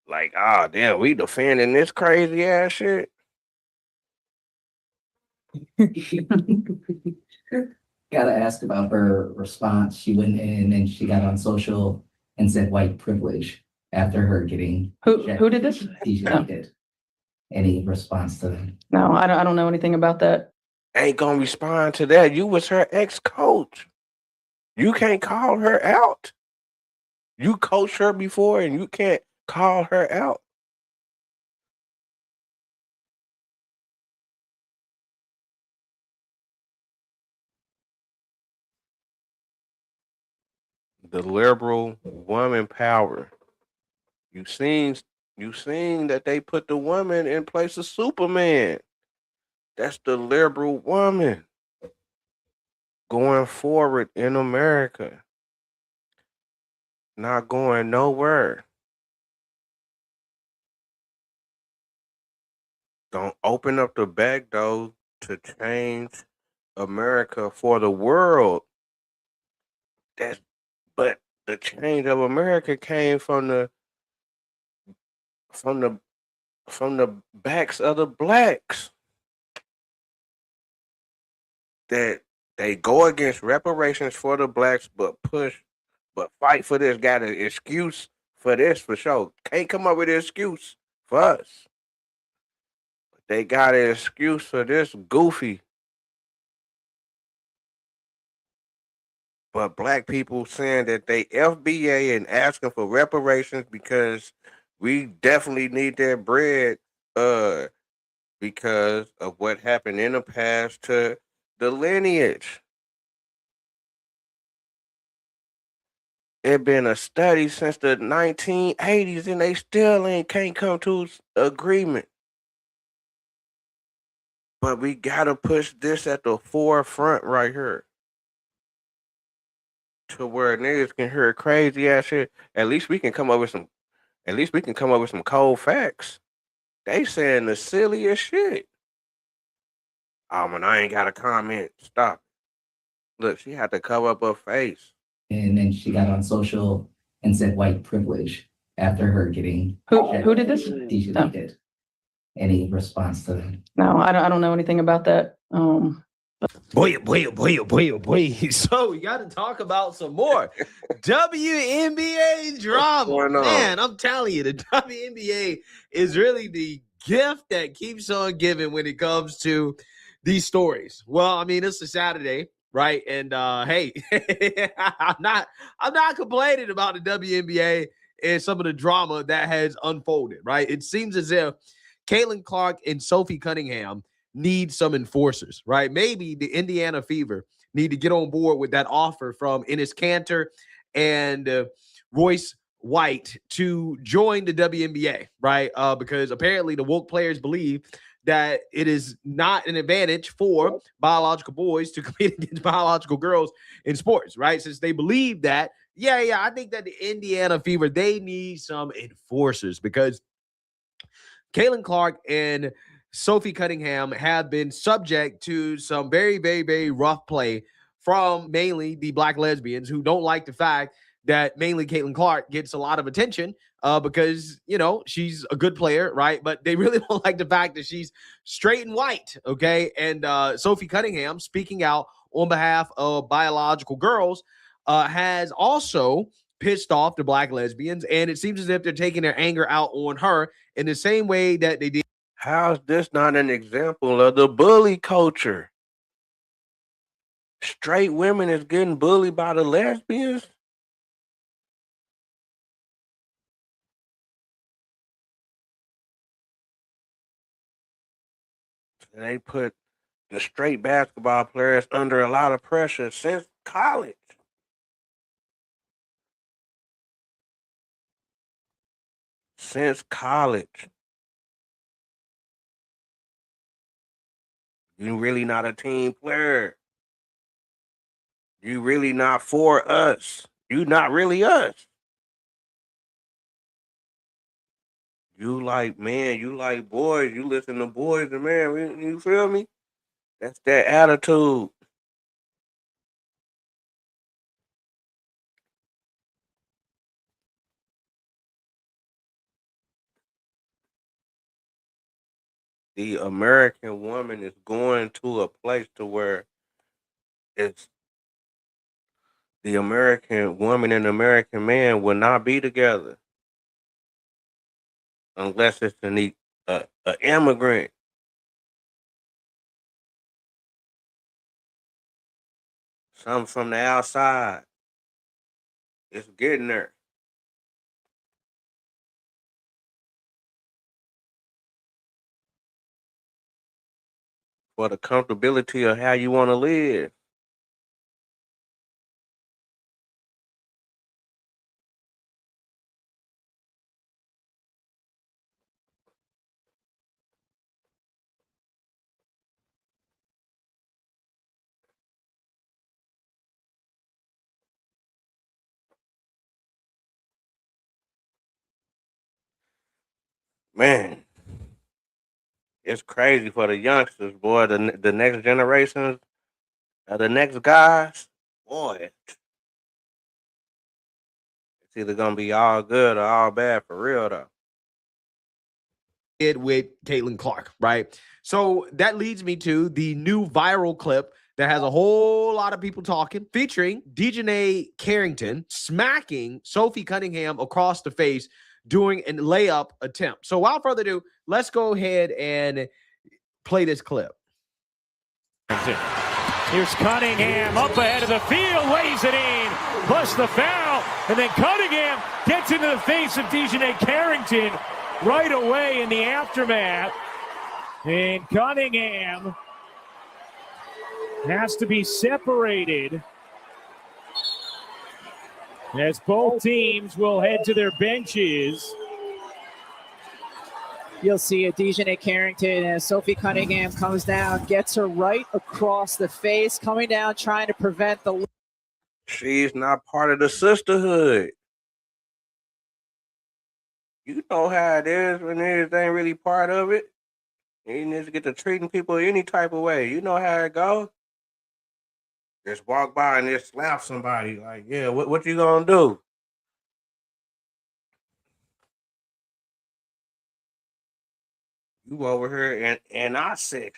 Like, ah, damn, we defending this crazy ass shit. gotta ask about her response. She went in and she got on social and said white privilege after her getting Who did this? ejected. Any response to that? No, I don't know anything about that. Ain't gonna respond to that. You was her ex-coach. You can't call her out. You coached her before and you can't call her out. The liberal woman power. You seen that they put the woman in place of Superman. That's the liberal woman going forward in America. Not going nowhere. Don't open up the back door to change America for the world. But the change of America came from the backs of the blacks. That they go against reparations for the blacks, but fight for this. Got an excuse for this for sure. Can't come up with an excuse for us. But they got an excuse for this goofy. But black people saying that they FBA and asking for reparations because we definitely need that bread because of what happened in the past to the lineage. It been a study since the 1980s and they still can't come to agreement. But we gotta push this at the forefront right here. To where niggas can hear crazy ass shit. At least we can come up with some cold facts. They saying the silliest shit. Oh man, I ain't got a comment. Stop. Look, she had to cover up her face. And then she got on social and said white privilege after her getting. Who did this? DJNA did. Any response to that? No, I don't know anything about that. Boy. So we got to talk about some more WNBA drama. going on? Man, I'm telling you, the WNBA is really the gift that keeps on giving when it comes to these stories. Well, I mean, it's a Saturday, right? And hey, I'm not complaining about the WNBA and some of the drama that has unfolded, right? It seems as if Caitlin Clark and Sophie Cunningham need some enforcers, right? Maybe the Indiana Fever need to get on board with that offer from Enes Kanter and Royce White to join the WNBA, right? Because apparently the woke players believe that it is not an advantage for biological boys to compete against biological girls in sports, right? Since they believe that, I think that the Indiana Fever, they need some enforcers because Caitlin Clark and Sophie Cunningham have been subject to some very, very, very rough play from mainly the Black lesbians who don't like the fact that mainly Caitlin Clark gets a lot of attention because, she's a good player, right? But they really don't like the fact that she's straight and white, okay? And Sophie Cunningham, speaking out on behalf of biological girls, has also pissed off the Black lesbians, and it seems as if they're taking their anger out on her in the same way that they did. How's this not an example of the bully culture? Straight women is getting bullied by the lesbians. They put the straight basketball players under a lot of pressure since college. Since college. You really not a team player. You really not for us. You not really us. You like boys. You listen to boys and man, you feel me? That's that attitude. The American woman is going to a place to where it's the American woman and American man will not be together unless it's an immigrant. Something from the outside. It's getting there. For the comfortability of how you want to live. Man, it's crazy for the youngsters, boy. The next generations, the next guys, boy. It's either gonna be all good or all bad for real though. Did with Caitlin Clark, right? So that leads me to the new viral clip that has a whole lot of people talking, featuring DJNA Carrington smacking Sophie Cunningham across the face during a layup attempt. So without further ado, let's go ahead and play this clip. Here's Cunningham up ahead of the field, lays it in, plus the foul, and then Cunningham gets into the face of DJNA Carrington right away in the aftermath. And Cunningham has to be separated as both teams will head to their benches. You'll see a DJNA Carrington as Sophie Cunningham comes down, gets her right across the face, coming down, trying to prevent the... She's not part of the sisterhood. You know how it is when it ain't really part of it. You need to get to treating people any type of way. You know how it goes. Just walk by and just slap somebody. Like, yeah, what you gonna do? You over here and I said,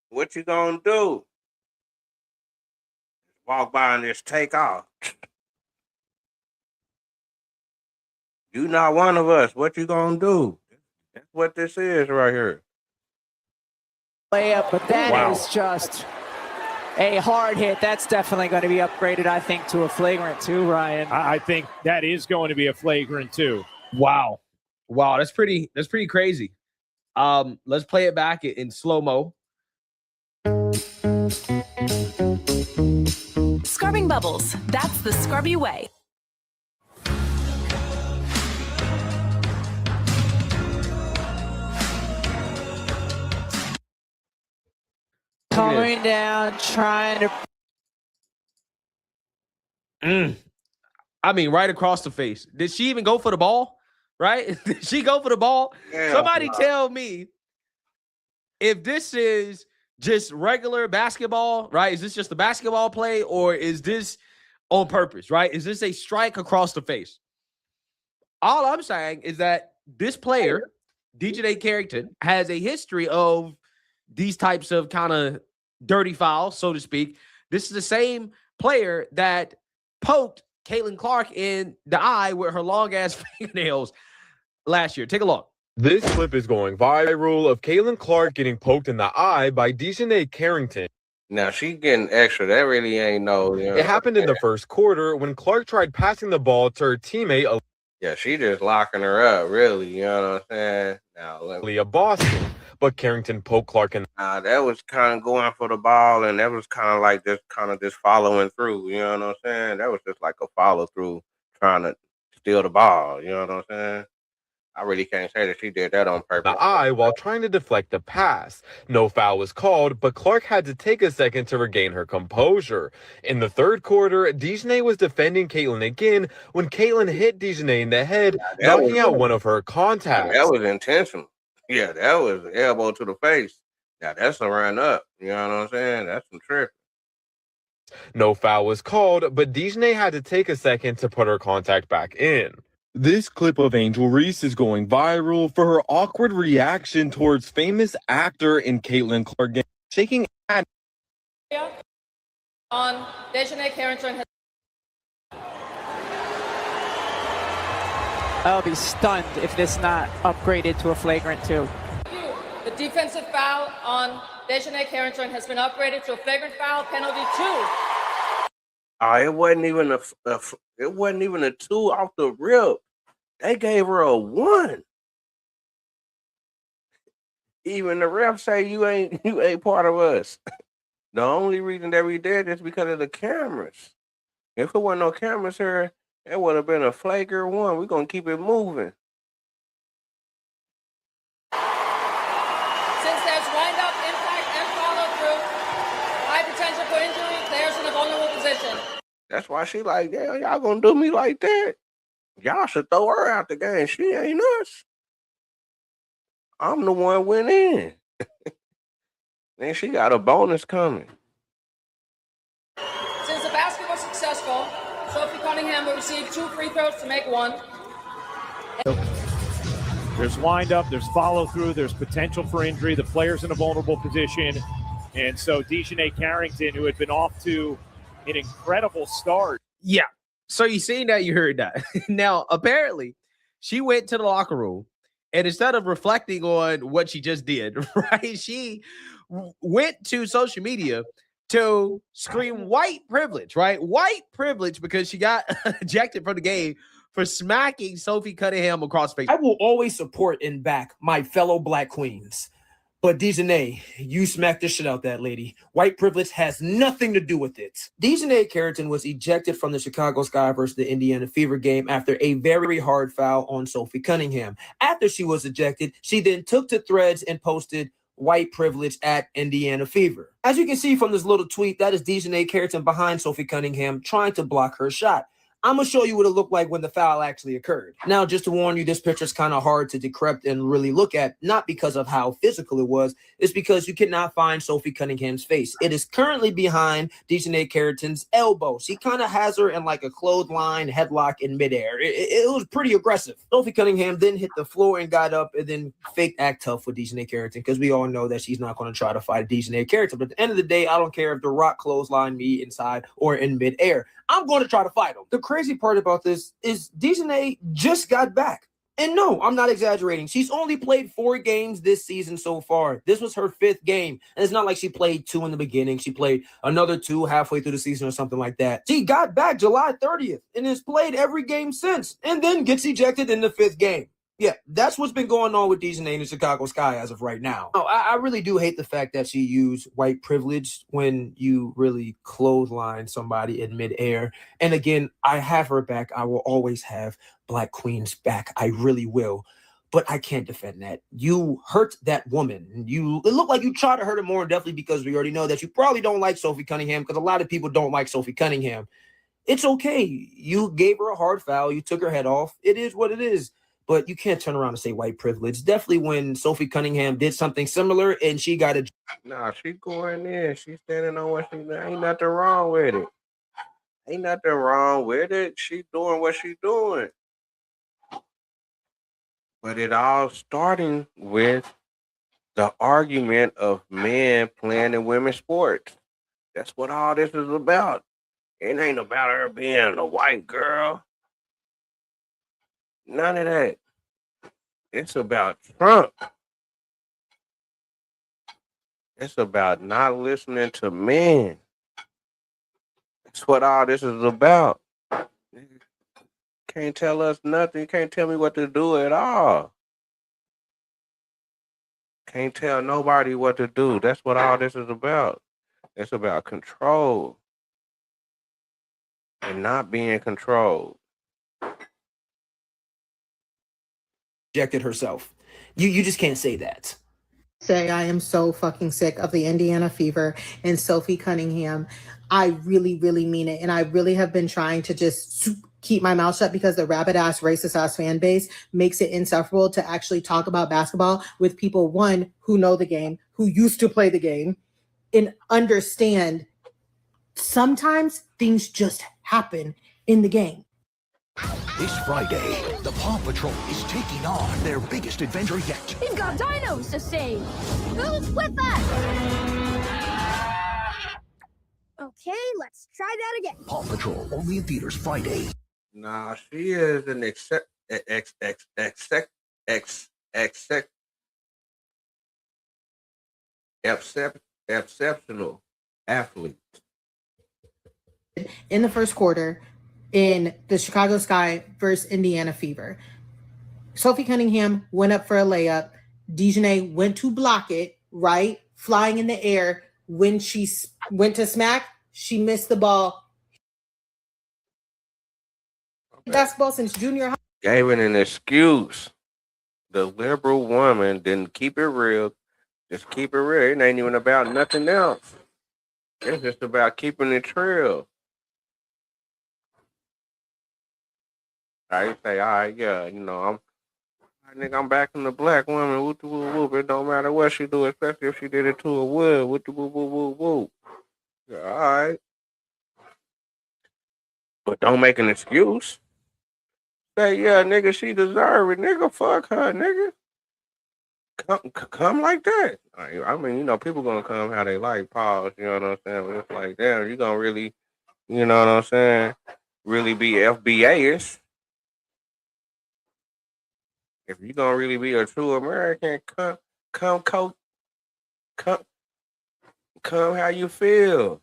what you gonna do? Walk by and just take off. You not one of us. What you gonna do? That's what this is right here. Layup, but that is Wow. just a hard hit. That's definitely going to be upgraded, I think, to a flagrant too, Ryan. I think that is going to be a flagrant too. Wow. Wow, that's pretty crazy. Let's play it back in slow-mo. Scrubbing bubbles. That's the scrubby way. Coming down, trying to. I mean, right across the face. Did she even go for the ball? Right? Did she go for the ball? Hell Somebody no. tell me if this is just regular basketball, right? Is this just a basketball play, or is this on purpose, right? Is this a strike across the face? All I'm saying is that this player, DJ Carrington, has a history of these types of kind of dirty fouls, so to speak. This is the same player that poked Caitlin Clark in the eye with her long-ass fingernails last year. Take a look. This clip is going viral of Caitlin Clark getting poked in the eye by DJ Carrington. Now she getting extra. That really ain't no. You know, It happened in the first quarter when Clark tried passing the ball to her teammate Yeah, she just locking her up, really. You know what I'm saying? Now, Aaliyah Boston, but Carrington poked Clark in. that was kind of going for the ball, and that was kind of like just following through. You know what I'm saying? That was just like a follow through, trying to steal the ball. You know what I'm saying? I really can't say that she did that on purpose. The eye while trying to deflect the pass. No foul was called, but Clark had to take a second to regain her composure. In the third quarter, DJ was defending Caitlin again when Caitlin hit DJ in the head, knocking out one of her contacts. That was intentional. Yeah, that was an elbow to the face. Now that's a run up. You know what I'm saying? That's some tripping. No foul was called, but DJ had to take a second to put her contact back in. This clip of Angel Reese is going viral for her awkward reaction towards famous actor in Caitlin Clark shaking hand. On DJ Carrington. I'll be stunned if this not upgraded to a flagrant too. The defensive foul on DJ Carrington has been upgraded to a flagrant foul, penalty 2. It wasn't even a 2 off the rip. They gave her a 1. Even the ref say you ain't part of us. The only reason that we did is because of the cameras. If there wasn't no cameras here, it would have been a flagrant 1. We're gonna keep it moving. Since there's wind up, impact, and follow through, high potential for injury, players in a vulnerable position. That's why she like, damn, y'all gonna do me like that? Y'all should throw her out the game. She ain't us. I'm the one went in. Then she got a bonus coming. Since the basket was successful, Sophie Cunningham will receive 2 free throws to make 1. There's wind up, there's follow through, there's potential for injury. The player's in a vulnerable position. And so DJ Carrington, who had been off to an incredible start. Yeah. So you seen that, you heard that. Now, apparently, she went to the locker room, and instead of reflecting on what she just did, right, she went to social media to scream white privilege, right? White privilege, because she got ejected from the game for smacking Sophie Cunningham across the face. I will always support and back my fellow Black queens. But DJ, you smacked the shit out that lady. White privilege has nothing to do with it. DJ Carrington was ejected from the Chicago Sky versus the Indiana Fever game after a very hard foul on Sophie Cunningham. After she was ejected, she then took to threads and posted white privilege at Indiana Fever. As you can see from this little tweet, that is DJ Carrington behind Sophie Cunningham trying to block her shot. I'm gonna show you what it looked like when the foul actually occurred. Now, just to warn you, this picture's kind of hard to decrypt and really look at, not because of how physical it was, it's because you cannot find Sophie Cunningham's face. It is currently behind Dejanay Carrington's elbow. She kind of has her in like a clothesline headlock in midair. It was pretty aggressive. Sophie Cunningham then hit the floor and got up and then fake act tough with Dejanay Carrington, because we all know that she's not going to try to fight Dejanay Carrington. But at the end of the day, I don't care if The Rock clothesline me inside or in midair. I'm going to try to fight him. The crazy part about this is Dejanay just got back. And no, I'm not exaggerating. She's only played 4 games this season so far. This was her 5th game. And it's not like she played 2 in the beginning. She played another 2 halfway through the season or something like that. She got back July 30th and has played every game since, and then gets ejected in the 5th game. Yeah, that's what's been going on with Dejanay in the Chicago Sky as of right now. No, I really do hate the fact that she used white privilege when you really clothesline somebody in midair. And again, I have her back. I will always have Black Queen's back. I really will. But I can't defend that. You hurt that woman. It looked like you tried to hurt her more, and definitely because we already know that you probably don't like Sophie Cunningham, because a lot of people don't like Sophie Cunningham. It's okay. You gave her a hard foul. You took her head off. It is what it is. But you can't turn around and say white privilege. Definitely when Sophie Cunningham did something similar and she got a... Nah, she going in. She standing on what she doing. Ain't nothing wrong with it. Ain't nothing wrong with it. She doing what she doing. But it all starting with the argument of men playing in women's sports. That's what all this is about. It ain't about her being a white girl. None of that. It's about Trump. It's about not listening to men. That's what all this is about. Can't tell us nothing. You can't tell me what to do at all. Can't tell nobody what to do. That's what all this is about. It's about control and not being controlled. Rejected herself. You just can't say that. Say I am so fucking sick of the Indiana Fever and Sophie Cunningham. I really, really mean it. And I really have been trying to just keep my mouth shut, because the rabid ass, racist ass fan base makes it insufferable to actually talk about basketball with people, one, who know the game, who used to play the game, and understand sometimes things just happen in the game. This Friday, the Paw Patrol is taking on their biggest adventure yet. We've got dinos to save. Who's with us? Okay, let's try that again. Paw Patrol only in theaters Friday. Nah, she is an exceptional athlete. In the first quarter, in the Chicago Sky versus Indiana Fever, Sophie Cunningham went up for a layup. Dejanay went to block it, right? Flying in the air. When she went to smack, she missed the ball. Basketball since junior high. Gave it an excuse. The liberal woman didn't keep it real. Just keep it real. It ain't even about nothing else. It's just about keeping it real. I say, all right, yeah, I'm backing the black woman. Whoop the whoop whoop. It don't matter what she do, especially if she did it to a wood. Whoop the whoop whoop whoop whoop. Yeah, all right. But don't make an excuse. Say, yeah, nigga, she deserve it. Nigga, fuck her, nigga. Come like that. I mean, people gonna come how they like, pause, you know what I'm saying? But it's like, damn, you gonna really, you know what I'm saying, really be FBA-ish. If you gonna really be a true American, come how you feel.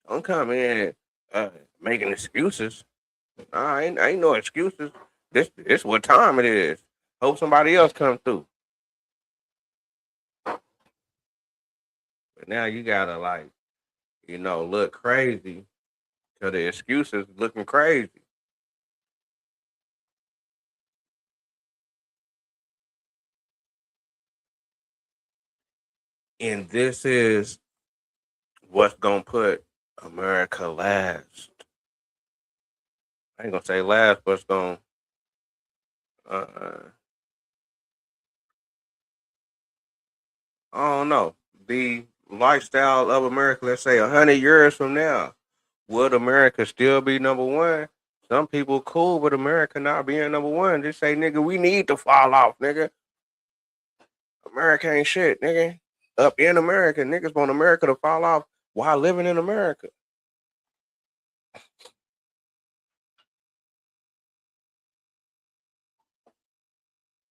Don't come in making excuses. Ain't no excuses. This what time it is. Hope somebody else come through. But now you gotta look crazy, because the excuses looking crazy. And this is what's gonna put America last. I ain't gonna say last, but it's gonna uh, I don't know. The lifestyle of America, let's say 100 years from now, would America still be number one? Some people cool with America not being number one. Just say, nigga, we need to fall off, nigga. America ain't shit, nigga. Up in America, niggas want America to fall off while living in America.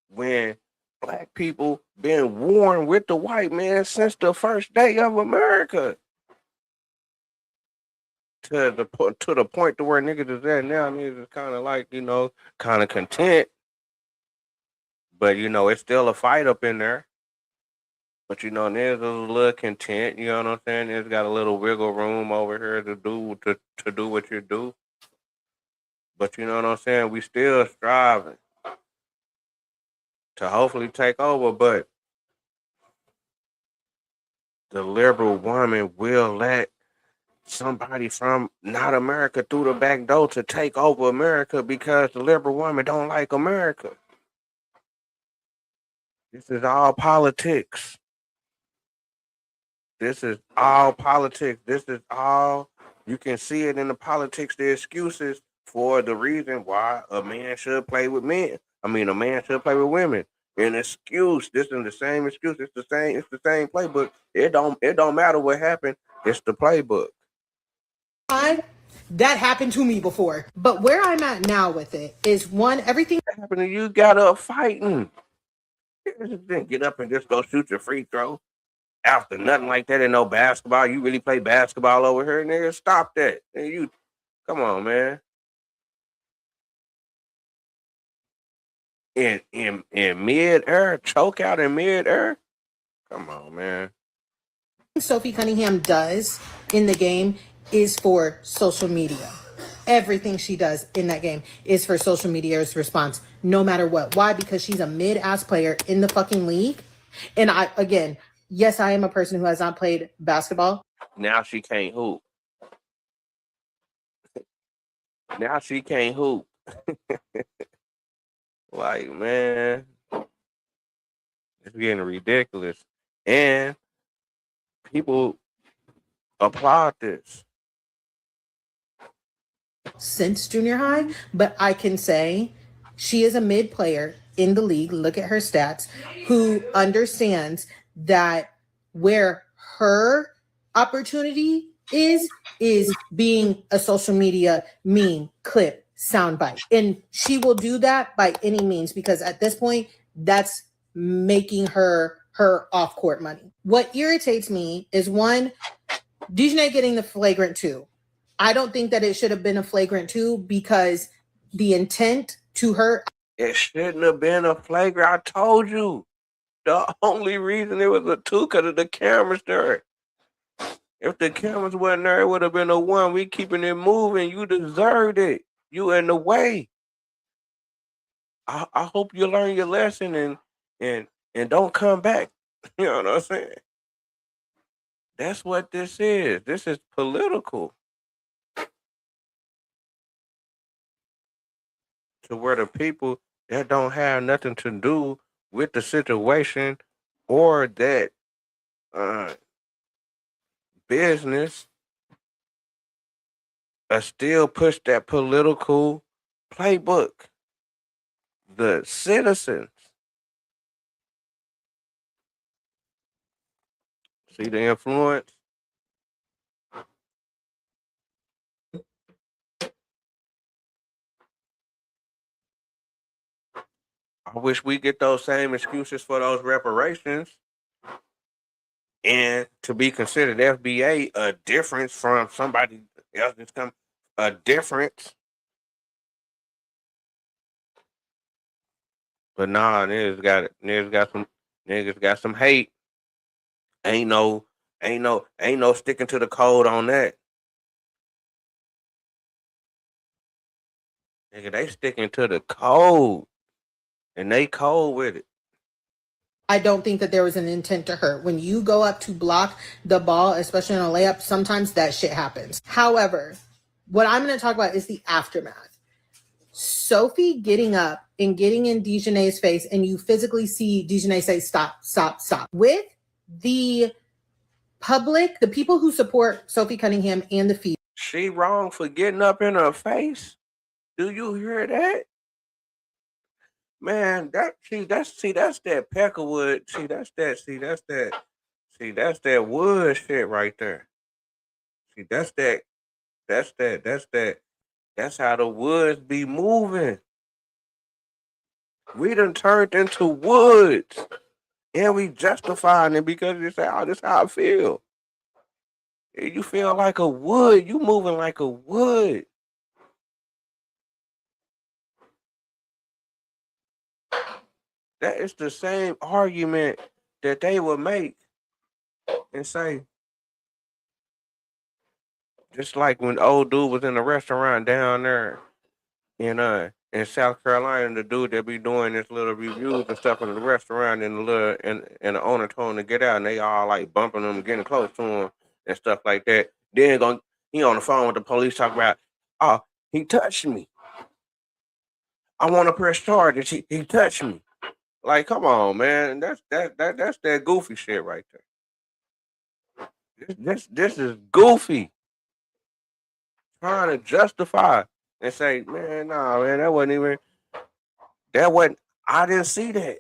When black people been warring with the white man since the first day of America. To the point to where niggas is at now, niggas is kind of like, kind of content. But it's still a fight up in there. But there's a little content, you know what I'm saying? It's got a little wiggle room over here to do what you do. But you know what I'm saying? We still striving to hopefully take over, but the liberal woman will let somebody from not America through the back door to take over America because the liberal woman don't like America. This is all politics. This is all politics. This is all, you can see it in the politics, the excuses for the reason why a man should play with men. I mean, a man should play with women. An excuse. This is the same excuse. It's the same playbook. It don't matter what happened. It's the playbook. That happened to me before. But where I'm at now with it is everything that happened to you got up fighting. You didn't get up and just go shoot your free throw. After nothing like that in no basketball. You really play basketball over here, nigga? Stop that. Come on, man. In mid-air, choke out in mid-air? Come on, man. Sophie Cunningham does in the game is for social media. Everything she does in that game is for social media's response, no matter what. Why? Because she's a mid-ass player in the fucking league. And yes, I am a person who has not played basketball. Now she can't hoop. Now she can't hoop. Like, man, it's getting ridiculous. And people applaud this. Since junior high, but I can say she is a mid player in the league. Look at her stats, who understands that where her opportunity is being a social media meme, clip, soundbite. And she will do that by any means, because at this point, that's making her off-court money. What irritates me is, one, Dejanay getting the flagrant 2. I don't think that it should have been a flagrant 2 because the intent to her. It shouldn't have been a flagrant. I told you. The only reason it was a 2 because of the cameras there. If the cameras wasn't there, it would have been a 1. We keeping it moving. You deserved it. You in the way. I hope you learn your lesson and don't come back. You know what I'm saying? That's what this is. This is political. To where the people that don't have nothing to do with the situation or that business still push that political playbook. The citizens. See the influence? I wish we get those same excuses for those reparations. And to be considered FBA a difference from somebody else that's come a difference. But nah, niggas got some hate. Ain't no sticking to the code on that. Nigga, they sticking to the code. And they cold with it. I don't think that there was an intent to hurt. When you go up to block the ball, especially in a layup, sometimes that shit happens. However, what I'm going to talk about is the aftermath. Sophie getting up and getting in Dejanay's face, and you physically see Dejanay say, stop, stop, stop. With the public, the people who support Sophie Cunningham and the Fever. She wrong for getting up in her face. Do you hear that? Man, that's that Peckerwood. That's that wood shit right there. See, that's how the woods be moving. We done turned into woods. And we justifying it because this how I feel. You feel like a wood. You moving like a wood. That is the same argument that they would make and say, just like when old dude was in the restaurant down there in South Carolina, the dude that be doing this little reviews and stuff in the restaurant and the owner told him to get out and they all like bumping him, getting close to him and stuff like that. Then he on the phone with the police talking about, oh, he touched me. I want to press charges. He touched me. Like, come on, man. That's that goofy shit right there. This is goofy. Trying to justify and say, man, nah, man, I didn't see that.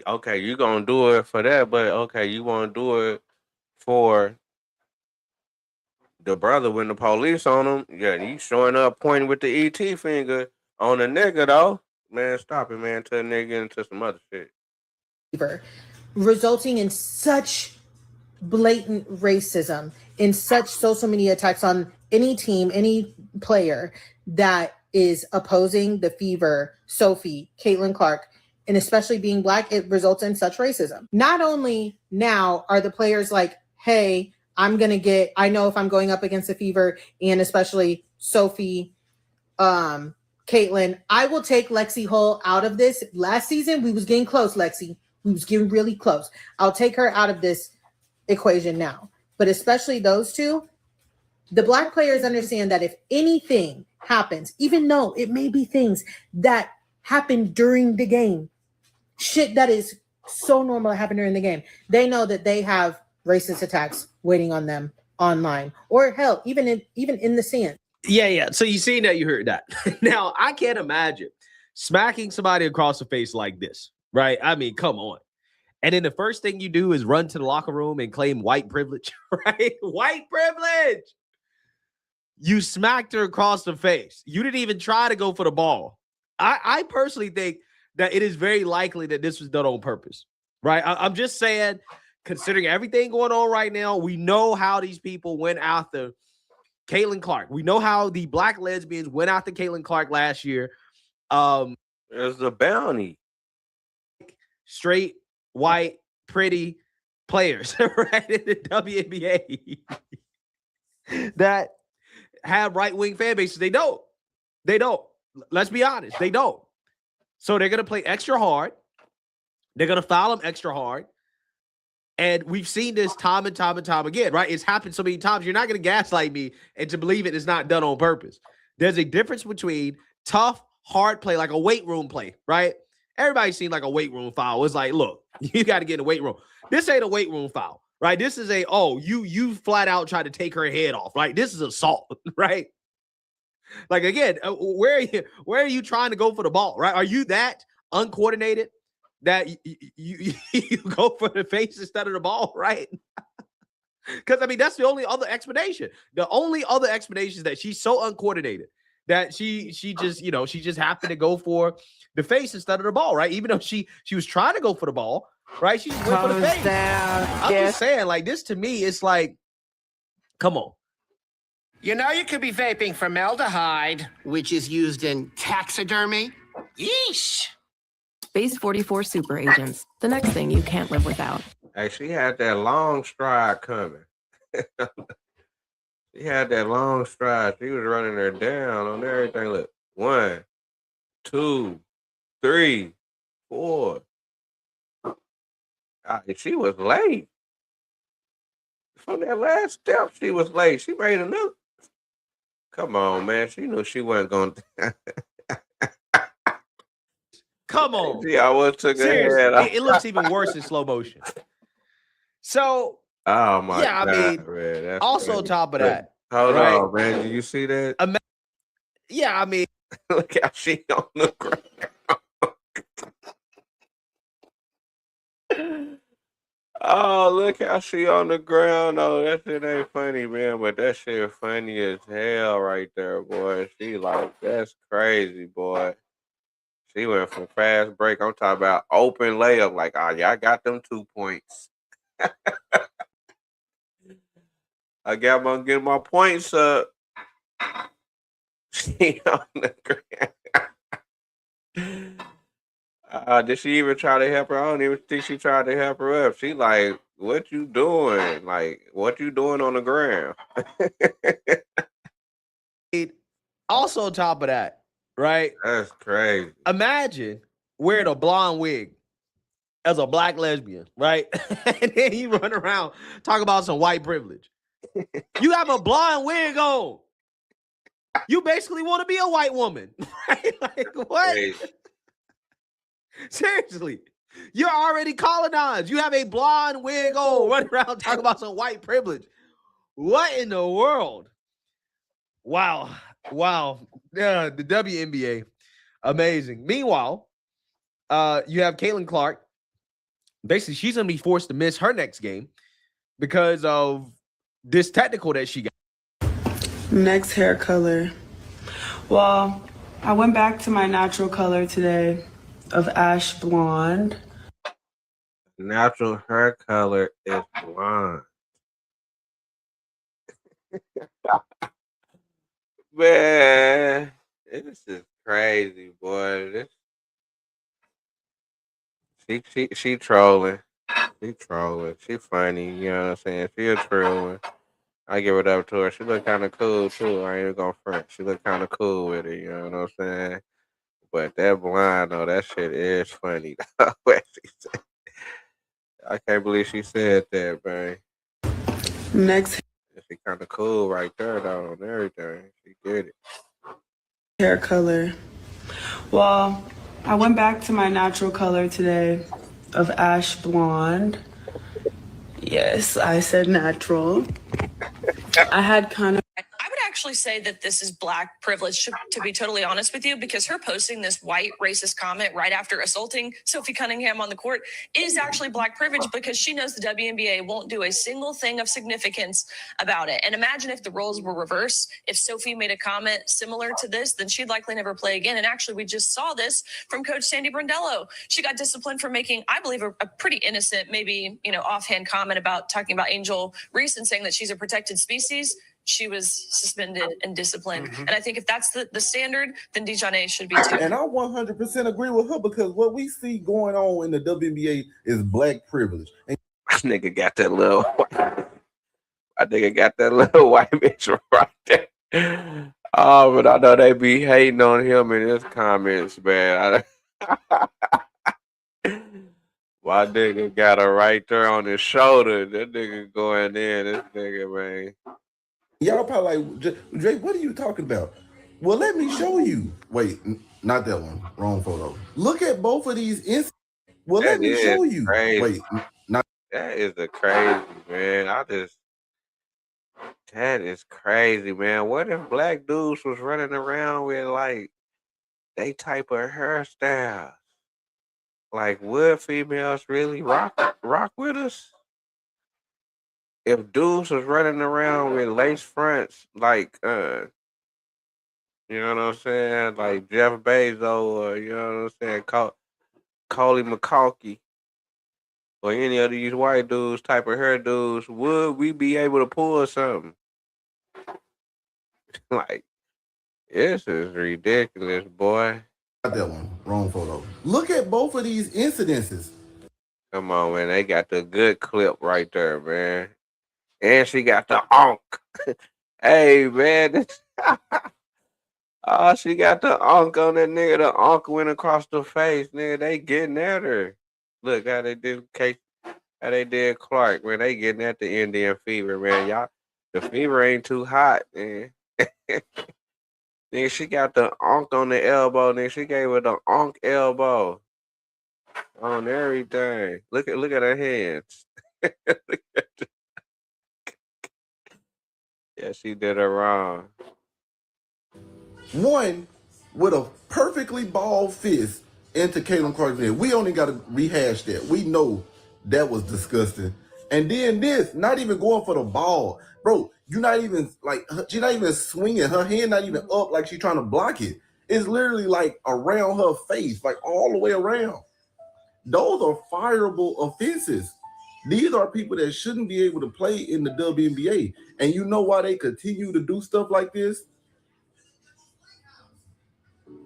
Okay, you gonna do it for that, but okay, you wanna do it for the brother when the police on him. Yeah, he showing up pointing with the ET finger on the nigga though. Man, stop it, man. Tell the nigga into some other shit. Resulting in such blatant racism, in such social media attacks on any team, any player that is opposing the Fever, Sophie, Caitlin Clark, and especially being Black, it results in such racism. Not only now are the players like, hey, I know if I'm going up against the Fever and especially Sophie, Caitlin, I will take Lexi Hull out of this. Last season, we was getting close, Lexi. We was getting really close. I'll take her out of this equation now. But especially those two, the Black players understand that if anything happens, even though it may be things that happen during the game, shit that is so normal to happen during the game, they know that they have racist attacks waiting on them online, or hell, even in the sand. Yeah. So you seen that, you heard that. Now, I can't imagine smacking somebody across the face like this, right? I mean, come on. And then the first thing you do is run to the locker room and claim white privilege, right? White privilege. You smacked her across the face. You didn't even try to go for the ball. I personally think that it is very likely that this was done on purpose, right? I'm just saying, considering everything going on right now, we know how these people went after Caitlin Clark. We know how the Black lesbians went after Caitlin Clark last year. There's a bounty. Straight, white, pretty players, right, in the WNBA that have right-wing fan bases. They don't. Let's be honest. They don't. So they're going to play extra hard. They're going to foul them extra hard. And we've seen this time and time again, right? It's happened so many times. You're not going to gaslight me and to believe it is not done on purpose. There's a difference between tough, hard play, like a weight room play, right? Everybody's seen like a weight room foul. It's like, look, you got to get in the weight room. This ain't a weight room foul, right? This is you flat out tried to take her head off, right? This is assault, right? Like, again, where are you trying to go for the ball, right? Are you that uncoordinated that you go for the face instead of the ball, right? Because, I mean, that's the only other explanation. The only other explanation is that she's so uncoordinated that she just happened to go for the face instead of the ball, right? Even though she was trying to go for the ball, right? She just went for the face. I'm just saying, like, this to me, it's like, come on. You know you could be vaping formaldehyde, which is used in taxidermy. Yeesh. Space 44 super agents. The next thing you can't live without. Hey, she had that long stride coming. She had that long stride. She was running her down on everything. Look, 1, 2, 3, Boy. She was late. From that last step, she was late. She made another. Come on, man. She knew she wasn't going to. Come on. She almost took her Seriously, head off. it looks even worse in slow motion. So, Oh, my yeah, I God, mean, man. That's also crazy. on top of that, Hold right? on, man. Did you see that? Yeah, I mean, Look how she on the ground. Oh, look how she on the ground. Oh, that shit ain't funny, man. But that shit funny as hell right there, boy. She like, that's crazy, boy. She went from fast break. I'm talking about open layup. Like, oh, yeah, I got them 2 points. I got my get my points up. She on the ground. Did she even try to help her? I don't even think she tried to help her up. She like, what you doing? Like, what you doing on the ground? also on top of that, right? That's crazy. Imagine wearing a blonde wig as a black lesbian, right? And then you run around talking about some white privilege. You have a blonde wig on. You basically want to be a white woman, right? Like, what? Crazy. Seriously. You're already colonized. You have a blonde wig on, running around talking about some white privilege. What in the world? Wow. Yeah, the WNBA. Amazing. Meanwhile, you have Caitlin Clark. Basically, she's going to be forced to miss her next game because of this technical that she got. Next hair color. Well, I went back to my natural color today of ash blonde. Natural hair color is blonde. Man, this is crazy, boy. She trolling. She trolling. She funny, you know what I'm saying? She a true one. I give it up to her. She look kind of cool too. I ain't even gonna front. She look kind of cool with it, you know what I'm saying? But that blind though, that shit is funny. What she said. I can't believe she said that, man. Next She kind of cool right there though and everything. She did it. hair color. Well, I went back to my natural color today of ash blonde. Yes, I said natural. I had kind of I would actually say that this is black privilege, to be totally honest with you, because her posting this white racist comment right after assaulting Sophie Cunningham on the court is actually black privilege because she knows the WNBA won't do a single thing of significance about it. And imagine if the roles were reversed. If Sophie made a comment similar to this, then she'd likely never play again. And actually, we just saw this from Coach Sandy Brondello. She got disciplined for making, I believe, a pretty innocent, maybe, offhand comment about talking about Angel Reese and saying that she's a protected species. She was suspended and disciplined. And I think if that's the standard, then Dejounte should be too. And I 100% agree with her because what we see going on in the WNBA is black privilege. And Nigga got that little I think I got that little white bitch right there. Oh, but I know they be hating on him in his comments, man. My nigga got her right there on his shoulder. That nigga going in. This nigga, man. y'all probably like, Drake, what are you talking about? Well, let me show you. Wait, not that one. Wrong photo. Look at both of these instances. Well, let me show you. Crazy. Wait, not That is the crazy, man. That is crazy, man. What if black dudes was running around with like they type of hairstyles? Like, would females really rock with us? If dudes was running around with lace fronts, like you know what I'm saying, like Jeff Bezos, or you know what I'm saying, Coley McCalkey, or any of these white dudes, type of hair dudes, would we be able to pull something? Like, this is ridiculous, boy. that one. Wrong photo. Look at both of these incidences. Come on, man. They got the good clip right there, man. And she got the honk. Hey, man. Oh, she got the unk on that nigga. The unk went across the face, nigga. They getting at her. Look how they did how they did Clark, man. They getting at the Indian fever, man. Y'all, the fever ain't too hot, man. Nigga, she got the unk on the elbow, nigga. She gave her the unk elbow on everything. Look at her hands. Yeah, she did her wrong. One with a perfectly bald fist into Caitlin Clark's head. We only got to rehash that. We know that was disgusting. And then this, not even going for the ball. Bro, you're not even, like, she's not even swinging. Her hand not even up like she's trying to block it. It's literally, like, around her face, like, all the way around. Those are fireable offenses. These are people that shouldn't be able to play in the WNBA. And you know why they continue to do stuff like this?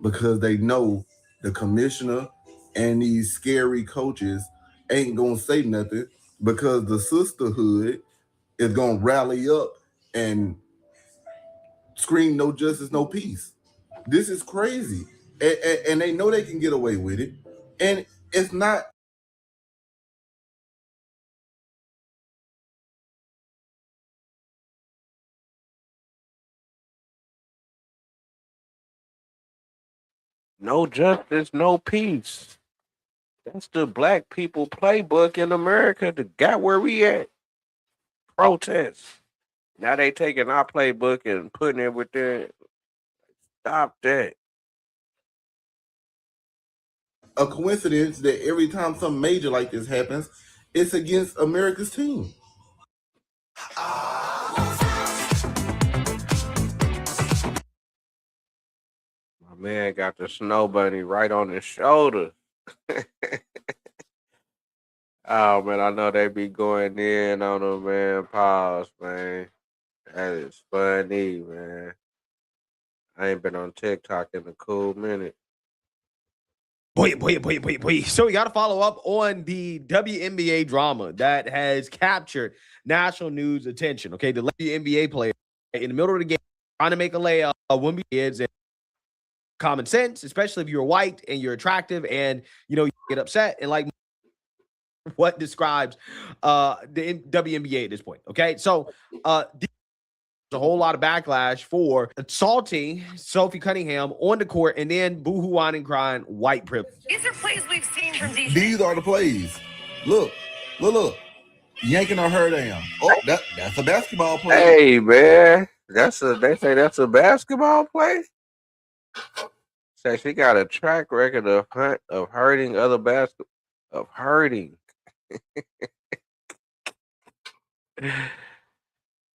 Because they know the commissioner and these scary coaches ain't gonna say nothing, because the sisterhood is gonna rally up and scream no justice, no peace. This is crazy. And they know they can get away with it. And it's not. No justice, no peace. That's the black people playbook in America to got where we at. Protest. Now they taking our playbook and putting it with their. Stop that. A coincidence that every time something major like this happens, it's against America's team. My man got the snow bunny right on his shoulder. Oh man, I know they be going in on them, man. Pause, man. That is funny, man. I ain't been on TikTok in a cool minute. Boy. So we got to follow up on the WNBA drama that has captured national news attention. Okay, the WNBA player in the middle of the game trying to make a layup, women kids, and common sense, especially if you're white and you're attractive, and you get upset, and like what describes the WNBA at this point. Okay, so there's a whole lot of backlash for assaulting Sophie Cunningham on the court and then boo-hooing and crying white privilege. These are plays we've seen from DJ. These are the plays. Look. Yanking her hair down. Oh, that's a basketball play. Hey man, they say that's a basketball play. Say she got a track record of hurting other of hurting.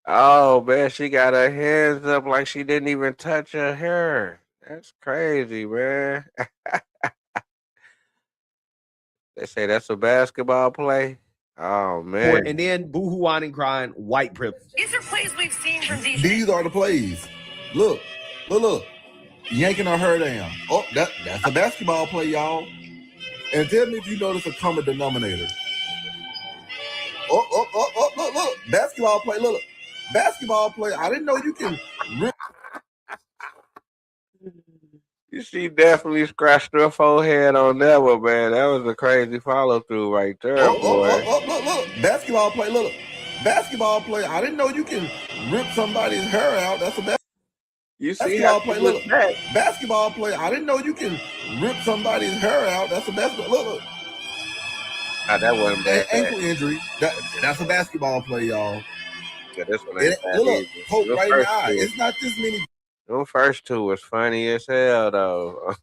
Oh man, she got her hands up like she didn't even touch her hair. That's crazy, man. They say that's a basketball play. Oh man. And then boo-hooing and crying white privilege. These are plays we've seen from DJ. These are the plays. Look. Yanking her hair down. Oh, that's a basketball play, y'all. And tell me if you notice a common denominator. Look. Basketball play, look. Basketball play. I didn't know you can rip. She definitely scratched her forehead on that one, man. That was a crazy follow through right there, boy. Look. Basketball play, look. Basketball play. I didn't know you can rip somebody's hair out. That's a You see basketball how play, she look. looked back. Basketball play. I didn't know you can rip somebody's hair out. That's a basketball. Look. Nah, that wasn't bad. Ankle injury. That's a basketball play, y'all. Yeah, this one ain't bad Look, either. poke Them right in the first eye. two- It's not this many. Them first two was funny as hell, though.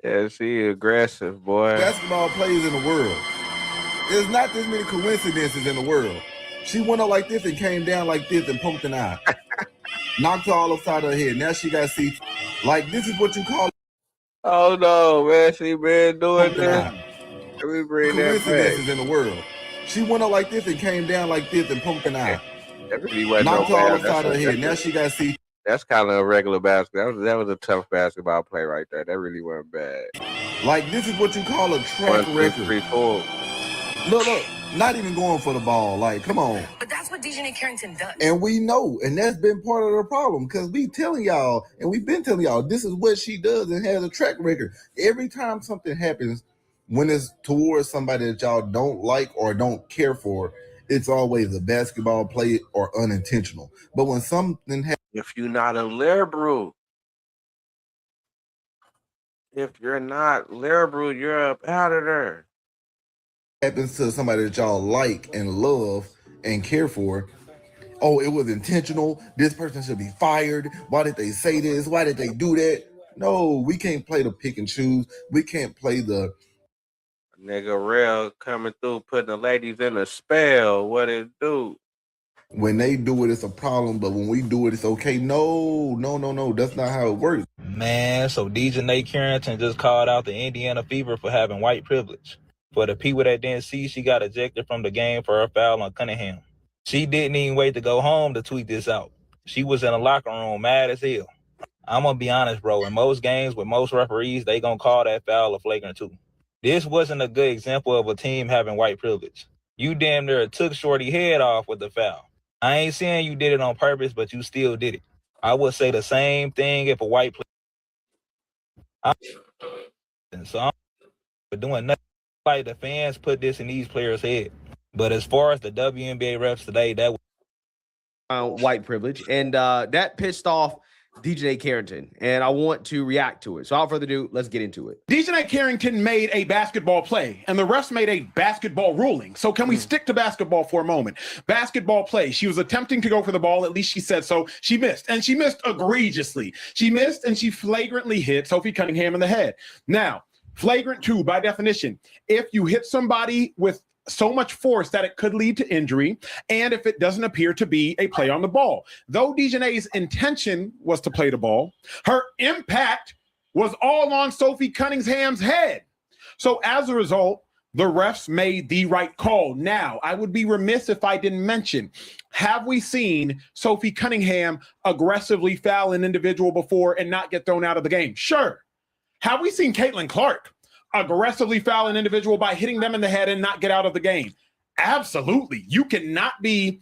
Yeah, she aggressive, boy. Basketball plays in the world. There's not this many coincidences in the world. She went up like this and came down like this and poked an eye. Knocked her all upside her head. Now she got see. Like, this is what you call. Oh no, man, she been doing this. Let me bring that Coincidences back. in the world. She went up like this and came down like this and poked an eye. That really wasn't Knocked no her all bad. upside her That's head. Now she got see. That's kind of a regular basketball. That was a tough basketball play right there. That really wasn't bad. Like, this is what you call a track 1, 2, record. 3, 4. Look. not even going for the ball. Like, come on. But that's what Dejanay Carrington does. And we know, and that's been part of the problem because we telling y'all, and we've been telling y'all, this is what she does and has a track record. Every time something happens, when it's towards somebody that y'all don't like or don't care for, it's always a basketball play or unintentional. But when something happens, If you're not a liberal, you're up out of there. happens to somebody that y'all like and love and care for, oh, it was intentional. This person should be fired. Why did they say this? Why did they do that? No, we can't play the pick and choose. We can't play the Nigga real coming through, putting the ladies in a spell. What it do? when they do it, it's a problem, but when we do it, it's okay. No. That's not how it works. Man, so Dejanay Carrington just called out the Indiana Fever for having white privilege. For the people that didn't see, she got ejected from the game for her foul on Cunningham. She didn't even wait to go home to tweet this out. She was in the locker room mad as hell. I'm gonna be honest, bro. In most games with most referees, they gonna call that foul a flagrant 2. This wasn't a good example of a team having white privilege. You damn near took Shorty head off with the foul. I ain't saying you did it on purpose, but you still did it. I would say the same thing if a white player. So I'm doing nothing like the fans put this in these players' head. But as far as the WNBA refs today, that was white privilege, and that pissed off Dejanay Carrington, and I want to react to it. So without further ado, let's get into it. Dejanay Carrington made a basketball play, and the refs made a basketball ruling. So can we stick to basketball for a moment? Basketball play. She was attempting to go for the ball. At least she said so. She missed, and she missed egregiously. She missed, and she flagrantly hit Sophie Cunningham in the head. Now, flagrant 2, by definition, if you hit somebody with so much force that it could lead to injury, and if it doesn't appear to be a play on the ball. Though Dejanay's intention was to play the ball, her impact was all on Sophie Cunningham's head. So as a result, the refs made the right call. Now, I would be remiss if I didn't mention, have we seen Sophie Cunningham aggressively foul an individual before and not get thrown out of the game? Sure. Have we seen Caitlin Clark aggressively foul an individual by hitting them in the head and not get out of the game? Absolutely. You cannot be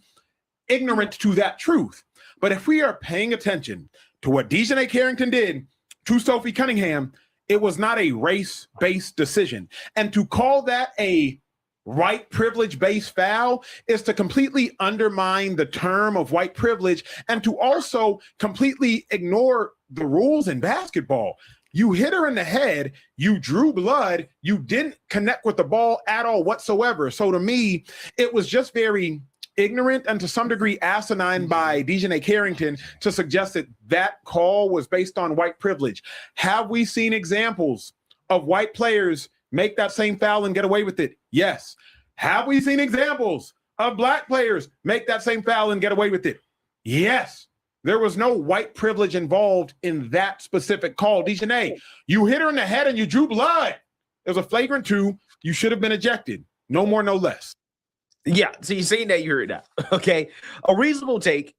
ignorant to that truth. But if we are paying attention to what Dejanay Carrington did to Sophie Cunningham, it was not a race-based decision. And to call that a white privilege-based foul is to completely undermine the term of white privilege and to also completely ignore the rules in basketball. You hit her in the head, you drew blood, you didn't connect with the ball at all whatsoever. So to me, it was just very ignorant and to some degree asinine by Dejanay Carrington to suggest that that call was based on white privilege. Have we seen examples of white players make that same foul and get away with it? Yes. Have we seen examples of black players make that same foul and get away with it? Yes. There was no white privilege involved in that specific call. Dejanay, you hit her in the head and you drew blood. It was a flagrant 2. You should have been ejected. No more, no less. Yeah, so you seen that, you heard that. Okay, a reasonable take.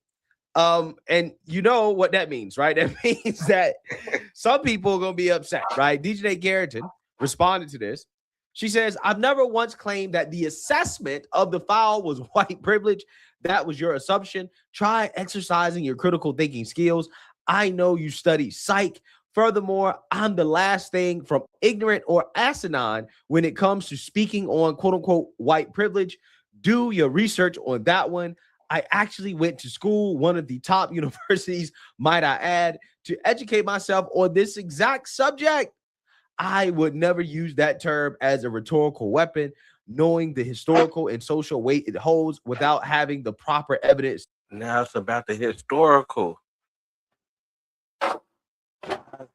And you know what that means, right? That means that some people are going to be upset, right? Dejanay Carrington responded to this. She says, I've never once claimed that the assessment of the foul was white privilege. That was your assumption. Try exercising your critical thinking skills. I know you study psych. Furthermore, I'm the last thing from ignorant or asinine when it comes to speaking on quote unquote white privilege. Do your research on that one. I actually went to school, one of the top universities, might I add, to educate myself on this exact subject. I would never use that term as a rhetorical weapon, knowing the historical and social weight it holds without having the proper evidence. Now it's about the historical.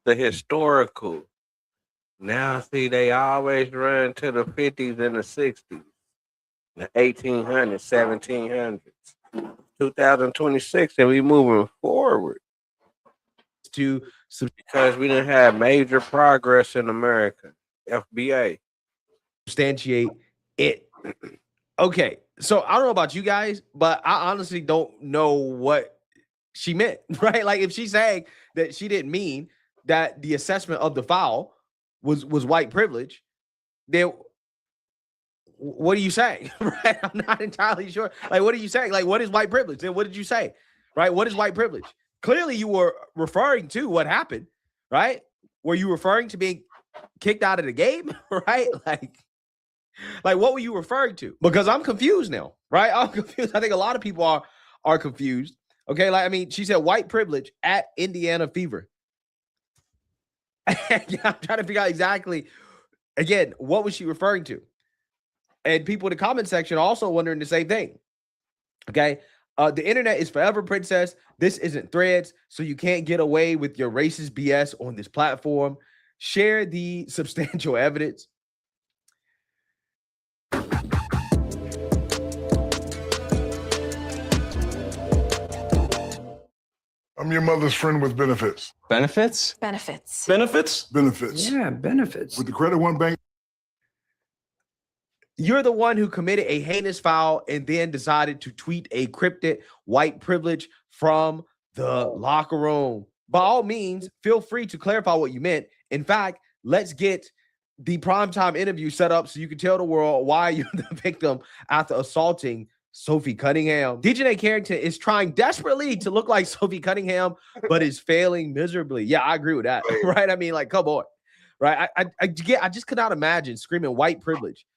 The historical. Now, see, they always run to the 50s and the 60s, the 1800s, 1700s, 2026, and we moving forward. Because we didn't have major progress in America. FBA. Substantiate it. Okay, so I don't know about you guys, but I honestly don't know what she meant, right? Like if she's saying that she didn't mean that the assessment of the foul was white privilege, then what are you saying? Right? I'm not entirely sure. Like, what are you saying? Like, what is white privilege? Then what did you say? Right? What is white privilege? Clearly, you were referring to what happened, right? Were you referring to being kicked out of the game, right? Like what were you referring to? Because I'm confused now, right? I'm confused. I think a lot of people are confused. Okay, like I mean, she said white privilege at Indiana Fever. Yeah, I'm trying to figure out exactly, again, what was she referring to? And people in the comment section are also wondering the same thing. Okay, the internet is forever, princess. This isn't Threads, so you can't get away with your racist BS on this platform. Share the substantial evidence. I'm your mother's friend with benefits. Benefits? Benefits. Benefits? Benefits. Yeah, benefits. With the Credit One Bank. You're the one who committed a heinous foul and then decided to tweet a cryptic white privilege from the locker room. By all means, feel free to clarify what you meant. In fact, let's get the primetime interview set up so you can tell the world why you're the victim after assaulting Sophie Cunningham. DeJounte Carrington is trying desperately to look like Sophie Cunningham, but is failing miserably. Yeah, I agree with that. Right? I mean, like, come on. Right? I just could not imagine screaming white privilege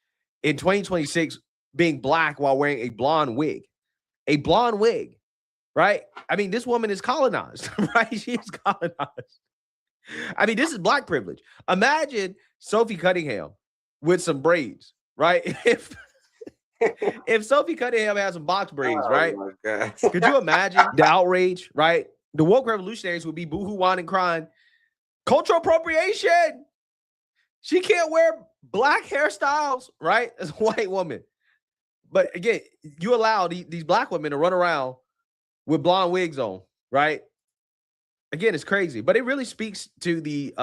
in 2026 being black while wearing a blonde wig. A blonde wig. Right? I mean, this woman is colonized. Right? She is colonized. I mean, this is black privilege. Imagine Sophie Cunningham with some braids. Right? If Sophie Cunningham has some box braids, right? Oh my God. Could you imagine the outrage, right? The woke revolutionaries would be boohoo, whining, crying. Cultural appropriation. She can't wear black hairstyles, right? As a white woman. But again, you allow these black women to run around with blonde wigs on, right? Again, it's crazy. But it really speaks to the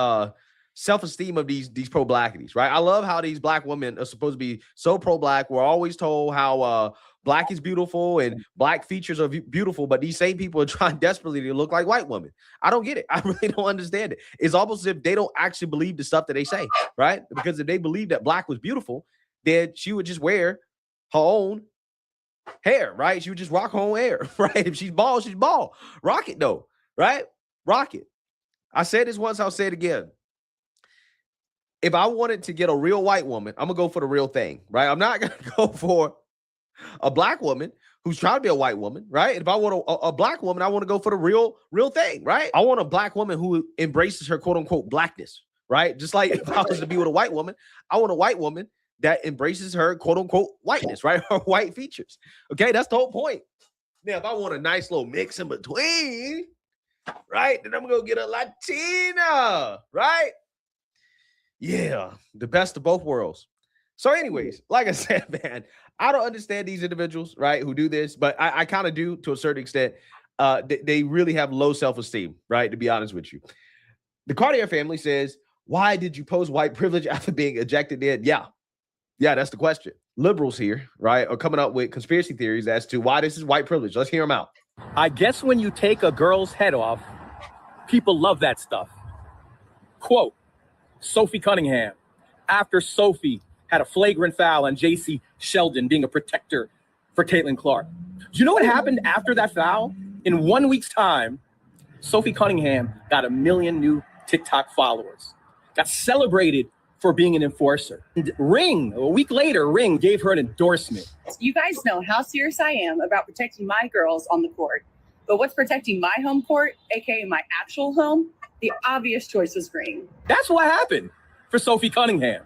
self-esteem of these pro-blackities, right? I love how these black women are supposed to be so pro-black. We're always told how black is beautiful and black features are beautiful, but these same people are trying desperately to look like white women. I don't get it. I really don't understand it. It's almost as if they don't actually believe the stuff that they say, right? Because if they believed that black was beautiful, then she would just wear her own hair, right? She would just rock her own hair, right? If she's bald, she's bald. Rock it though, right? Rock it. I said this once, I'll say it again. If I wanted to get a real white woman, I'm gonna go for the real thing, right? I'm not gonna go for a black woman who's trying to be a white woman, right? If I want a black woman, I want to go for the real thing, right? I want a black woman who embraces her quote unquote blackness, right? Just like if I was to be with a white woman, I want a white woman that embraces her quote unquote whiteness, right? Her white features. Okay, that's the whole point. Now, if I want a nice little mix in between, right, then I'm gonna go get a Latina, right? Yeah, the best of both worlds. So anyways, like I said, man, I don't understand these individuals, right, who do this, but I kind of do to a certain extent. They really have low self-esteem, right, to be honest with you. The Cartier family says, why did you post white privilege after being ejected in? Yeah, that's the question. Liberals here, right, are coming up with conspiracy theories as to why this is white privilege. Let's hear them out. I guess when you take a girl's head off, people love that stuff. Quote, Sophie Cunningham, after Sophie had a flagrant foul on J.C. Sheldon being a protector for Caitlin Clark. Do you know what happened after that foul? In 1 week's time, Sophie Cunningham got 1 million new TikTok followers, got celebrated for being an enforcer. And Ring, a week later, Ring gave her an endorsement. You guys know how serious I am about protecting my girls on the court. But what's protecting my home court, aka my actual home? The obvious choice was Ring. That's what happened for Sophie Cunningham.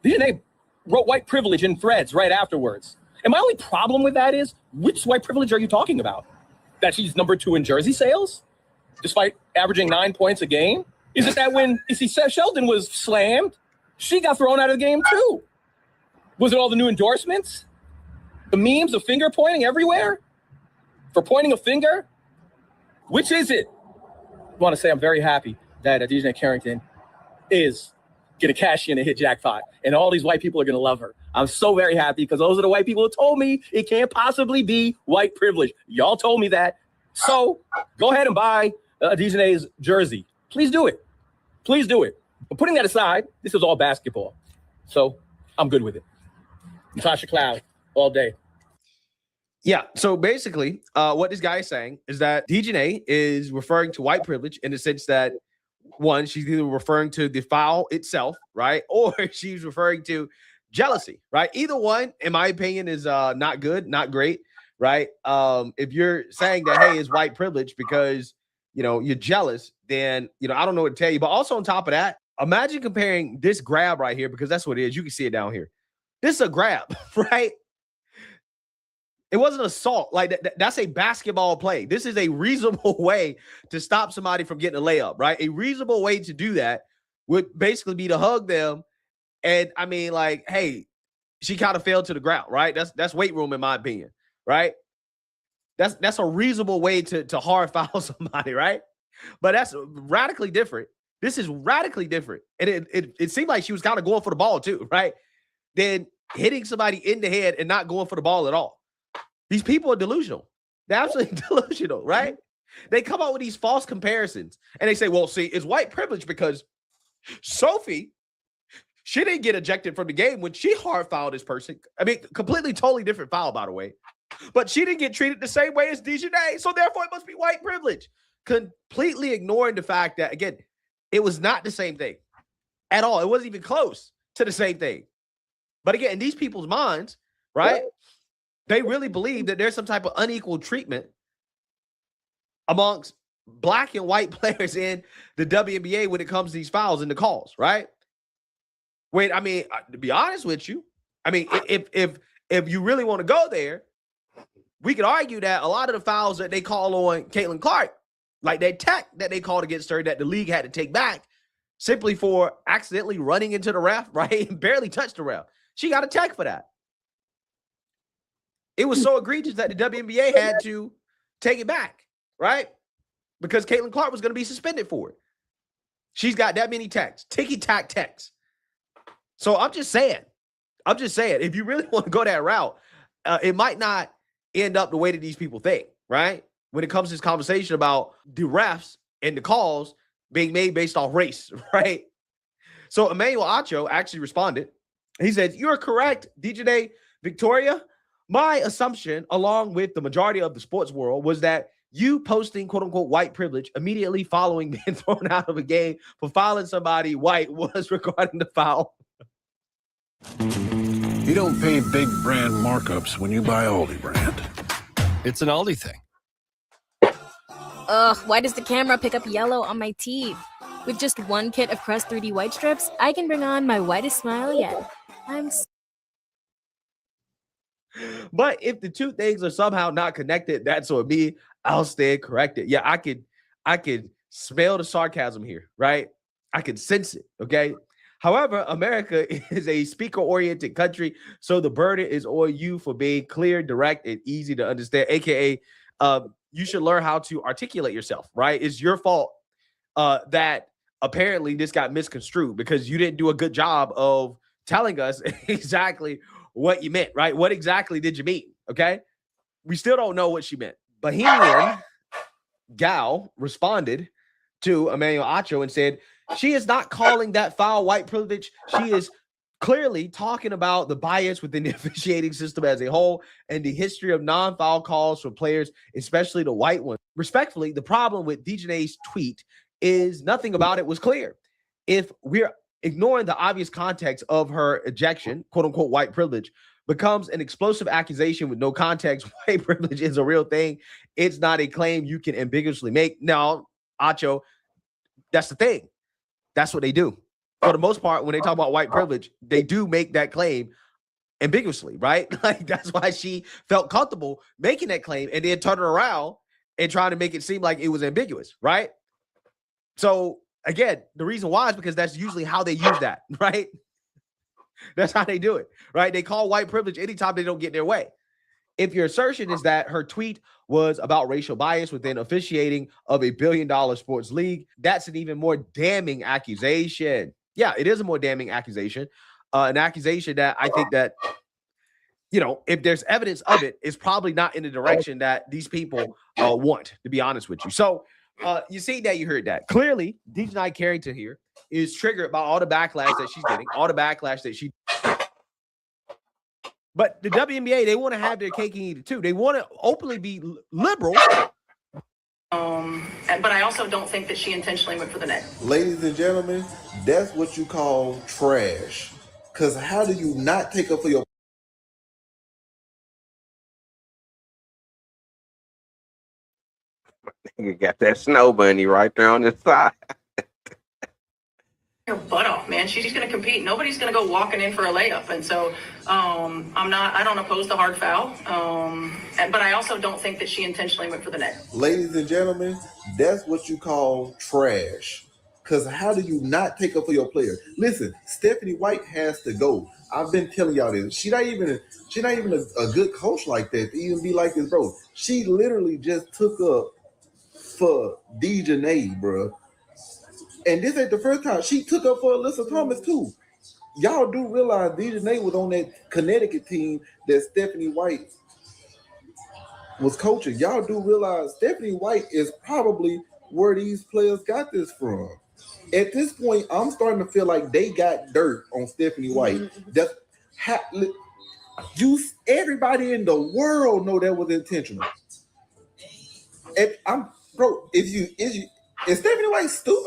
DeJounte wrote white privilege in Threads right afterwards. And my only problem with that is, which white privilege are you talking about? That she's number 2 in jersey sales, despite averaging 9 points a game? Is it that when Sheldon was slammed, she got thrown out of the game too? Was it all the new endorsements? The memes of finger pointing everywhere? For pointing a finger? Which is it? I want to say I'm very happy that DeJounte Carrington is going to cash in and hit jackpot. And all these white people are going to love her. I'm so very happy because those are the white people who told me it can't possibly be white privilege. Y'all told me that. So go ahead and buy DeJounte's jersey. Please do it. Please do it. But putting that aside, this is all basketball. So I'm good with it. Natasha Cloud all day. Yeah. So basically, what this guy is saying is that DJNA is referring to white privilege in the sense that, one, she's either referring to the foul itself, right? Or she's referring to jealousy, right? Either one, in my opinion, is not good, not great, right? If you're saying that, hey, it's white privilege because, you're jealous, then, I don't know what to tell you. But also on top of that, imagine comparing this grab right here, because that's what it is. You can see it down here. This is a grab, right? It wasn't assault. Like that's a basketball play. This is a reasonable way to stop somebody from getting a layup, right? A reasonable way to do that would basically be to hug them. And I mean, like, hey, she kind of fell to the ground, right? That's weight room in my opinion, right? That's a reasonable way to hard foul somebody, right? But that's radically different. This is radically different. And it seemed like she was kind of going for the ball too, right? Then hitting somebody in the head and not going for the ball at all. These people are delusional. They're absolutely delusional, right? They come out with these false comparisons and they say, well, see, it's white privilege because Sophie, she didn't get ejected from the game when she hard fouled this person. I mean, completely, totally different foul, by the way. But she didn't get treated the same way as DJNA. So therefore, it must be white privilege. Completely ignoring the fact that, again, it was not the same thing at all. It wasn't even close to the same thing. But again, in these people's minds, right? They really believe that there's some type of unequal treatment amongst black and white players in the WNBA when it comes to these fouls and the calls, right? Wait, I mean, to be honest with you, I mean, if you really want to go there, we could argue that a lot of the fouls that they call on Caitlin Clark, like that tech that they called against her that the league had to take back simply for accidentally running into the ref, right? And barely touched the ref. She got a tech for that. It was so egregious that the WNBA had to take it back, right? Because Caitlin Clark was going to be suspended for it. She's got that many techs, ticky-tack techs. So I'm just saying, if you really want to go that route, it might not end up the way that these people think, right? When it comes to this conversation about the refs and the calls being made based off race, right? So Emmanuel Acho actually responded. He said, "You're correct, DJNA Victoria. My assumption, along with the majority of the sports world, was that you posting quote-unquote white privilege immediately following being thrown out of a game for fouling somebody white was regarding the foul." You don't pay big brand markups when you buy Aldi brand. It's an Aldi thing. Ugh, why does the camera pick up yellow on my teeth? With just one kit of Crest 3D white strips, I can bring on my whitest smile yet. But if the two things are somehow not connected, that's on me. I'll stand corrected. Yeah, I could smell the sarcasm here, right? I can sense it, okay? However, America is a speaker-oriented country, so the burden is on you for being clear, direct, and easy to understand, aka you should learn how to articulate yourself, right? It's your fault that apparently this got misconstrued because you didn't do a good job of telling us exactly what you meant, right? What exactly did you mean? Okay. We still don't know what she meant. Bohemian Gal responded to Emmanuel Acho and said, she is not calling that foul white privilege. She is clearly talking about the bias within the officiating system as a whole and the history of non-foul calls for players, especially the white ones. Respectfully, the problem with DJNA's tweet is nothing about it was clear. If we're ignoring the obvious context of her ejection, quote unquote, white privilege, becomes an explosive accusation with no context. White privilege is a real thing. It's not a claim you can ambiguously make. Now, Acho, that's the thing. That's what they do. For the most part, when they talk about white privilege, they do make that claim ambiguously, right? Like that's why she felt comfortable making that claim and then turn it around and trying to make it seem like it was ambiguous, right? So again, the reason why is because that's usually how they use that, right? That's how they do it, right? They call white privilege anytime they don't get their way. If your assertion is that her tweet was about racial bias within officiating of $1 billion sports league, that's an even more damning accusation. Yeah, it is a more damning accusation. An accusation that I think that, you know, if there's evidence of it, it's probably not in the direction that these people want, to be honest with you. So you see that, you heard that. Clearly, DJNA Carrington here is triggered by all the backlash that she's getting, all the backlash that she But the WNBA, they want to have their cake and eat it too. They want to openly be liberal. But I also don't think that she intentionally went for the net. Ladies and gentlemen, that's what you call trash. Because how do you not take up for your... You got that snow bunny right there on the side. Her butt off, man. She's going to compete. Nobody's going to go walking in for a layup. And so I don't oppose the hard foul. But I also don't think that she intentionally went for the net. Ladies and gentlemen, that's what you call trash. Because how do you not take up for your player? Listen, Stephanie White has to go. I've been telling y'all this. She's not even a good coach like that to even be like this, bro. She literally just took up for Dejanay, bro. And this ain't the first time. She took up for Alyssa Thomas too. Y'all do realize Dejanay was on that Connecticut team that Stephanie White was coaching. Y'all do realize Stephanie White is probably where these players got this from. At this point, I'm starting to feel like they got dirt on Stephanie White. That's everybody in the world know that was intentional. Is Stephanie White stupid?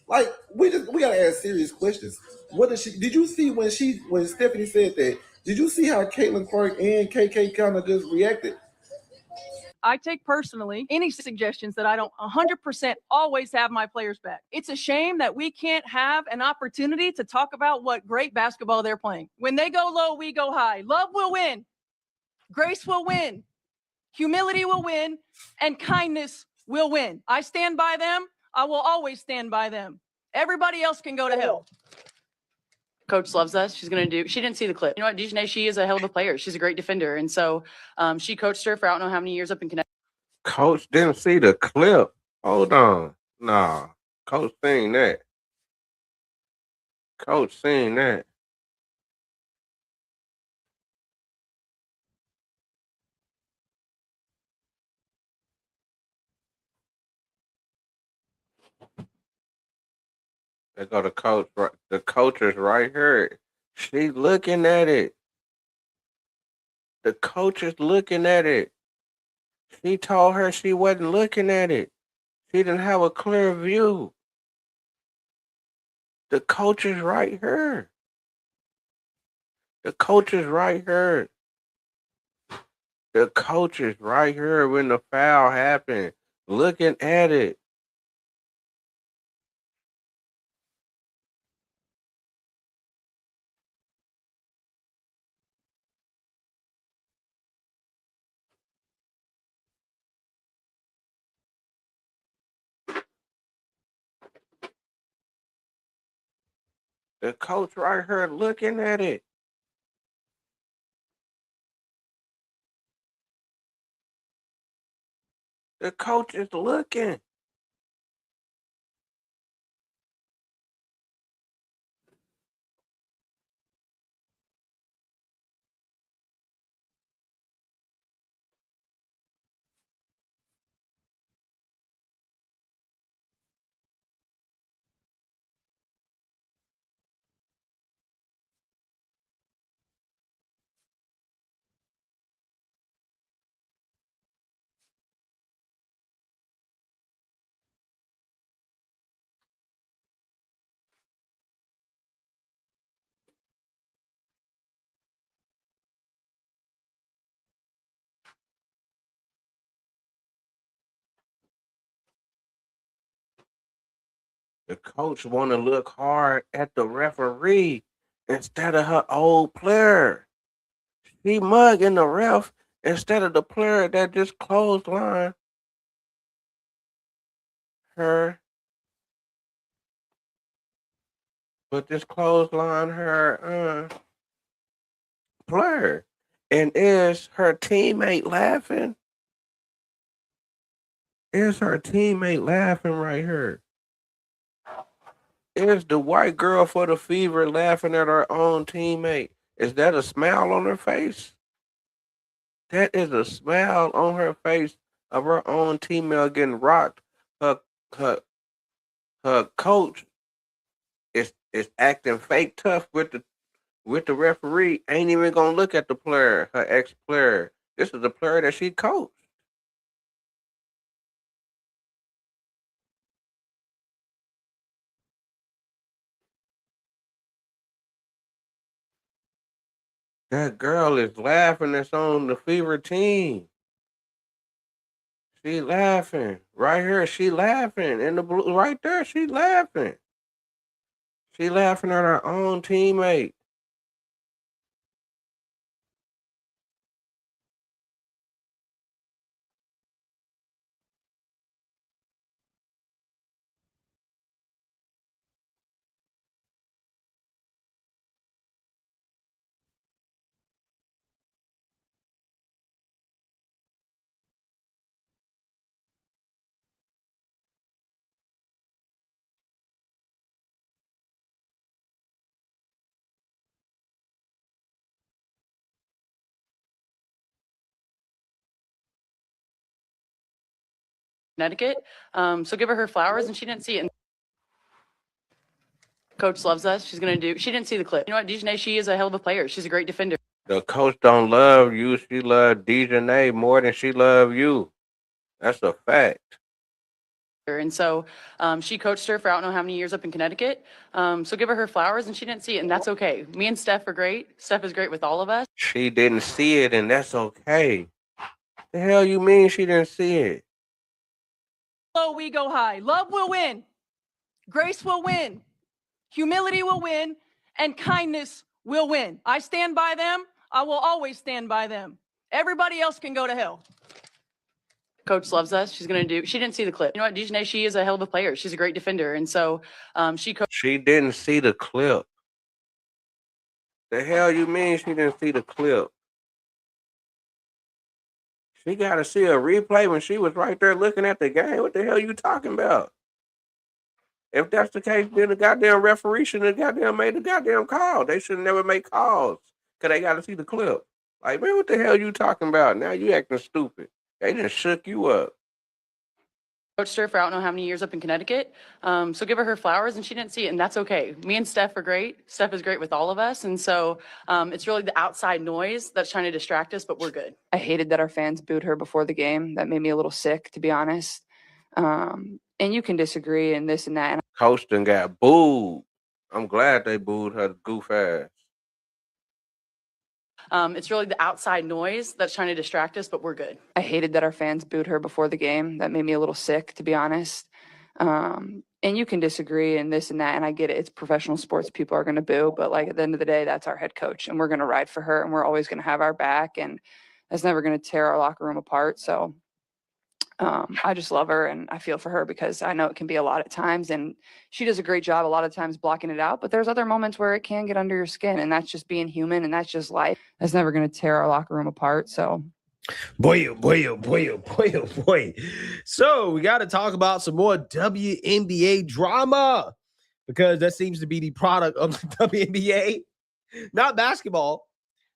Like we gotta ask serious questions. What did she? Did you see when Stephanie said that? Did you see how Caitlin Clark and KK kind of just reacted? I take personally any suggestions that I don't 100% always have my players back. It's a shame that we can't have an opportunity to talk about what great basketball they're playing. When they go low, we go high. Love will win. Grace will win. Humility will win. And kindness will win. I stand by them. I will always stand by them. Everybody else can go to hell. Coach loves us. She didn't see the clip. You know what, Dejanay, she is a hell of a player. She's a great defender. And so she coached her for I don't know how many years up in Connecticut. Coach didn't see the clip. Hold on. Nah. Coach seen that. Coach seen that. They go to coach. The coach is right here. She's looking at it. The coach is looking at it. She told her she wasn't looking at it. She didn't have a clear view. The coach is right here. The coach is right here. The coach is right here when the foul happened, looking at it. The coach right here looking at it. The coach is looking. The coach want to look hard at the referee instead of her old player. She mugging the ref instead of the player that just clothesline her. But this clothesline her player. And is her teammate laughing? Is her teammate laughing right here? Is the white girl for the Fever laughing at her own teammate? Is that a smile on her face? That is a smile on her face of her own teammate getting rocked. Her coach is acting fake tough with with the referee ain't even gonna look at the player, her ex-player. This is the player that she coached. That girl is laughing that's on the Fever team. She laughing. Right here, she laughing. In the blue, right there, she laughing. She laughing at her own teammate. Connecticut. So give her flowers, and she didn't see it. Coach loves us. She's gonna do. She didn't see the clip. You know what, Dejanay? She is a hell of a player. She's a great defender. The coach don't love you. She love Dejanay more than she love you. That's a fact. And so she coached her for I don't know how many years up in Connecticut. So give her flowers, and she didn't see it, and that's okay. Me and Steph are great. Steph is great with all of us. She didn't see it, and that's okay. The hell you mean she didn't see it? Low, we go high. Love will win. Grace will win. Humility will win. And kindness will win. I stand by them. I will always stand by them. Everybody else can go to hell. Coach loves us. She's gonna do. She didn't see the clip. You know what, Dejanay? She is a hell of a player. She's a great defender, and so She didn't see the clip. The hell you mean she didn't see the clip? She got to see a replay when she was right there looking at the game. What the hell you talking about? If that's the case, then the goddamn referee shouldn't have goddamn made the goddamn call. They should never make calls because they got to see the clip. Like, man, what the hell you talking about? Now you acting stupid. They just shook you up. coached her for I don't know how many years up in Connecticut. So give her flowers, and she didn't see it, and that's okay. Me and Steph are great. Steph is great with all of us, and so it's really the outside noise that's trying to distract us, but we're good. I hated that our fans booed her before the game. That made me a little sick, to be honest. And you can disagree and this and that. Coach done got booed. I'm glad they booed her goof ass. It's really the outside noise that's trying to distract us, but we're good. I hated that our fans booed her before the game. That made me a little sick, to be honest. And you can disagree and this and that, and I get it. It's professional sports. People are going to boo, but like at the end of the day, that's our head coach, and we're going to ride for her, and we're always going to have our back, and that's never going to tear our locker room apart. So I just love her, and I feel for her because I know it can be a lot at times, and she does a great job a lot of times blocking it out, but there's other moments where it can get under your skin, and that's just being human, and that's just life. That's never going to tear our locker room apart. So boy, oh boy, oh boy, oh boy, oh boy. So we got to talk about some more WNBA drama because that seems to be the product of the WNBA. Not basketball,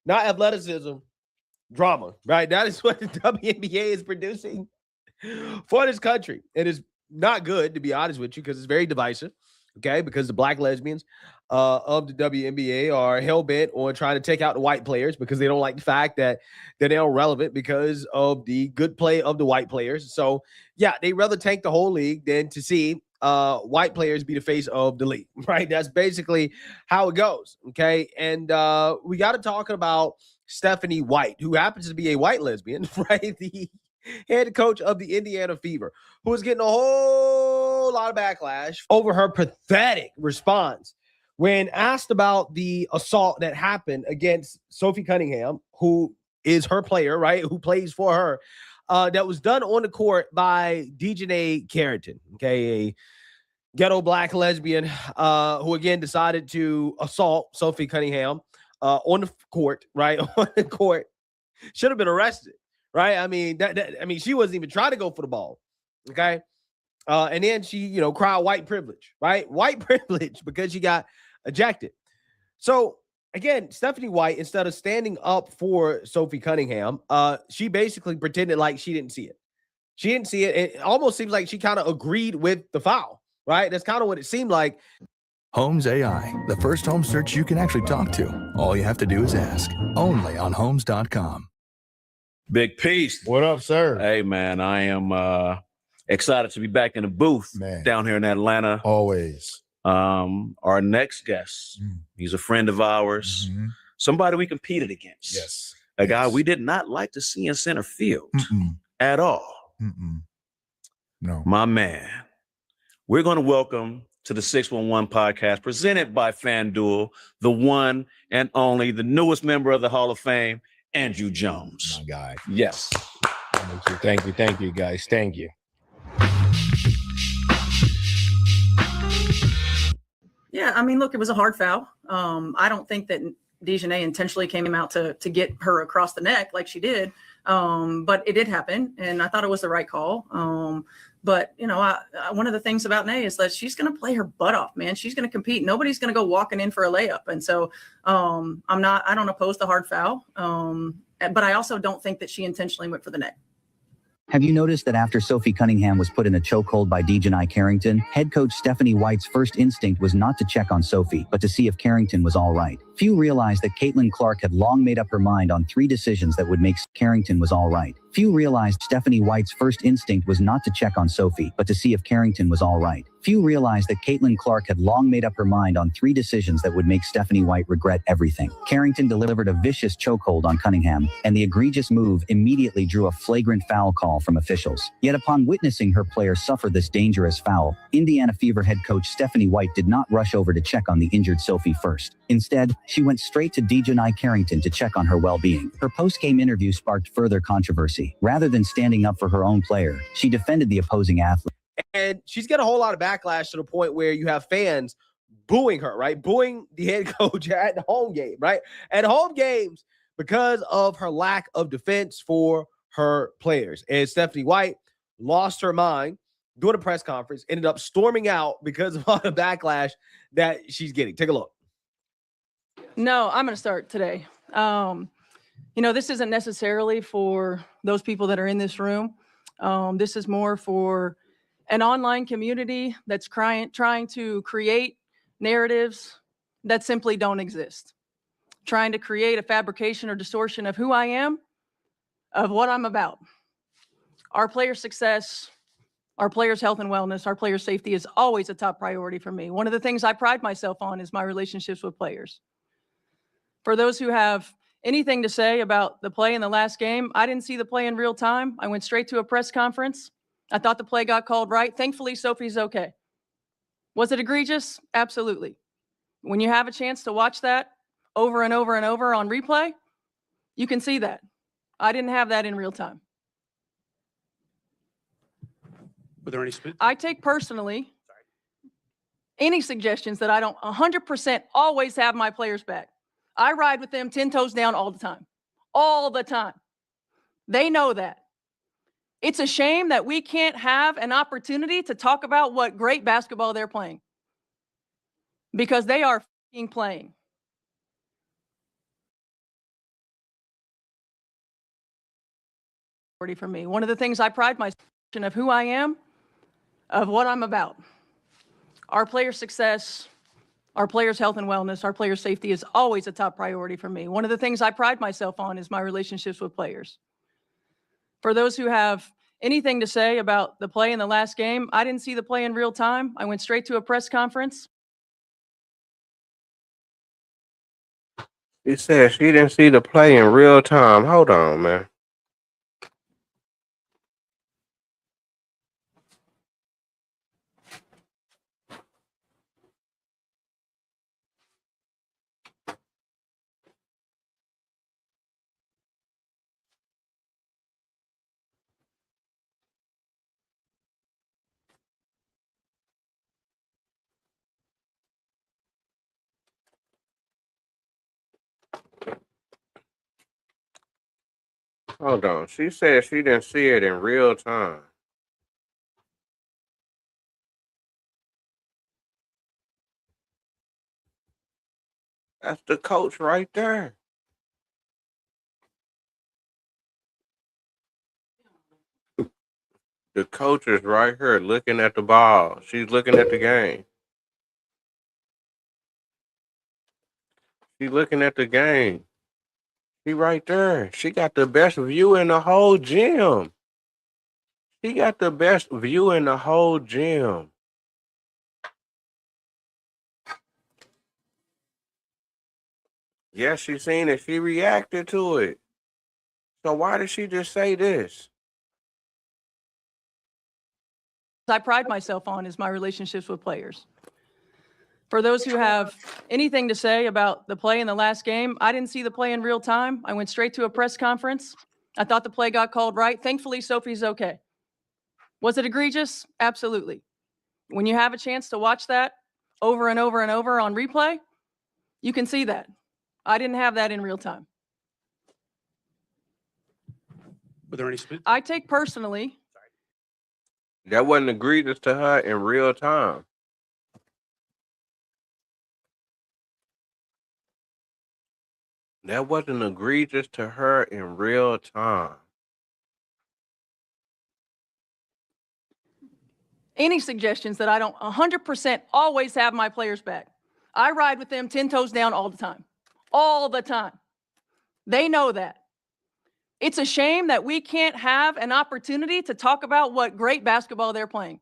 not athleticism, drama, right? That is what the WNBA is producing for this country. It is not good, to be honest with you, because it's very divisive, okay? Because the black lesbians of the WNBA are hell-bent on trying to take out the white players because they don't like the fact that they're irrelevant because of the good play of the white players. So, yeah, they rather tank the whole league than to see white players be the face of the league, right? That's basically how it goes, okay? And we got to talk about Stephanie White, who happens to be a white lesbian, right? The head coach of the Indiana Fever, who is getting a whole lot of backlash over her pathetic response when asked about the assault that happened against Sophie Cunningham, who is her player, right, who plays for her, that was done on the court by Dejanay Carrington, okay, a ghetto black lesbian who, again, decided to assault Sophie Cunningham on the court, right, on the court. Should have been arrested. Right. I mean, she wasn't even trying to go for the ball. OK. And then she, cried white privilege. Right. White privilege because she got ejected. So, again, Stephanie White, instead of standing up for Sophie Cunningham, she basically pretended like she didn't see it. She didn't see it. It almost seems like she kind of agreed with the foul. Right. That's kind of what it seemed like. Homes AI, the first home search you can actually talk to. All you have to do is ask. Only on Homes.com. Big Peace. What up, sir? Hey, man, I am excited to be back in the booth down here in Atlanta. Always. Our next guest, he's a friend of ours, somebody we competed against. Yes. A guy we did not like to see in center field at all. No. My man. We're going to welcome to the 611 podcast presented by FanDuel, the one and only, the newest member of the Hall of Fame, Andrew Jones. My guy. Yes. Thank you, guys. Thank you. Yeah, I mean, look, it was a hard foul. I don't think that Dejanay intentionally came out to get her across the neck like she did, but it did happen, and I thought it was the right call. But, you know, one of the things about Nay is that she's going to play her butt off, man. She's going to compete. Nobody's going to go walking in for a layup. And so I don't oppose the hard foul, but I also don't think that she intentionally went for the neck. Have you noticed that after Sophie Cunningham was put in a chokehold by Dejanay Carrington, head coach Stephanie White's first instinct was not to check on Sophie, but to see if Carrington was all right? Few realized that Caitlin Clark had long made up her mind on 3 decisions that would make Carrington was all right. Few realized Stephanie White's first instinct was not to check on Sophie, but to see if Carrington was all right. Few realized that Caitlin Clark had long made up her mind on 3 decisions that would make Stephanie White regret everything. Carrington delivered a vicious chokehold on Cunningham, and the egregious move immediately drew a flagrant foul call from officials. Yet upon witnessing her player suffer this dangerous foul, Indiana Fever head coach Stephanie White did not rush over to check on the injured Sophie first. Instead, she went straight to Dejanay Carrington to check on her well-being. Her post-game interview sparked further controversy. Rather than standing up for her own player, she defended the opposing athlete. And she's got a whole lot of backlash to the point where you have fans booing her, right? Booing the head coach at the home game, right? At home games because of her lack of defense for her players. And Stephanie White lost her mind during a press conference, ended up storming out because of all the backlash that she's getting. Take a look. No, I'm going to start today. You know, this isn't necessarily for those people that are in this room. This is more for an online community that's trying to create narratives that simply don't exist. Trying to create a fabrication or distortion of who I am, of what I'm about. Our players' success, our players' health and wellness, our players' safety is always a top priority for me. One of the things I pride myself on is my relationships with players. For those who have anything to say about the play in the last game, I didn't see the play in real time. I went straight to a press conference. I thought the play got called right. Thankfully, Sophie's okay. Was it egregious? Absolutely. When you have a chance to watch that over and over and over on replay, you can see that. I didn't have that in real time. Were there any I take personally any suggestions that I don't 100% always have my players back. I ride with them 10 toes down all the time. All the time. They know that. It's a shame that we can't have an opportunity to talk about what great basketball they're playing. Because they are f***ing playing. For me, one of the things I pride myself on of who I am, of what I'm about. Our players' success, our players' health and wellness, our players' safety is always a top priority for me. One of the things I pride myself on is my relationships with players. For those who have anything to say about the play in the last game, I didn't see the play in real time. I went straight to a press conference. She said she didn't see the play in real time. Hold on, man. Hold on. She said she didn't see it in real time. That's the coach right there. The coach is right here looking at the ball. She's looking at the game. She looking at the game. She right there. She got the best view in the whole gym. She got the best view in the whole gym. Yes, she seen it. She reacted to it. So why did she just say this? I pride myself on is my relationships with players. For those who have anything to say about the play in the last game, I didn't see the play in real time. I went straight to a press conference. I thought the play got called right. Thankfully, Sophie's okay. Was it egregious? Absolutely. When you have a chance to watch that over and over and over on replay, you can see that. I didn't have that in real time. Were there any? I take personally. That wasn't egregious to her in real time. That wasn't egregious to her in real time. Any suggestions that I don't 100% always have my players back. I ride with them 10 toes down all the time. All the time. They know that. It's a shame that we can't have an opportunity to talk about what great basketball they're playing.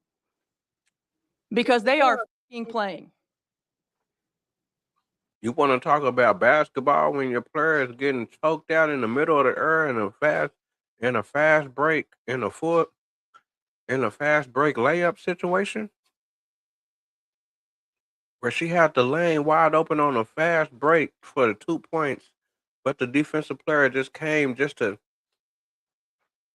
Because they are playing. You want to talk about basketball when your player is getting choked out in the middle of the air in a fast break layup situation? Where she had the lane wide open on a fast break for the 2 points, but the defensive player just came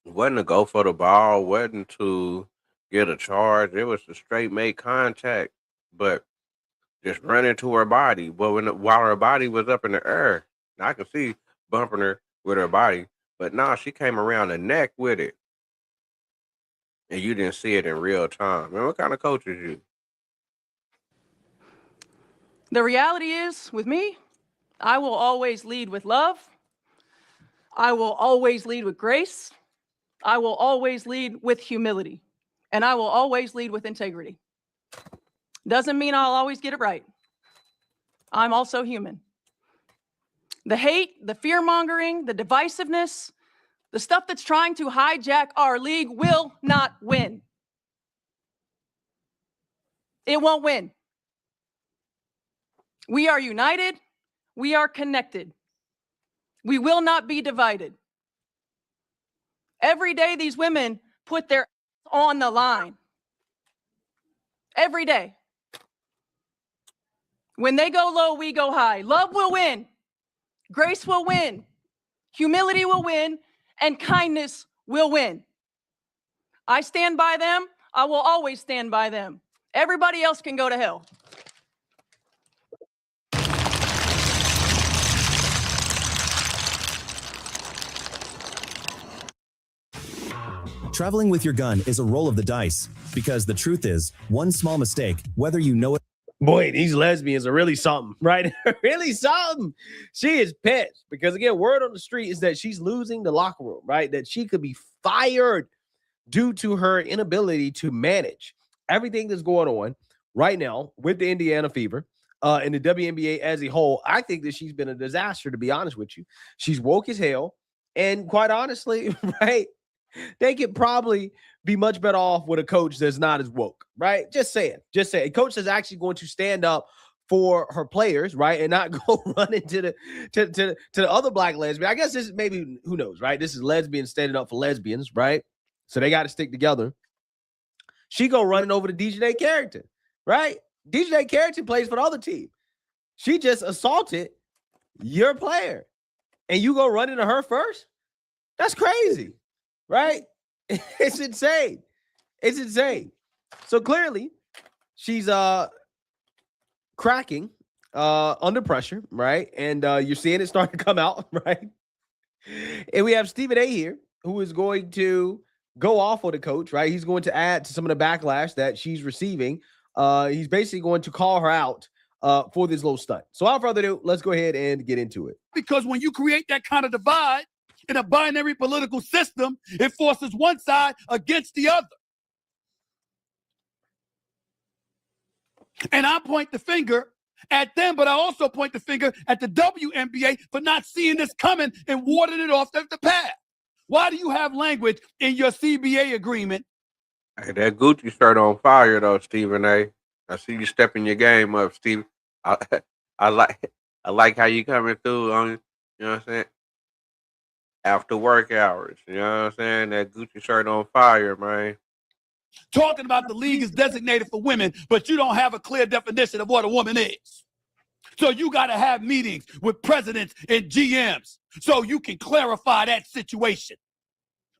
wasn't to go for the ball, wasn't to get a charge. It was to straight make contact, but just run into her body. But while her body was up in the air, I could see bumping her with her body, but nah, she came around the neck with it. And you didn't see it in real time. Man, what kind of coach is you? The reality is, with me, I will always lead with love. I will always lead with grace. I will always lead with humility. And I will always lead with integrity. Doesn't mean I'll always get it right. I'm also human. The hate, the fear-mongering, the divisiveness, the stuff that's trying to hijack our league will not win. It won't win. We are united. We are connected. We will not be divided. Every day, these women put their on the line. Every day. When they go low, we go high. Love will win. Grace will win. Humility will win. And kindness will win. I stand by them. I will always stand by them. Everybody else can go to hell. Traveling with your gun is a roll of the dice because the truth is, one small mistake, whether you know it. Boy, these lesbians are really something, right? Really something. She is pissed because, again, word on the street is that she's losing the locker room, right? That she could be fired due to her inability to manage everything that's going on right now with the Indiana Fever and the WNBA as a whole. I think that she's been a disaster, to be honest with you. She's woke as hell. And quite honestly, right, they could probably be much better off with a coach that's not as woke, right? Just saying. A coach that's actually going to stand up for her players, right, and not go run into the other black lesbian. I guess this is maybe, who knows, right? This is lesbians standing up for lesbians, right? So they got to stick together. She go running over to DJ Carrington, right? DJ Carrington plays for the other team. She just assaulted your player, and you go run into her first? That's crazy. Right? It's insane. It's insane. So clearly, she's cracking under pressure, right? And you're seeing it start to come out, right? And we have Stephen A here, who is going to go off on the coach, right? He's going to add to some of the backlash that she's receiving. He's basically going to call her out for this little stunt. So without further ado, let's go ahead and get into it. Because when you create that kind of divide in a binary political system, it forces one side against the other. And I point the finger at them, but I also point the finger at the WNBA for not seeing this coming and warding it off the path. Why do you have language in your CBA agreement? Hey, that Gucci shirt on fire though, Stephen A. I see you stepping your game up, Steve. I, I like how you coming through on, you know what I'm saying? After work hours, you know what I'm saying? That Gucci shirt on fire, man. Talking about the league is designated for women, but you don't have a clear definition of what a woman is. So you got to have meetings with presidents and GMs so you can clarify that situation.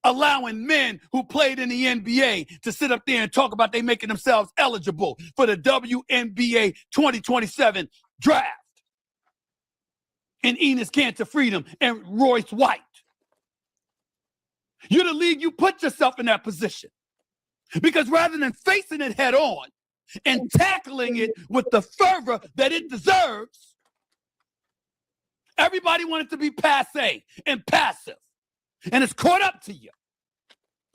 Allowing men who played in the NBA to sit up there and talk about they making themselves eligible for the WNBA 2027 draft. And Enos Cancer Freedom and Royce White. You're the league, you put yourself in that position. Because rather than facing it head on and tackling it with the fervor that it deserves, everybody wanted to be passe and passive. And it's caught up to you.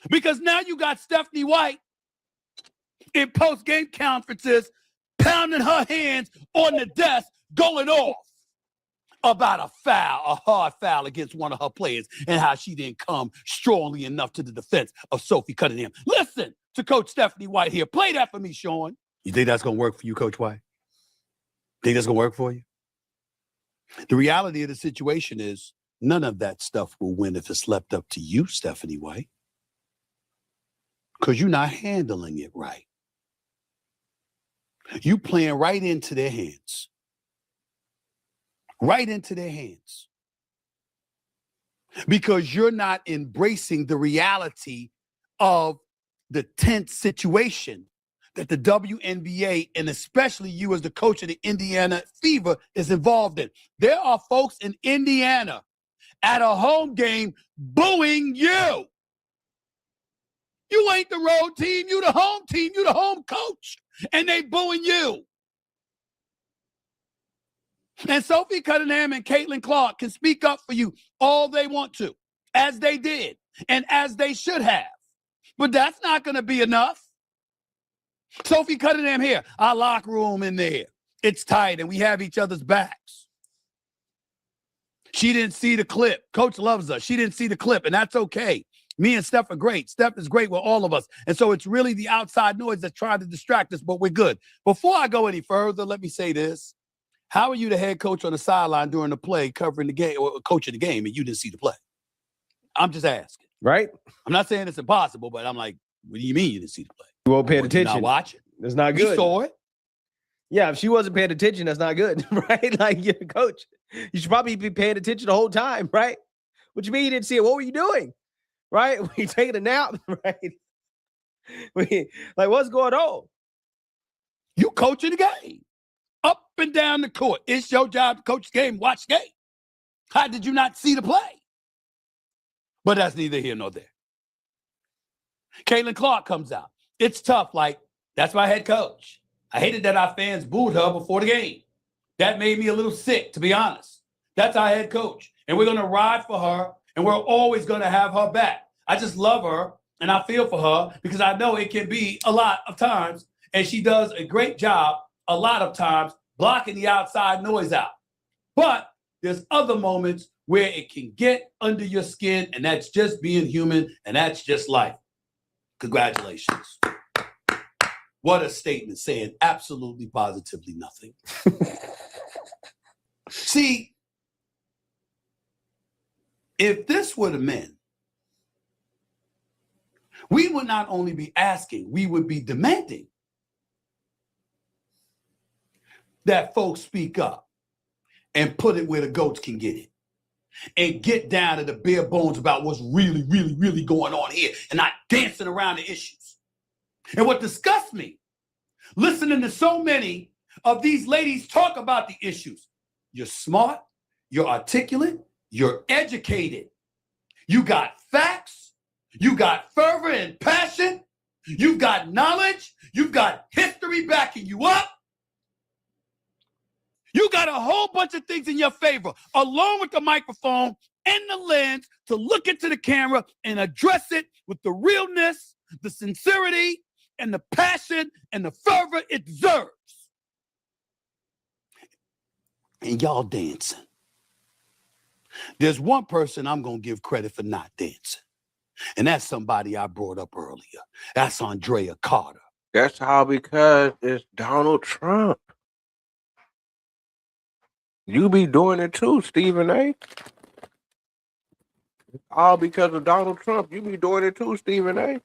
Because now you got Stephanie White in post-game conferences pounding her hands on the desk, going off about a foul, a hard foul against one of her players, and how she didn't come strongly enough to the defense of Sophie Cunningham. Listen to Coach Stephanie White here. Play that for me, Sean. You think that's going to work for you, Coach White? Think that's going to work for you? The reality of the situation is none of that stuff will win if it's left up to you, Stephanie White, because you're not handling it right. You playing right into their hands. Right into their hands. Because you're not embracing the reality of the tense situation that the WNBA, and especially you as the coach of the Indiana Fever, is involved in. There are folks in Indiana at a home game booing you. You ain't the road team, you the home team, you the home coach, and they booing you. And Sophie Cunningham and Caitlin Clark can speak up for you all they want to, as they did, and as they should have. But that's not going to be enough. Sophie Cunningham here, our locker room in there. It's tight, and we have each other's backs. She didn't see the clip. Coach loves us. She didn't see the clip, and that's okay. Me and Steph are great. Steph is great with all of us. And so it's really the outside noise that's trying to distract us, but we're good. Before I go any further, let me say this. How are you the head coach on the sideline during the play, covering the game, or coaching the game, and you didn't see the play? I'm just asking. Right? I'm not saying it's impossible, but I'm like, what do you mean you didn't see the play? You won't pay Did you attention. not watch it? That's not good. You saw it. Yeah, if she wasn't paying attention, that's not good, right? Like, you're a coach. You should probably be paying attention the whole time, right? What you mean you didn't see it? What were you doing? Right? Were you taking a nap? Right? Like, what's going on? You coaching the game. Up and down the court. It's your job to coach the game, watch the game. How did you not see the play? But that's neither here nor there. Caitlin Clark comes out. It's tough. Like, that's my head coach. I hated that our fans booed her before the game. That made me a little sick, to be honest. That's our head coach. And we're going to ride for her, and we're always going to have her back. I just love her, and I feel for her because I know it can be a lot of times, and she does a great job a lot of times blocking the outside noise out. But there's other moments where it can get under your skin, and that's just being human, and that's just life. Congratulations. What a statement, saying absolutely positively nothing. See, if this were the men, we would not only be asking, we would be demanding that folks speak up and put it where the goats can get it and get down to the bare bones about what's really, really, really going on here and not dancing around the issues. And what disgusts me, listening to so many of these ladies talk about the issues, you're smart, you're articulate, you're educated, you got facts, you got fervor and passion, you've got knowledge, you've got history backing you up. You got a whole bunch of things in your favor, along with the microphone and the lens, to look into the camera and address it with the realness, the sincerity, and the passion and the fervor it deserves. and y'all dancing. There's one person I'm going to give credit for not dancing, and that's somebody I brought up earlier. That's Andrea Carter. That's all because it's Donald Trump. You be doing it too, Stephen A. All because of Donald Trump. You be doing it too, Stephen A.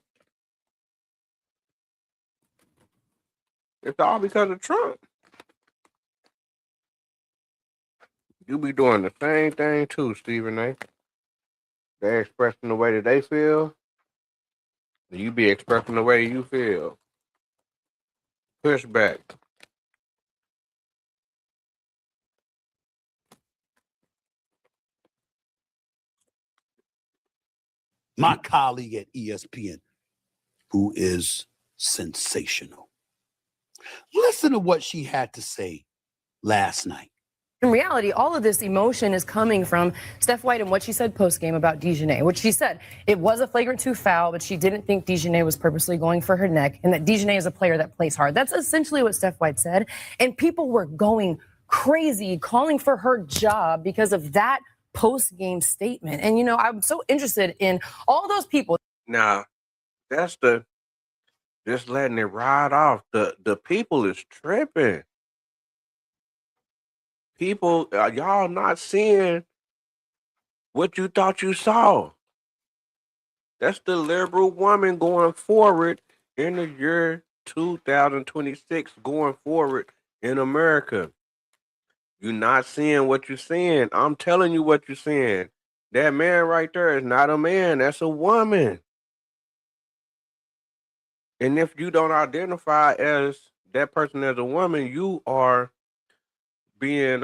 It's all because of Trump. You be doing the same thing too, Stephen A. They expressing the way that they feel. You be expressing the way you feel. Push back. My colleague at ESPN, who is sensational. Listen to what she had to say last night. In reality, all of this emotion is coming from Steph White and what she said post-game about Dejanay, which she said it was a flagrant 2 foul, but she didn't think Dejanay was purposely going for her neck and that Dejanay is a player that plays hard. That's essentially what Steph White said. And people were going crazy, calling for her job because of that post-game statement. And, you know, I'm so interested in all those people. Now, that's just letting it ride off. The people is tripping. People, y'all not seeing what you thought you saw. That's the liberal woman going forward in the year 2026, going forward in America. You're not seeing what you're seeing. I'm telling you what you're seeing. That man right there is not a man. That's a woman. And if you don't identify as that person as a woman, you are being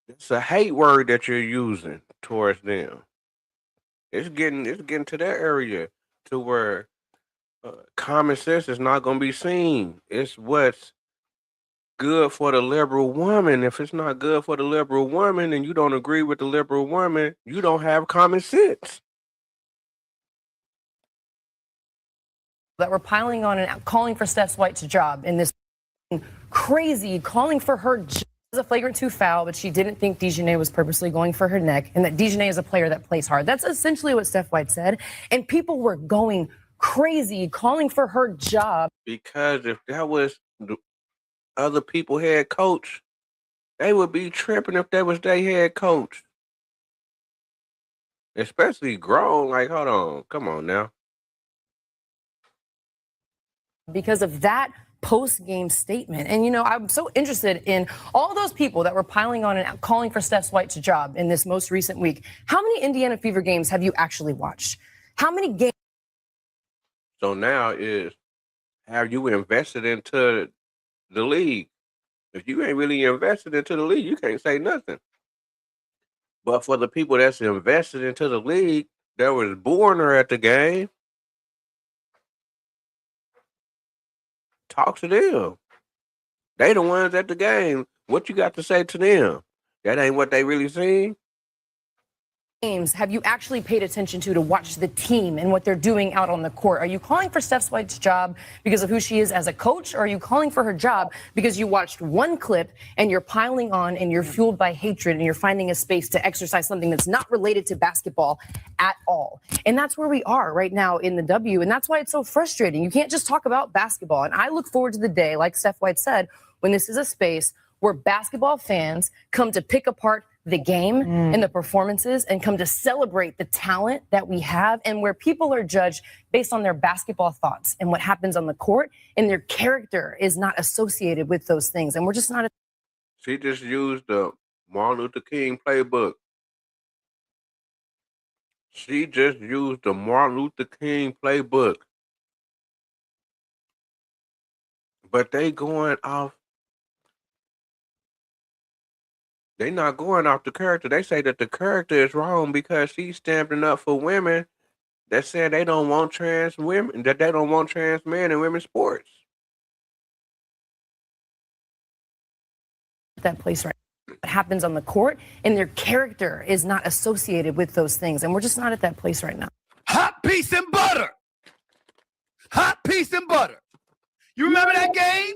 it's a hate word that you're using towards them. It's getting to that area to where common sense is not going to be seen. It's what's good for the liberal woman. If it's not good for the liberal woman and you don't agree with the liberal woman, you don't have common sense. That were piling on and calling for Steph White's job in this crazy, calling for her job. It was a flagrant 2 foul, but she didn't think Dejanay was purposely going for her neck and that Dejanay is a player that plays hard. That's essentially what Steph White said. And people were going crazy, calling for her job. Because if that was the other people head coach, they would be tripping if that was their head coach. Especially grown. Like, hold on. Come on now. Because of that post-game statement. And, you know, I'm so interested in all those people that were piling on and calling for Steph White's job in this most recent week. How many Indiana Fever games have you actually watched? How many games? So now is, have you invested into the league? If you ain't really invested into the league, you can't say nothing. But for the people that's invested into the league, that was born or at the game, talk to them. They the ones at the game. What you got to say to them? That ain't what they really seen. Games have you actually paid attention to watch the team and what they're doing out on the court? Are you calling for Steph White's job because of who she is as a coach, or are you calling for her job because you watched one clip and you're piling on and you're fueled by hatred and you're finding a space to exercise something that's not related to basketball at all? And that's where we are right now in the W, and that's why it's so frustrating. You can't just talk about basketball. And I look forward to the day, like Steph White said, when this is a space where basketball fans come to pick apart the game and the performances and come to celebrate the talent that we have, and where people are judged based on their basketball thoughts and what happens on the court, and their character is not associated with those things. And we're just not. She just used the Martin Luther King playbook. She just used the Martin Luther King playbook. But they going off. They not going off the character. They say that the character is wrong because she's stamping up for women that said they don't want trans women, that they don't want trans men in women's sports. That place right now. What happens on the court, and their character is not associated with those things. And we're just not at that place right now. Hot piece and butter. Hot piece and butter. You remember that game?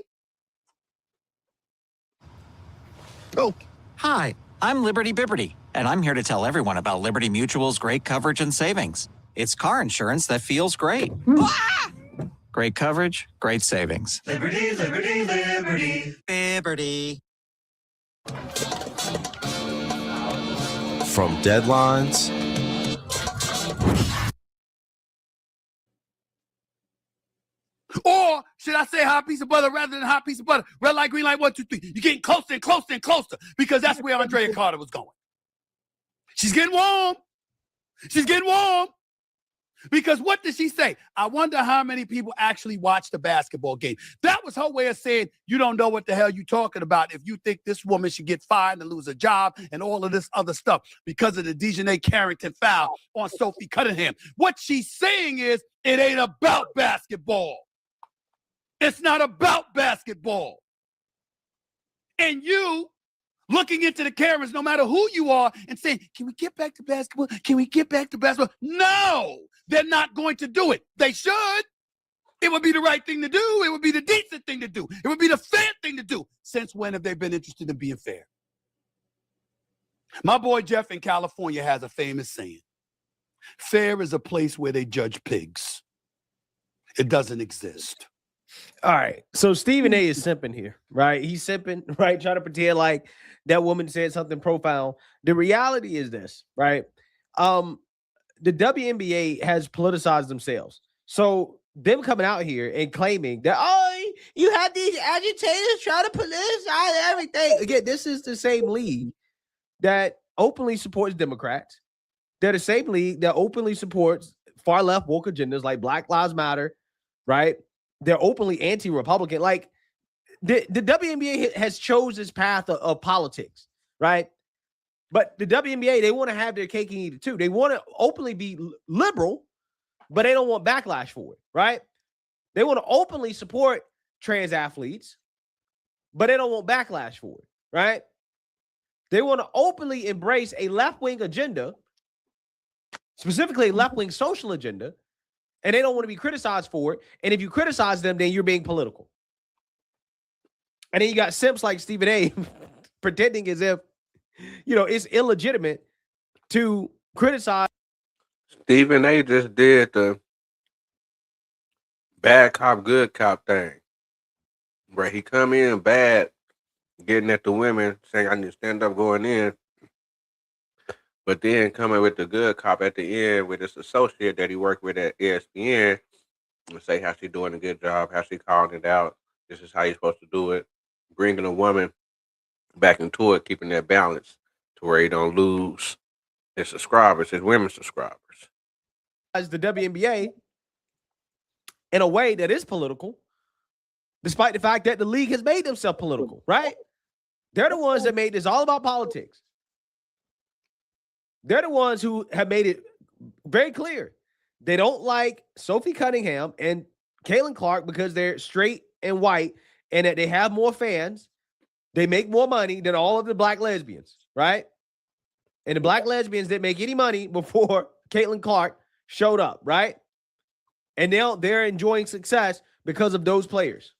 Oh, hi, I'm Liberty Bibberty, and I'm here to tell everyone about Liberty Mutual's great coverage and savings. It's car insurance that feels great. Great coverage, great savings. Liberty, liberty, liberty. Bibberty. From deadlines Or should I say hot piece of butter rather than hot piece of butter? Red light, green light, 1, 2, 3. You're getting closer and closer and closer because that's where Andrea Carter was going. She's getting warm. She's getting warm. Because what did she say? I wonder how many people actually watch the basketball game. That was her way of saying, you don't know what the hell you're talking about if you think this woman should get fired and lose a job and all of this other stuff because of the Dejanay Carrington foul on Sophie Cunningham. What she's saying is, it ain't about basketball. It's not about basketball. And you looking into the cameras, no matter who you are, and saying, can we get back to basketball? Can we get back to basketball? No, they're not going to do it. They should. It would be the right thing to do. It would be the decent thing to do. It would be the fair thing to do. Since when have they been interested in being fair? My boy Jeff in California has a famous saying. Fair is a place where they judge pigs. It doesn't exist. All right. So Stephen A is simping here, right? He's simping, right? Trying to pretend like that woman said something profound. The reality is this, right? The WNBA has politicized themselves. So them coming out here and claiming that, oh, you have these agitators trying to politicize everything. Again, this is the same league that openly supports Democrats. They're the same league that openly supports far left woke agendas like Black Lives Matter, right? They're openly anti-Republican. Like the WNBA has chose this path of politics, right? But the WNBA, they want to have their cake and eat it too. They want to openly be liberal, but they don't want backlash for it, right? They want to openly support trans athletes, but they don't want backlash for it, right? They want to openly embrace a left-wing agenda, specifically a left-wing social agenda, and they don't want to be criticized for it. And if you criticize them, then you're being political. And then you got simps like Stephen A pretending as if, you know, it's illegitimate to criticize. Stephen A just did the bad cop, good cop thing. Where he come in bad, getting at the women, saying, I need to stand up going in. But then coming with the good cop at the end with his associate that he worked with at ESPN and say how she doing a good job, how she calling it out. This is how you're supposed to do it. Bringing a woman back into it, keeping that balance to where he don't lose his subscribers, his women's subscribers. As the WNBA in a way that is political, despite the fact that the league has made themselves political, right? They're the ones that made this all about politics. They're the ones who have made it very clear. They don't like Sophie Cunningham and Caitlin Clark because they're straight and white and that they have more fans. They make more money than all of the black lesbians, right? And the black lesbians didn't make any money before Caitlin Clark showed up, right? And now they're enjoying success because of those players,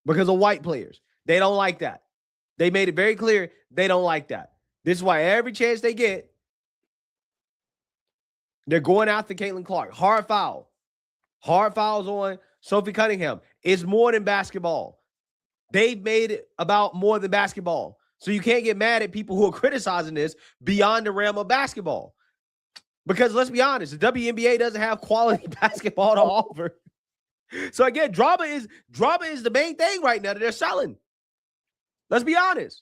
because of white players. They don't like that. They made it very clear they don't like that. This is why every chance they get, they're going after Caitlin Clark. Hard foul. Hard fouls on Sophie Cunningham. It's more than basketball. They've made it about more than basketball. So you can't get mad at people who are criticizing this beyond the realm of basketball. Because let's be honest, the WNBA doesn't have quality basketball to offer. So again, drama is the main thing right now that they're selling. Let's be honest.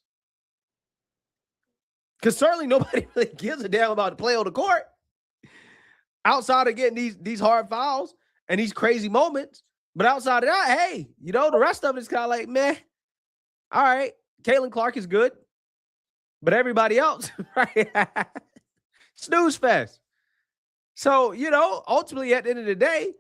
Because certainly nobody really gives a damn about the play on the court. Outside of getting these hard fouls and these crazy moments. But outside of that, hey, you know, the rest of it is kind of like, meh. All right, Caitlin Clark is good. But everybody else, right? Snooze fest. So, you know, ultimately at the end of the day,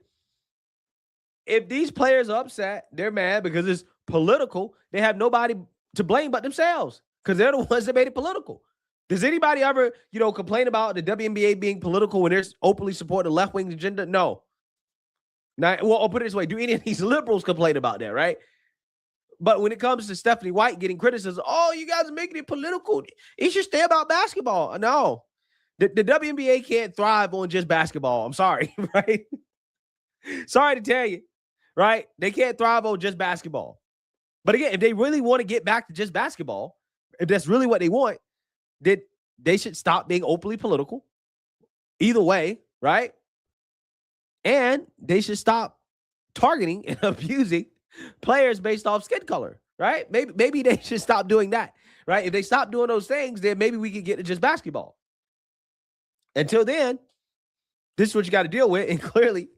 if these players are upset, they're mad because it's political, they have nobody to blame but themselves because they're the ones that made it political. Does anybody ever, you know, complain about the WNBA being political when they're openly supporting the left-wing agenda? No. Now, well, I'll put it this way. Do any of these liberals complain about that, right? But when it comes to Stephanie White getting criticism, oh, you guys are making it political. It should stay about basketball. No, the WNBA can't thrive on just basketball. I'm sorry, right? Sorry to tell you, right? They can't thrive on just basketball. But again, if they really want to get back to just basketball, if that's really what they want, then they should stop being openly political. Either way, right? And they should stop targeting and abusing players based off skin color, right? Maybe they should stop doing that, right? If they stop doing those things, then maybe we can get to just basketball. Until then, this is what you got to deal with. And clearly,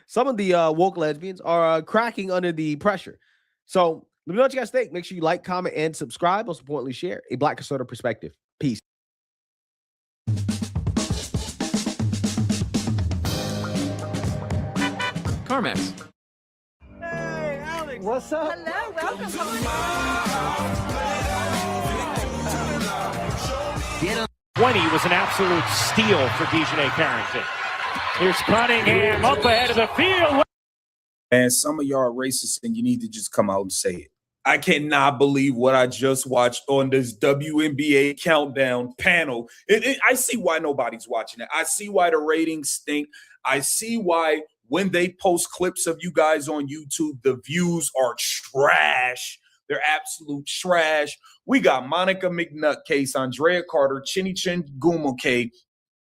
some of the woke lesbians are cracking under the pressure. So let me know what you guys think. Make sure you like, comment, and subscribe. Most importantly, share a Black conservative perspective. Peace. CarMax. Hey, Alex. What's up? Hello, welcome. Ghetto 20 was an absolute steal for Dejanay Carrington. Here's Cunningham up ahead of the field. And some of y'all are racist and you need to just come out and say it. I cannot believe what I just watched on this WNBA countdown panel. I see why nobody's watching it. I see why the ratings stink. I see why when they post clips of you guys on YouTube, the views are trash. They're absolute trash. We got Monica McNutcase, Andrea Carter, Chinny Chin Gumuke.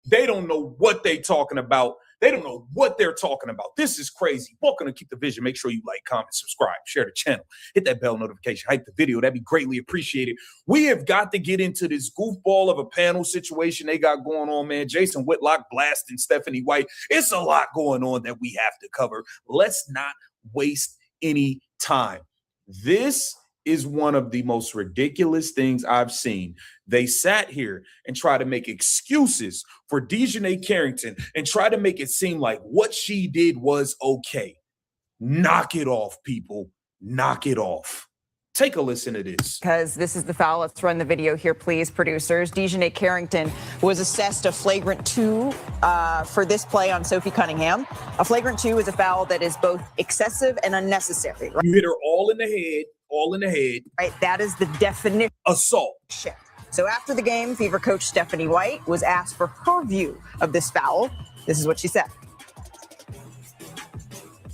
They don't know what they talking about. They don't know what they're talking about. This is crazy. Welcome to Keep the Vision. Make sure you like, comment, subscribe, share the channel, hit that bell notification, hype the video. That'd be greatly appreciated. We have got to get into this goofball of a panel situation they got going on, man. Jason Whitlock blasting Stephanie White. It's a lot going on that we have to cover. Let's not waste any time. This is one of the most ridiculous things I've seen. They sat here and tried to make excuses for Dejanay Carrington and try to make it seem like what she did was okay. Knock it off, people. Knock it off. Take a listen to this. Because this is the foul. Let's run the video here, please, producers. Dejanay Carrington was assessed a flagrant 2 for this play on Sophie Cunningham. A flagrant 2 is a foul that is both excessive and unnecessary. Right? You hit her all in the head, all in the head. Right, that is the definition. Assault. So after the game, Fever coach Stephanie White was asked for her view of this foul. This is what she said.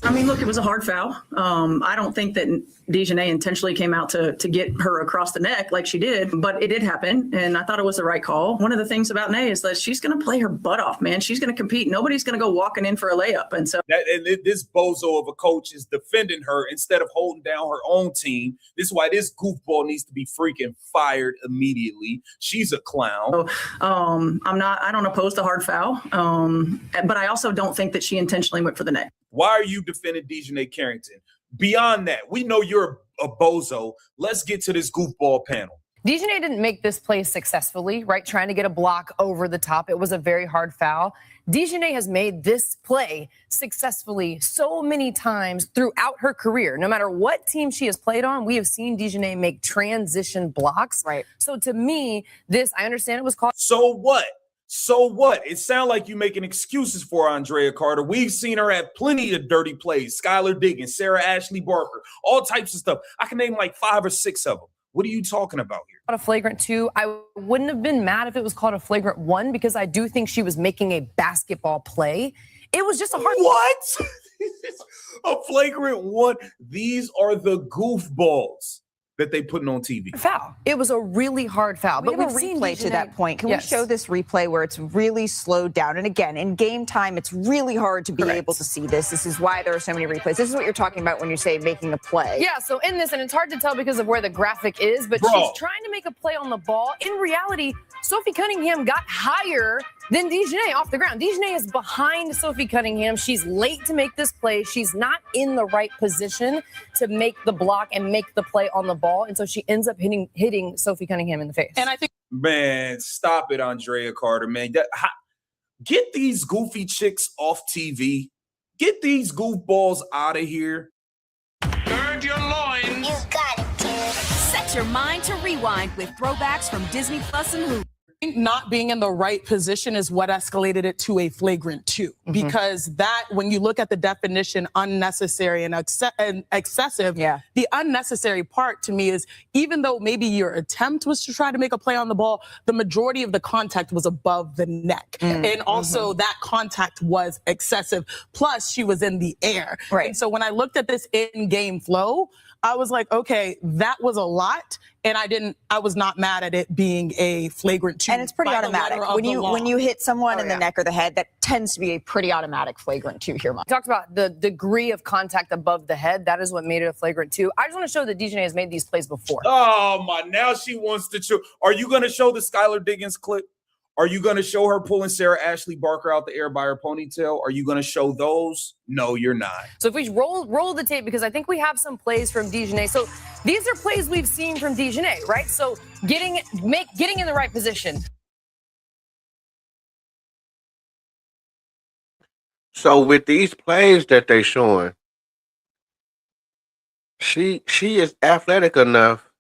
I mean, look, it was a hard foul. I don't think that Dejanay intentionally came out to get her across the neck like she did, but it did happen, and I thought it was the right call. One of the things about Nay is that she's going to play her butt off, man. She's going to compete. Nobody's going to go walking in for a layup, and so this bozo of a coach is defending her instead of holding down her own team. This is why this goofball needs to be freaking fired immediately. She's a clown. I don't oppose the hard foul, but I also don't think that she intentionally went for the neck. Why are you defending Dejanay Carrington? Beyond that, we know you're a bozo. Let's get to this goofball panel. Dejanay didn't make this play successfully, right? Trying to get a block over the top. It was a very hard foul. Dejanay has made this play successfully so many times throughout her career. No matter what team she has played on, we have seen Dejanay make transition blocks. Right. So to me, I understand it was called. So what? So what? It sounds like you making excuses for Andrea Carter. We've seen her have plenty of dirty plays. Skylar Diggins, Sarah Ashley Barker, all types of stuff. I can name like 5 or 6 of them. What are you talking about here? A flagrant 2. I wouldn't have been mad if it was called a flagrant 1 because I do think she was making a basketball play. It was just a hard. What? A flagrant 1. These are the goofballs that they putting on TV. Foul. It was a really hard foul. But we've seen replay to that point. Can we show this replay where it's really slowed down? And again, in game time, it's really hard to be able to see this. This is why there are so many replays. This is what you're talking about when you say making a play. Yeah, so in this, and it's hard to tell because of where the graphic is, but she's trying to make a play on the ball. In reality, Sophie Cunningham got higher than Dejanay off the ground. Dejanay is behind Sophie Cunningham. She's late to make this play. She's not in the right position to make the block and make the play on the ball. And so she ends up hitting Sophie Cunningham in the face. And I think, man, stop it, Andrea Carter, man. Get these goofy chicks off TV. Get these goofballs out of here. Gird your loins. You got it, kid. Set your mind to rewind with throwbacks from Disney Plus and Hulu. Not being in the right position is what escalated it to a flagrant 2, because that, when you look at the definition, unnecessary and excessive, the unnecessary part to me is, even though maybe your attempt was to try to make a play on the ball, the majority of the contact was above the neck. And also that contact was excessive. Plus she was in the air. And so when I looked at this in-game flow, I was like, okay, that was a lot. And I was not mad at it being a flagrant 2. And it's pretty automatic. When you hit someone in the neck or the head, that tends to be a pretty automatic flagrant 2 here, Mike. You talked about the degree of contact above the head. That is what made it a flagrant 2. I just want to show that DJ has made these plays before. Oh my! Now she wants to show. Are you going to show the Skylar Diggins clip? Are you going to show her pulling Sarah Ashley Barker out the air by her ponytail? Are you going to show those? No, you're not. So if we roll the tape, because I think we have some plays from Dijonay. So these are plays we've seen from Dijonay, right? So getting in the right position. So with these plays that they showing, she is athletic enough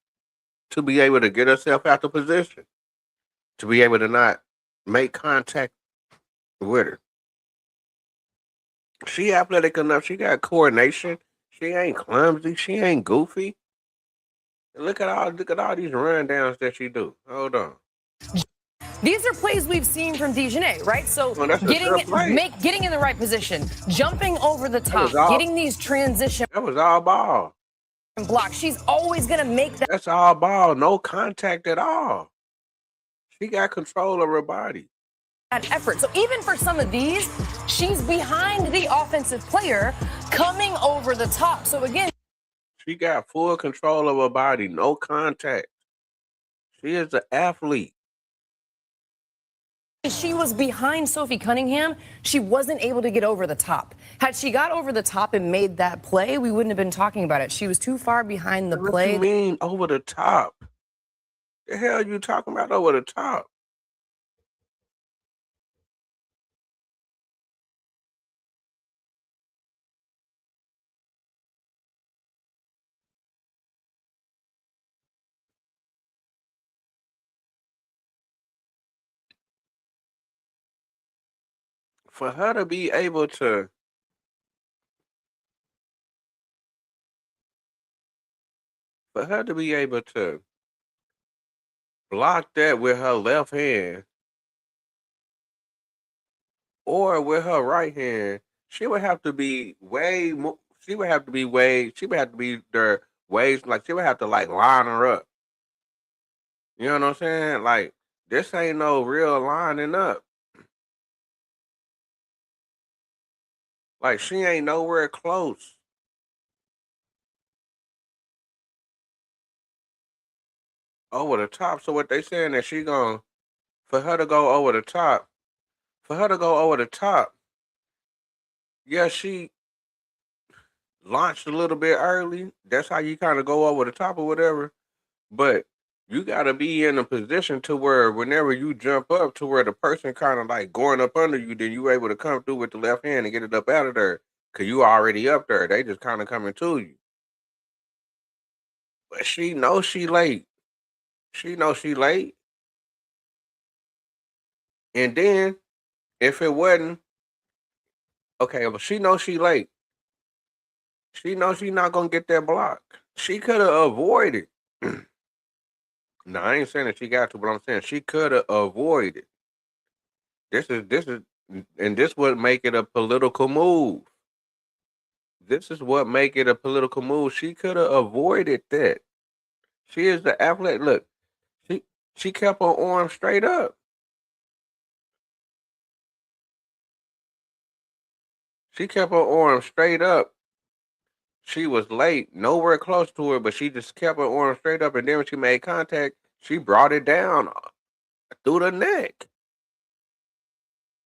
to be able to get herself out of position, to be able to not make contact with her. She athletic enough. She got coordination. She ain't clumsy. She ain't goofy. Look at all these rundowns that she do. Hold on. These are plays we've seen from Dijonay, right? So Well, that's a tough play. getting in the right position, jumping over the top, was all- getting these transition That was all ball. blocks. She's always gonna make that. That's all ball. No contact at all. She got control of her body. That effort. So even for some of these, she's behind the offensive player coming over the top. So again, She got full control of her body. No contact. She is an athlete. she was behind Sophie Cunningham. She wasn't able to get over the top. Had she got over the top and made that play, we wouldn't have been talking about it. She was too far behind the What play. you mean over the top? The hell you talking about over the top? For her to be able to block that with her left hand or with her right hand, she would have to be way more. She would have to be their ways, like she would have to like line her up. You know what I'm saying? Like this ain't no real lining up. Like she ain't nowhere close. Over the top. So what they saying that for her to go over the top, yeah, she launched a little bit early. That's how you kind of go over the top or whatever. But you got to be in a position to where whenever you jump up to where the person kind of like going up under you, then you able to come through with the left hand and get it up out of there because you already up there. They just kind of coming to you. But she knows she late. And then if it wasn't, okay, but she knows she late. She knows she's not going to get that block. She could have avoided. No, I ain't saying that she got to, but I'm saying she could have avoided. This would make it a political move. This is what make it a political move. She could have avoided that. She is the athlete. Look, she kept her arm straight up. She kept her arm straight up. She was late, nowhere close to her, but she just kept her arm straight up. And then when she made contact, she brought it down through the neck.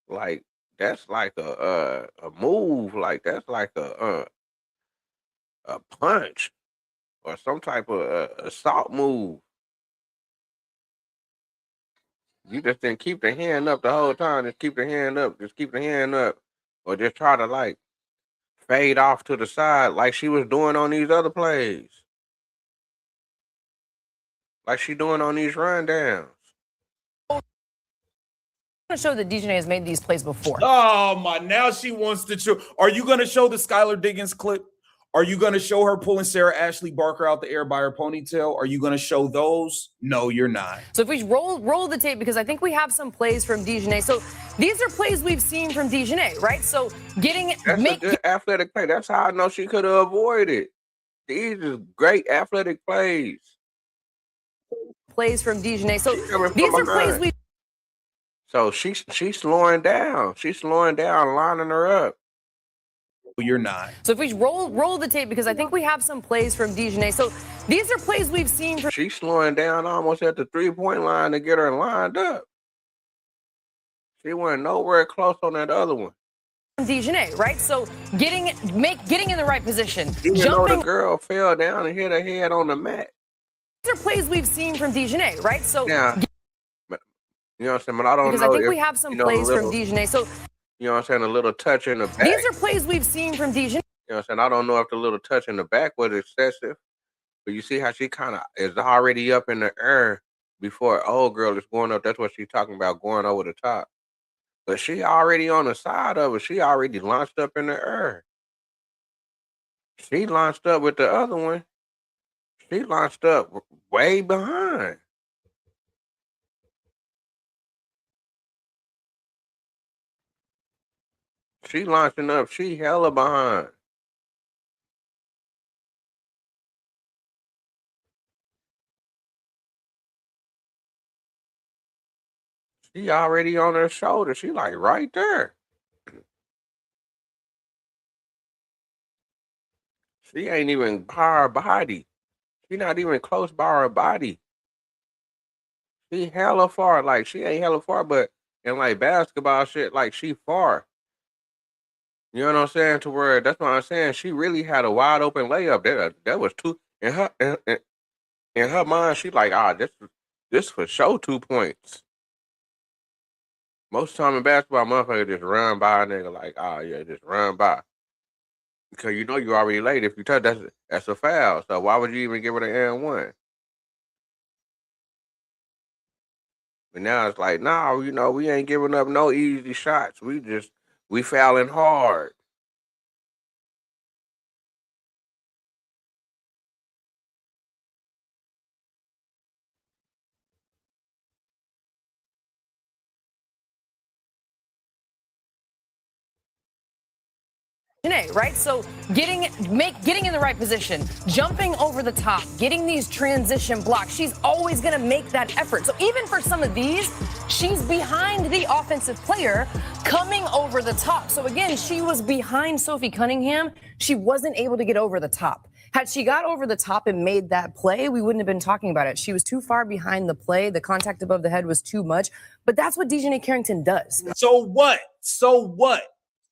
Like that's like a move. Like that's like a punch or some type of assault move. You just didn't keep the hand up the whole time. Just keep the hand up. Just keep the hand up, or just try to like fade off to the side like she was doing on these other plays. Like she doing on these rundowns. to show that DJ has made these plays before. Oh my! Now she wants to show. Are you going to show the Skylar Diggins clip? Are you going to show her pulling Sarah Ashley Barker out the air by her ponytail? Are you going to show those? No, you're not. So if we roll the tape, because I think we have some plays from DJ. So these are plays we've seen from DJ, right? So That's a good athletic play. That's how I know she could have avoided. These are great athletic plays. Plays from DJ. So coming these from are plays behind. we. So she's slowing down. She's slowing down, lining her up. You're not. So if we roll the tape, because I think we have some plays from DJ. So these are plays we've seen from. She's slowing down almost at the 3-point line to get her lined up. She went nowhere close on that other one. DJ, right? So getting in the right position, Even though jumping. the girl fell down and hit her head on the mat. These are plays we've seen from DJ, right? So Now, you know what I'm saying? But I don't because know I think if, we have some you know, plays little, from DJ. So you know what I'm saying? A little touch in the back. these are plays we've seen from DJ. You know what I'm saying? I don't know if the little touch in the back was excessive, but you see how she kind of is already up in the air before old girl is going up. That's what she's talking about, going over the top. But she already on the side of it. She already launched up in the air. She launched up with the other one. She launched up way behind. She launching up. She hella behind. She already on her shoulder. She like right there. She ain't even by her body. She not even close by her body. She hella far. Like she ain't hella far, but in like basketball shit, like she far. You know what I'm saying? To where that's what I'm saying. She really had a wide open layup. That was two in her mind. She like, this for sure 2 points. Most time in basketball, motherfucker just run by a nigga like, yeah, just run by. Because you know you already late. If you touch, that's a foul. So why would you even give it an N1? But now it's like, no, you know, we ain't giving up no easy shots. We fouling hard. Right? So getting in the right position, jumping over the top, getting these transition blocks. She's always going to make that effort. So even for some of these, she's behind the offensive player coming over the top. So again, she was behind Sophie Cunningham. She wasn't able to get over the top. Had she got over the top and made that play, we wouldn't have been talking about it. She was too far behind the play. The contact above the head was too much. But that's what DJ Carrington does. So what? So what?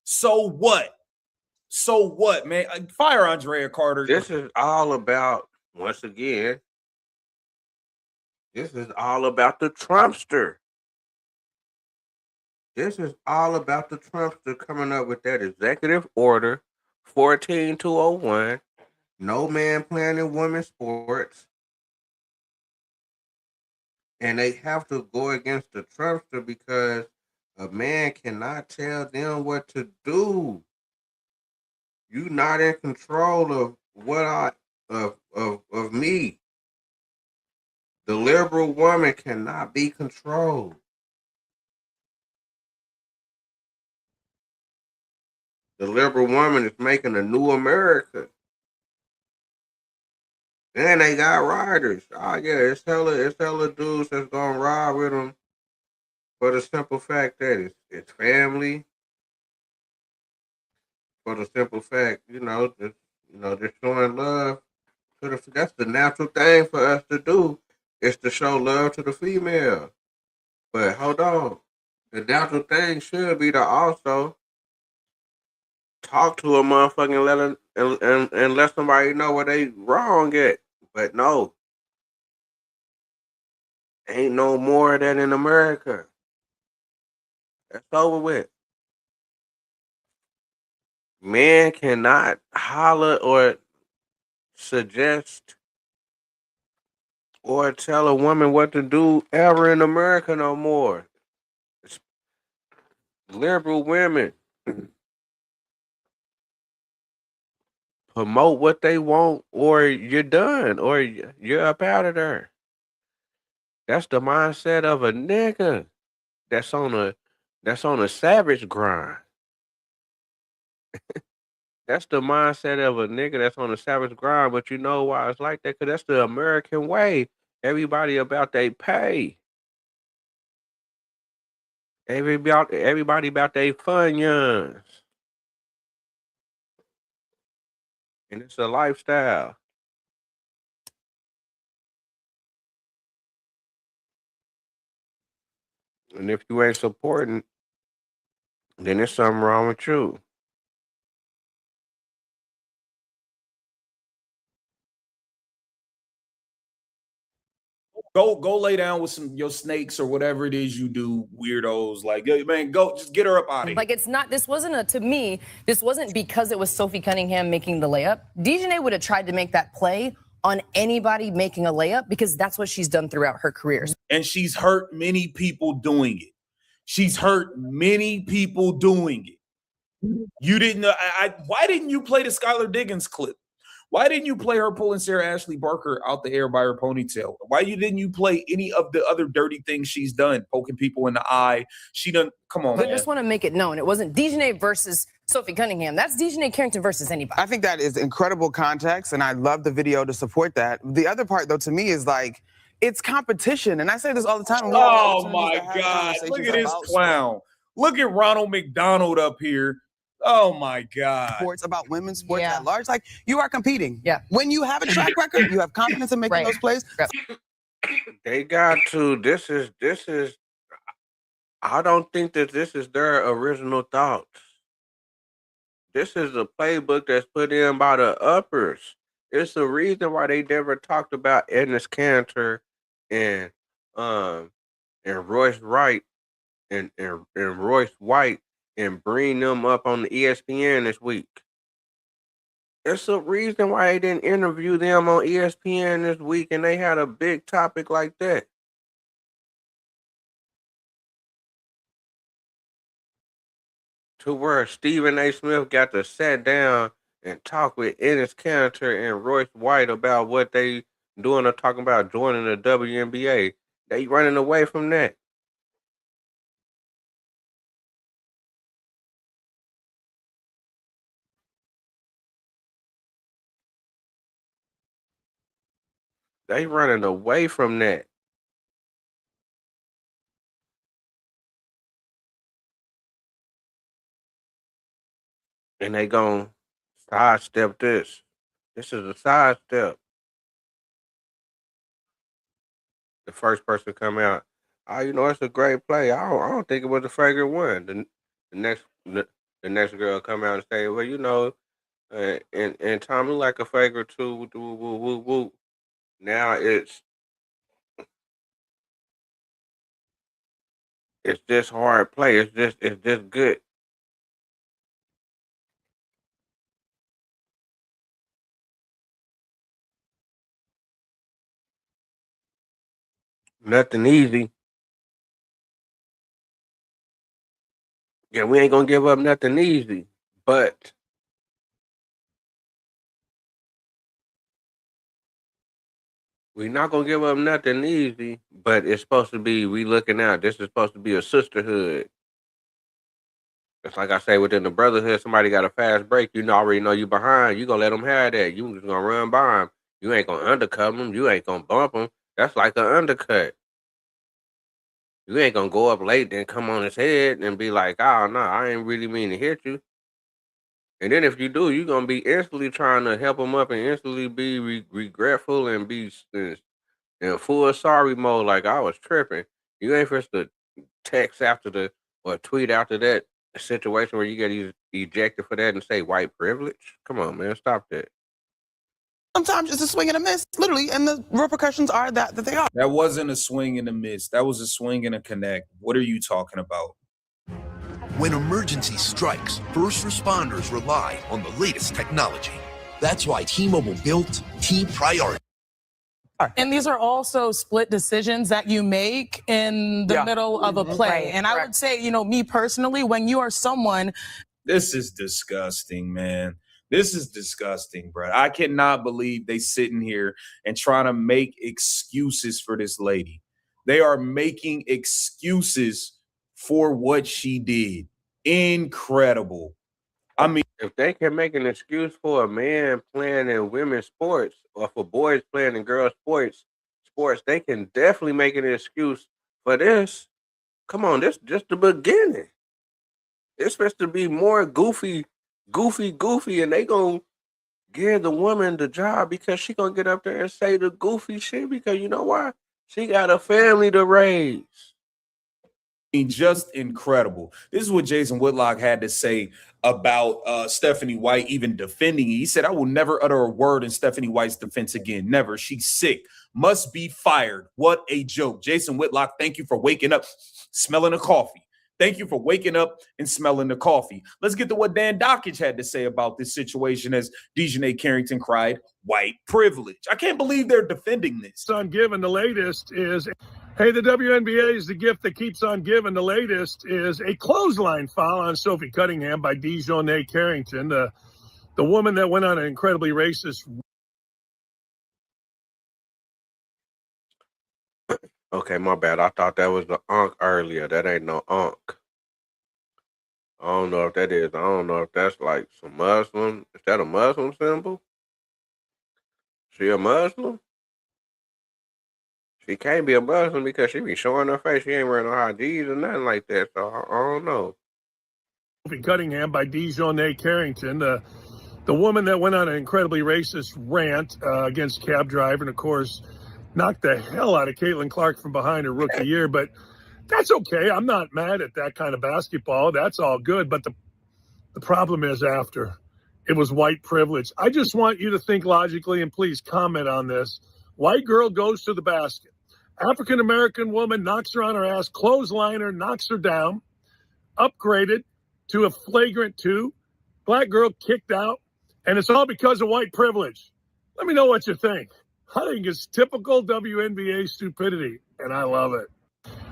So what? So what, man? Fire Andrea Carter. This is all about, once again, this is all about the Trumpster. This is all about the Trumpster coming up with that executive order 14201. No man playing in women's sports. And they have to go against the Trumpster because a man cannot tell them what to do. You not in control of what of me. The liberal woman cannot be controlled. The liberal woman is making a new America. And they got riders. Oh yeah, it's hella dudes that's gonna ride with them for the simple fact that it's family. For the simple fact, just showing love to that's the natural thing for us to do, is to show love to the female. But hold on. The natural thing should be to also talk to a motherfucking and let somebody know where they wrong at. But no. Ain't no more of that in America. That's over with. Men cannot holler or suggest or tell a woman what to do ever in America no more. Liberal women promote what they want, or you're done, or you're up out of there. That's the mindset of a nigga that's on a savage grind. That's the mindset of a nigga that's on a savage grind. But you know why it's like that? Because that's the American way. Everybody about they pay. Everybody about they funyuns. And it's a lifestyle. And if you ain't supporting, then there's something wrong with you. Go lay down with your snakes or whatever it is you do, weirdos. Like, yo, man, go just get her up out of here. Like, it's not, this wasn't to me, this wasn't because it was Sophie Cunningham making the layup. DiJonai would have tried to make that play on anybody making a layup because that's what she's done throughout her career. And she's hurt many people doing it. She's hurt many people doing it. You didn't know. Why didn't you play the Skylar Diggins clip? Why didn't you play her pulling Sarah Ashley Barker out the air by her ponytail? Why didn't you play any of the other dirty things she's done, poking people in the eye? She done. Come on, But I just want to make it known, it wasn't DiJonai versus Sophie Cunningham. That's DiJonai Carrington versus anybody. I think that is incredible context, and I love the video to support that. The other part, though, to me is like, it's competition, and I say this all the time. Oh my God! Look at this clown. Look at Ronald McDonald up here. Oh my God. Sports about women's sports at large. Like, you are competing. Yeah. When you have a track record, you have confidence in making those plays. They got to. This is. I don't think that this is their original thoughts. This is a playbook that's put in by the uppers. It's the reason why they never talked about Edna Cantor and Royce Wright and Royce White and bring them up on the ESPN this week. It's a reason why they didn't interview them on ESPN this week and they had a big topic like that. To where Stephen A. Smith got to sit down and talk with Ennis Cantor and Royce White about what they doing or talking about joining the WNBA. They running away from that. They running away from that. And they gonna sidestep this. This is a sidestep. The first person come out, oh, you know, it's a great play. I don't think it was a flagrant one. The next girl come out and say, well, you know, and Tommy like a flagrant too. Woo, woo, woo, woo. Now it's this hard play. It's this good. Nothing easy. Yeah, we ain't gonna give up nothing easy, but we're not gonna give up nothing easy. But it's supposed to be we looking out. This is supposed to be a sisterhood. It's like I say within the brotherhood. Somebody got a fast break. You already know you behind. You gonna let them have that. You just gonna run by them. You ain't gonna undercut them. You ain't gonna bump them. That's like an undercut. You ain't gonna go up late and come on his head and be like, oh, no, I ain't really mean to hit you. And then if you do, you're gonna be instantly trying to help him up and instantly be regretful and be in full sorry mode like I was tripping. You ain't supposed to text after or tweet after that situation where you get ejected for that and say white privilege. Come on, man, stop that. Sometimes it's a swing and a miss, literally, and the repercussions are that they are. That wasn't a swing and a miss. That was a swing and a connect. What are you talking about? When emergency strikes, first responders rely on the latest technology. That's why T-Mobile built T-Priority. And these are also split decisions that you make in the middle of a play. Right, And I would say, you know, me personally, when you are someone. This is disgusting, man. This is disgusting, bro. I cannot believe they sitting here and trying to make excuses for this lady. They are making excuses for what she did. Incredible. I mean, if they can make an excuse for a man playing in women's sports or for boys playing in girls' sports, they can definitely make an excuse for this. Come on, this just the beginning. It's supposed to be more goofy, and they gonna give the woman the job because she gonna get up there and say the goofy shit because you know why? She got a family to raise. Just incredible. This is what Jason Whitlock had to say about Stephanie White even defending. He said, I will never utter a word in Stephanie White's defense again. Never. She's sick. Must be fired. What a joke. Jason Whitlock, thank you for waking up, smelling the coffee. Thank you for waking up and smelling the coffee. Let's get to what Dan Dockage had to say about this situation as Dejanay Carrington cried, white privilege. I can't believe they're defending this. On giving the latest is, hey, the WNBA is the gift that keeps on giving. The latest is a clothesline foul on Sophie Cunningham by Dejanay Carrington, the woman that went on an incredibly racist. Okay, my bad. I thought that was the Ankh earlier. That ain't no Ankh. I don't know if that is. I don't know if that's like some Muslim. Is that a Muslim symbol? She a Muslim? She can't be a Muslim because she be showing her face. She ain't wearing no hijabs or nothing like that. So I don't know. Sophie Cunningham by Dejanay Carrington, the woman that went on an incredibly racist rant against cab driver, and of course knocked the hell out of Caitlin Clark from behind her rookie year. But that's okay. I'm not mad at that kind of basketball. That's all good. But the problem is after. It was white privilege. I just want you to think logically and please comment on this. White girl goes to the basket. African-American woman knocks her on her ass, clothesliner, knocks her down, upgraded to a flagrant 2. Black girl kicked out, and it's all because of white privilege. Let me know what you think. I think it's typical WNBA stupidity, and I love it.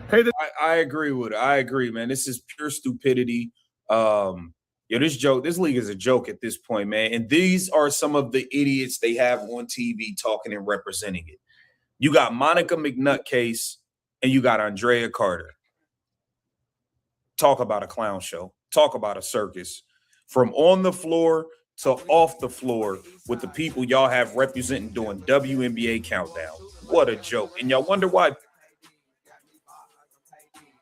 Hey, I agree with it. I agree, man. This is pure stupidity. This league is a joke at this point, man. And these are some of the idiots they have on TV talking and representing it. You got Monica McNutcase and you got Andrea Carter. Talk about a clown show. Talk about a circus. From on the floor to off the floor with the people y'all have representing doing WNBA Countdown. What a joke. And y'all wonder why.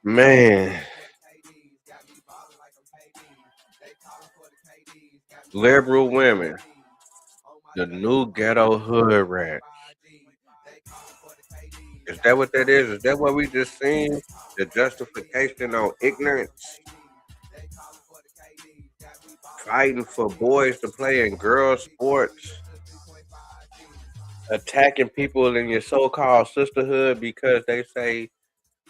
Man. Liberal women. The new ghetto hood rat. Is that what that is? Is that what we just seen? The justification on ignorance? Fighting for boys to play in girls' sports? Attacking people in your so-called sisterhood because they say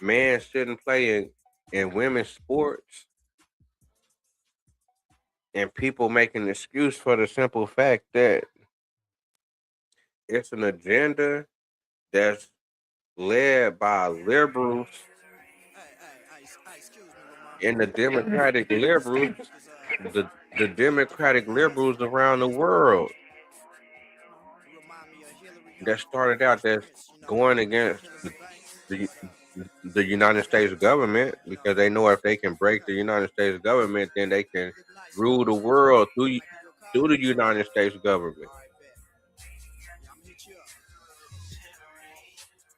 men shouldn't play in women's sports? And people make an excuse for the simple fact that it's an agenda that's led by liberals and the democratic liberals, the democratic liberals around the world that started out that's going against the United States government because they know if they can break the United States government, then they can rule the world through the United States government.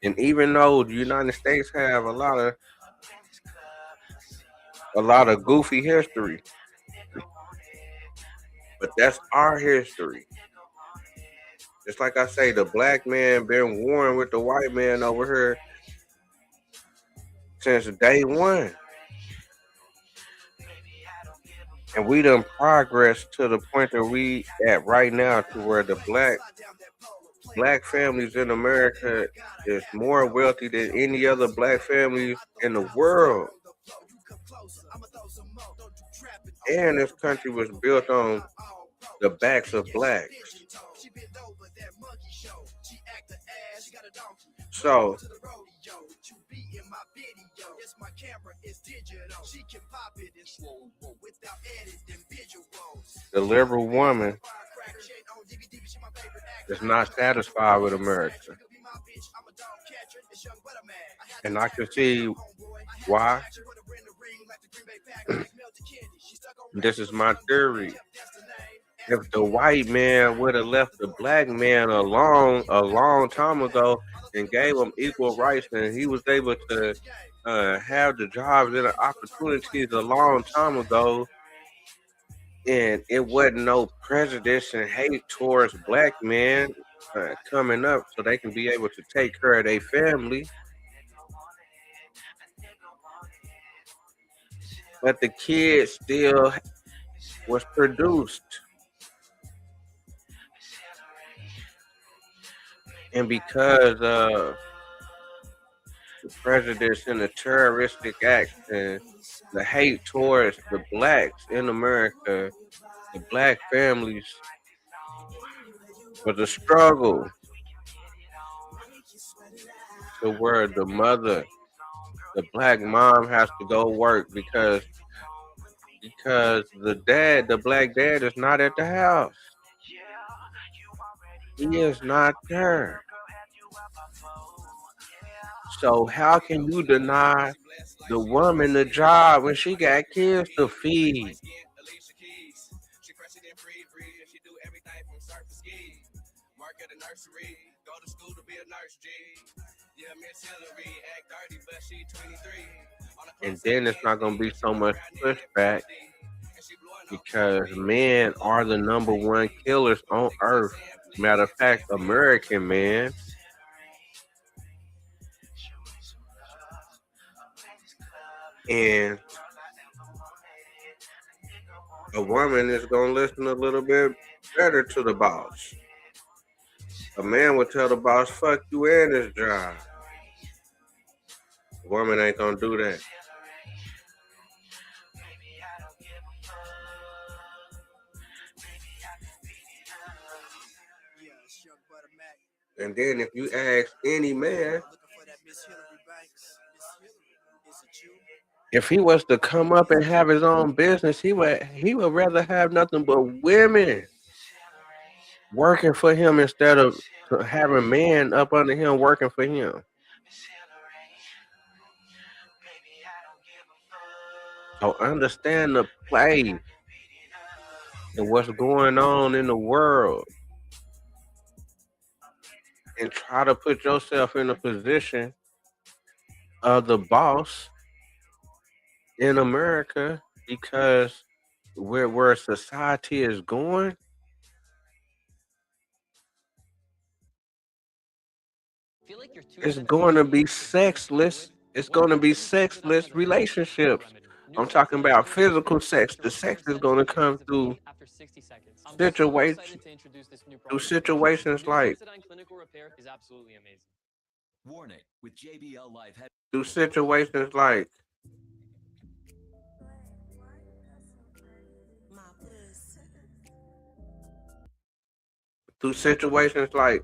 And even though the United States have a lot of goofy history, but that's our history. Just like I say, the black man been warring with the white man over here since day one. And we done progressed to the point that we at right now to where the black families in America is more wealthy than any other black families in the world. And this country was built on the backs of blacks. So the liberal woman is not satisfied with America. And I can see why. This is my theory. If the white man would have left the black man alone a long time ago and gave him equal rights, and he was able to have the jobs and the opportunities a long time ago, and it wasn't no prejudice and hate towards black men coming up so they can be able to take care of their family. But the kid still was produced. And because of the prejudice and the terroristic acts and the hate towards the blacks in America, the black families was a struggle to where the mother, the black mom has to go work because the black dad is not at the house. He is not there. So how can you deny the woman the job when she got kids to feed? And then it's not gonna be so much pushback because men are the number one killers on earth. Matter of fact, American men. And a woman is gonna listen a little bit better to the boss. A man will tell the boss, fuck you and this job. A woman ain't gonna do that. And then if you ask any man, if he was to come up and have his own business, he would rather have nothing but women working for him instead of having men up under him working for him. So understand the play and what's going on in the world, and try to put yourself in a position of the boss in America, because where society is going, it's going to be sexless. It's going to be sexless relationships. I'm talking about physical sex. The sex is going to come through situations like through situations like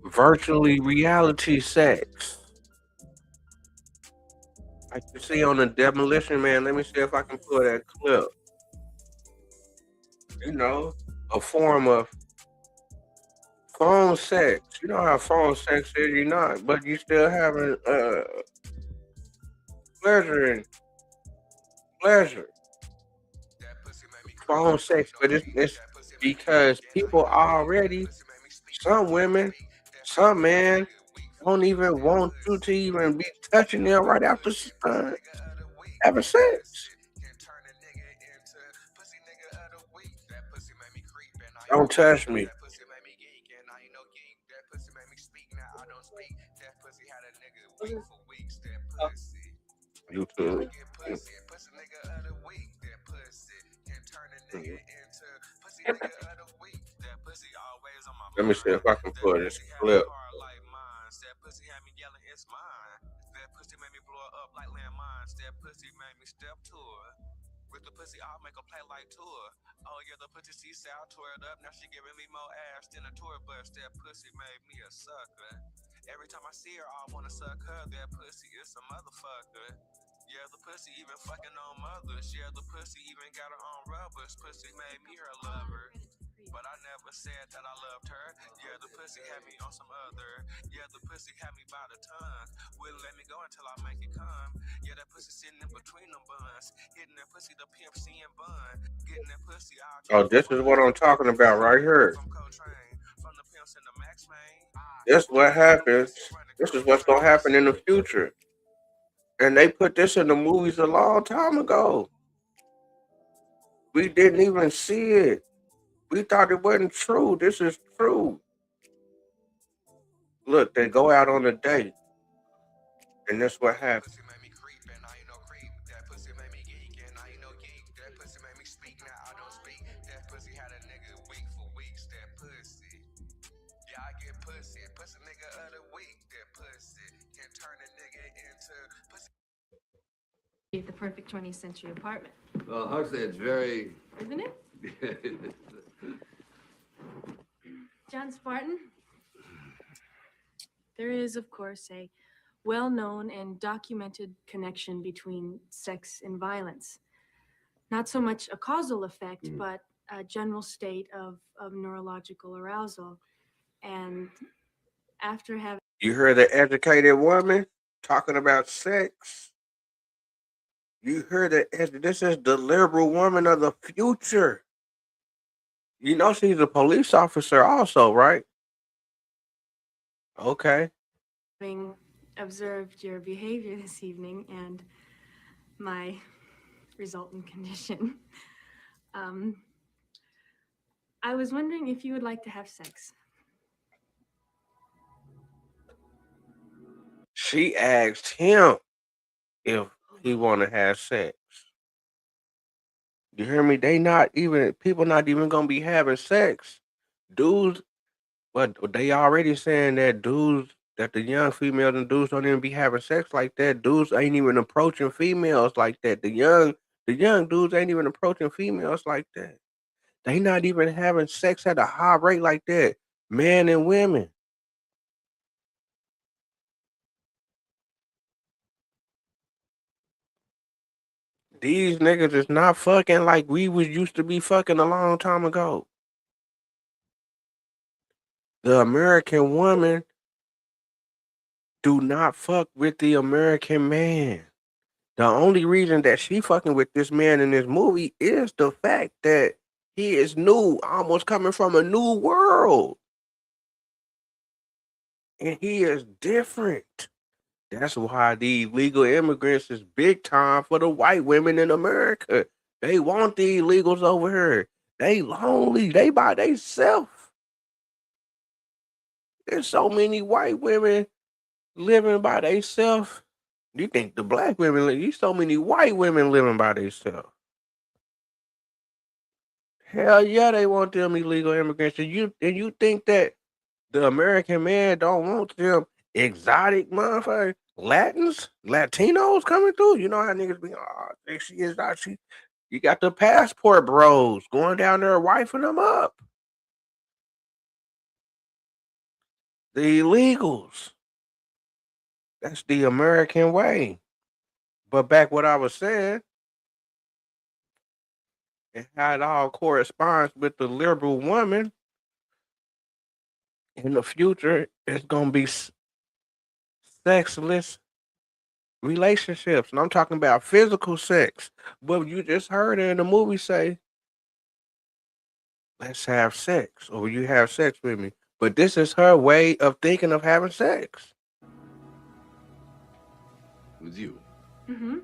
virtually reality sex. Like you see on the Demolition Man. Let me see if I can pull that clip. You know, a form of phone sex. You know how phone sex is, you're not, but you still having pleasure. Phone sex, but it's because people already, some women, some men don't even want you to even be touching them right after having sex. Don't touch me. YouTube. Let me see if I can pull this clip. With the pussy, I'll make a play like tour. Oh yeah, the pussy see South tore it up. Now she giving me more ass than a tour bus. That pussy made me a sucker. Every time I see her, I wanna suck her. That pussy is a motherfucker. Yeah, the pussy even fucking on mothers. Yeah, the pussy even got her own rubbers. Pussy made me her lover. But I never said that I loved her. Yeah, the pussy had me on some other. Yeah, the pussy had me by the tongue. Wouldn't let me go until I make it come. Yeah, that pussy sitting in between them buns. Hitting that pussy, the pimp seeing bun. Getting that pussy out. Oh, this is what I'm talking about right here. This is what happens. This is what's gonna happen in the future. And they put this in the movies a long time ago. We didn't even see it. We thought it wasn't true. This is true. Look, they go out on a date, and that's what happens. The perfect 20th century apartment. Well, Huxley, it's very... Isn't it? John Spartan? There is, of course, a well-known and documented connection between sex and violence. Not so much a causal effect, but a general state of neurological arousal. And after having... You hear the educated woman talking about sex? You hear that this is the liberal woman of the future. You know she's a police officer also, right? Okay. Having observed your behavior this evening and my resultant condition, I was wondering if you would like to have sex. She asked him if he want to have sex. You hear me? People not even gonna be having sex. Dudes, but they already saying that that the young females and dudes don't even be having sex like that. Dudes ain't even approaching females like that. The young dudes ain't even approaching females like that. They not even having sex at a high rate like that. Men and women. These niggas is not fucking like we was used to be fucking a long time ago. The American woman do not fuck with the American man. The only reason that she fucking with this man in this movie is the fact that he is new, almost coming from a new world. And he is different. That's why the illegal immigrants is big time for the white women in America. They want the illegals over here. They lonely. They by themselves. There's so many white women living by themselves. You think the black women, there's so many white women living by themselves. Hell yeah, they want them illegal immigrants. And you think that the American man don't want them exotic motherfuckers, Latinos coming through? You know how niggas be, oh, think she is not she. You got the passport bros going down there wifing them up. The illegals. That's the American way. But back what I was saying, and how it all corresponds with the liberal woman, in the future, it's gonna be sexless relationships, and I'm talking about physical sex. But you just heard her in the movie say, "Let's have sex," or "You have sex with me." But this is her way of thinking of having sex. With you. Mm-hmm.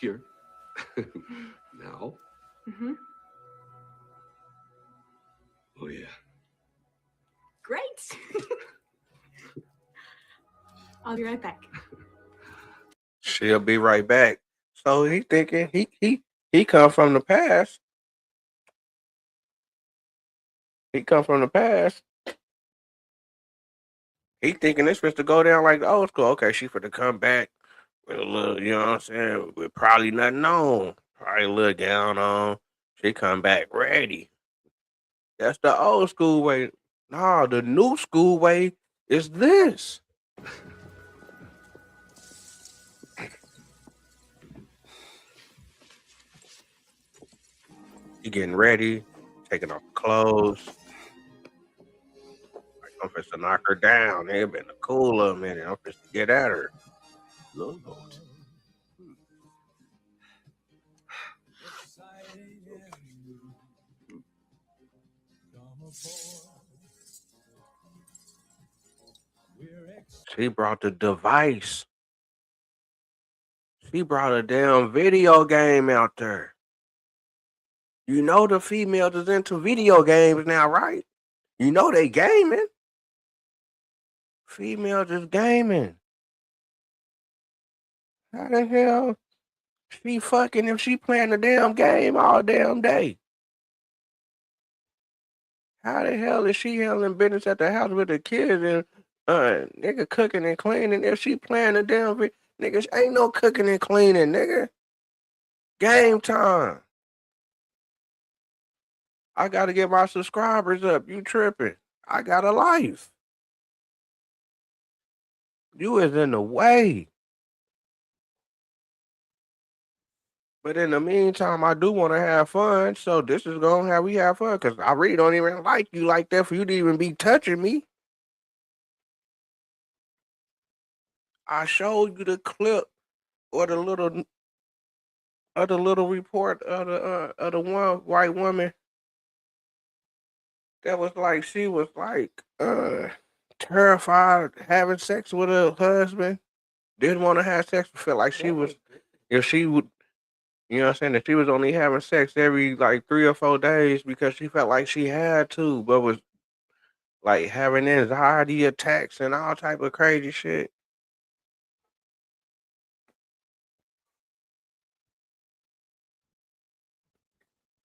Here. Now. Mm-hmm. Oh, yeah. Great. I'll be right back. She'll be right back. So he thinking he come from the past. He come from the past. He thinking this supposed to go down like the old school. Okay, she finna come back. with a little, you know what I'm saying, with probably nothing on, probably a little gown on. She come back ready. That's the old school way. Nah, the new school way is this. You getting ready, taking off clothes. Like, I'm supposed to knock her down. It been a cool little minute. I'm supposed to get at her. Lord. She brought the device. She brought a damn video game out there. You know the females is into video games now, right? You know they gaming. Females is gaming. How the hell she fucking if she playing the damn game all damn day? How the hell is she handling business at the house with the kids and nigga cooking and cleaning if she playing the damn niggas ain't no cooking and cleaning, nigga. Game time. I gotta get my subscribers up. You tripping. I got a life. You is in the way. But in the meantime, I do want to have fun. So this is gonna have we have fun because I really don't even like you like that for you to even be touching me. I showed you the clip or the little report of the one white woman that was like she was like terrified having sex with her husband. Didn't want to have sex. Felt like she was if she would. You know what I'm saying? That she was only having sex every like 3 or 4 days because she felt like she had to, but was like having anxiety attacks and all type of crazy shit.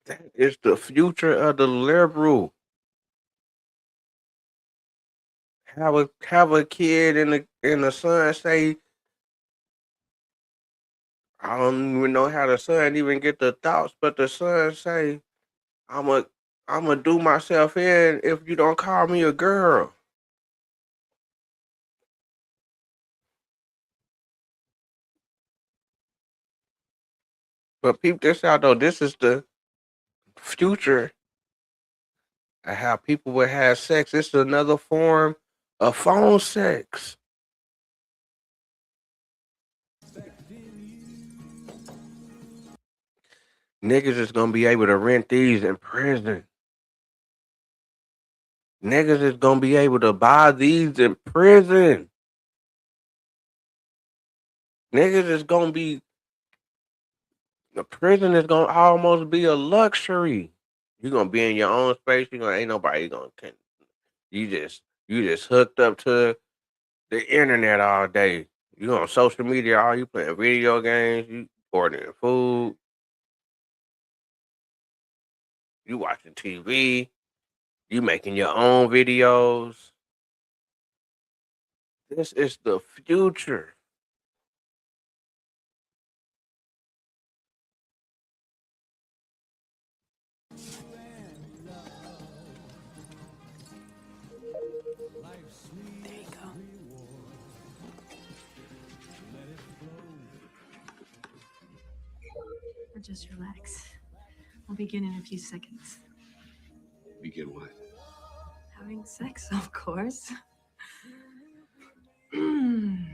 That is the future of the liberal. Have a kid and the son say, I don't even know how the son even get the thoughts, but the son say, I'm a do myself in if you don't call me a girl. But peep this out though. This is the future of how people would have sex. It's another form of phone sex. Niggas is gonna be able to rent these in prison. Niggas is gonna be able to buy these in prison. Niggas is gonna be the prison is gonna almost be a luxury. You gonna be in your own space. You gonna ain't nobody gonna you just hooked up to the internet all day. You on social media, all you playing video games, you ordering food, you watching TV, you making your own videos. This is the future. There you go. Or just relax. I'll begin in a few seconds. Begin what? Having sex, of course. Mm.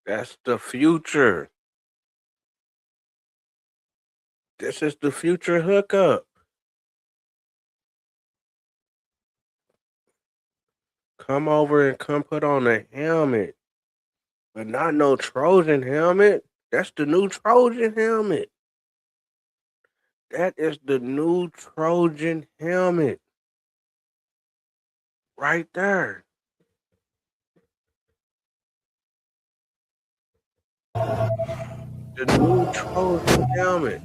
That's the future. This is the future hookup. Come over and come put on a helmet, but not no Trojan helmet. That's the new Trojan helmet. That is the new Trojan helmet. Right there. The new Trojan helmet.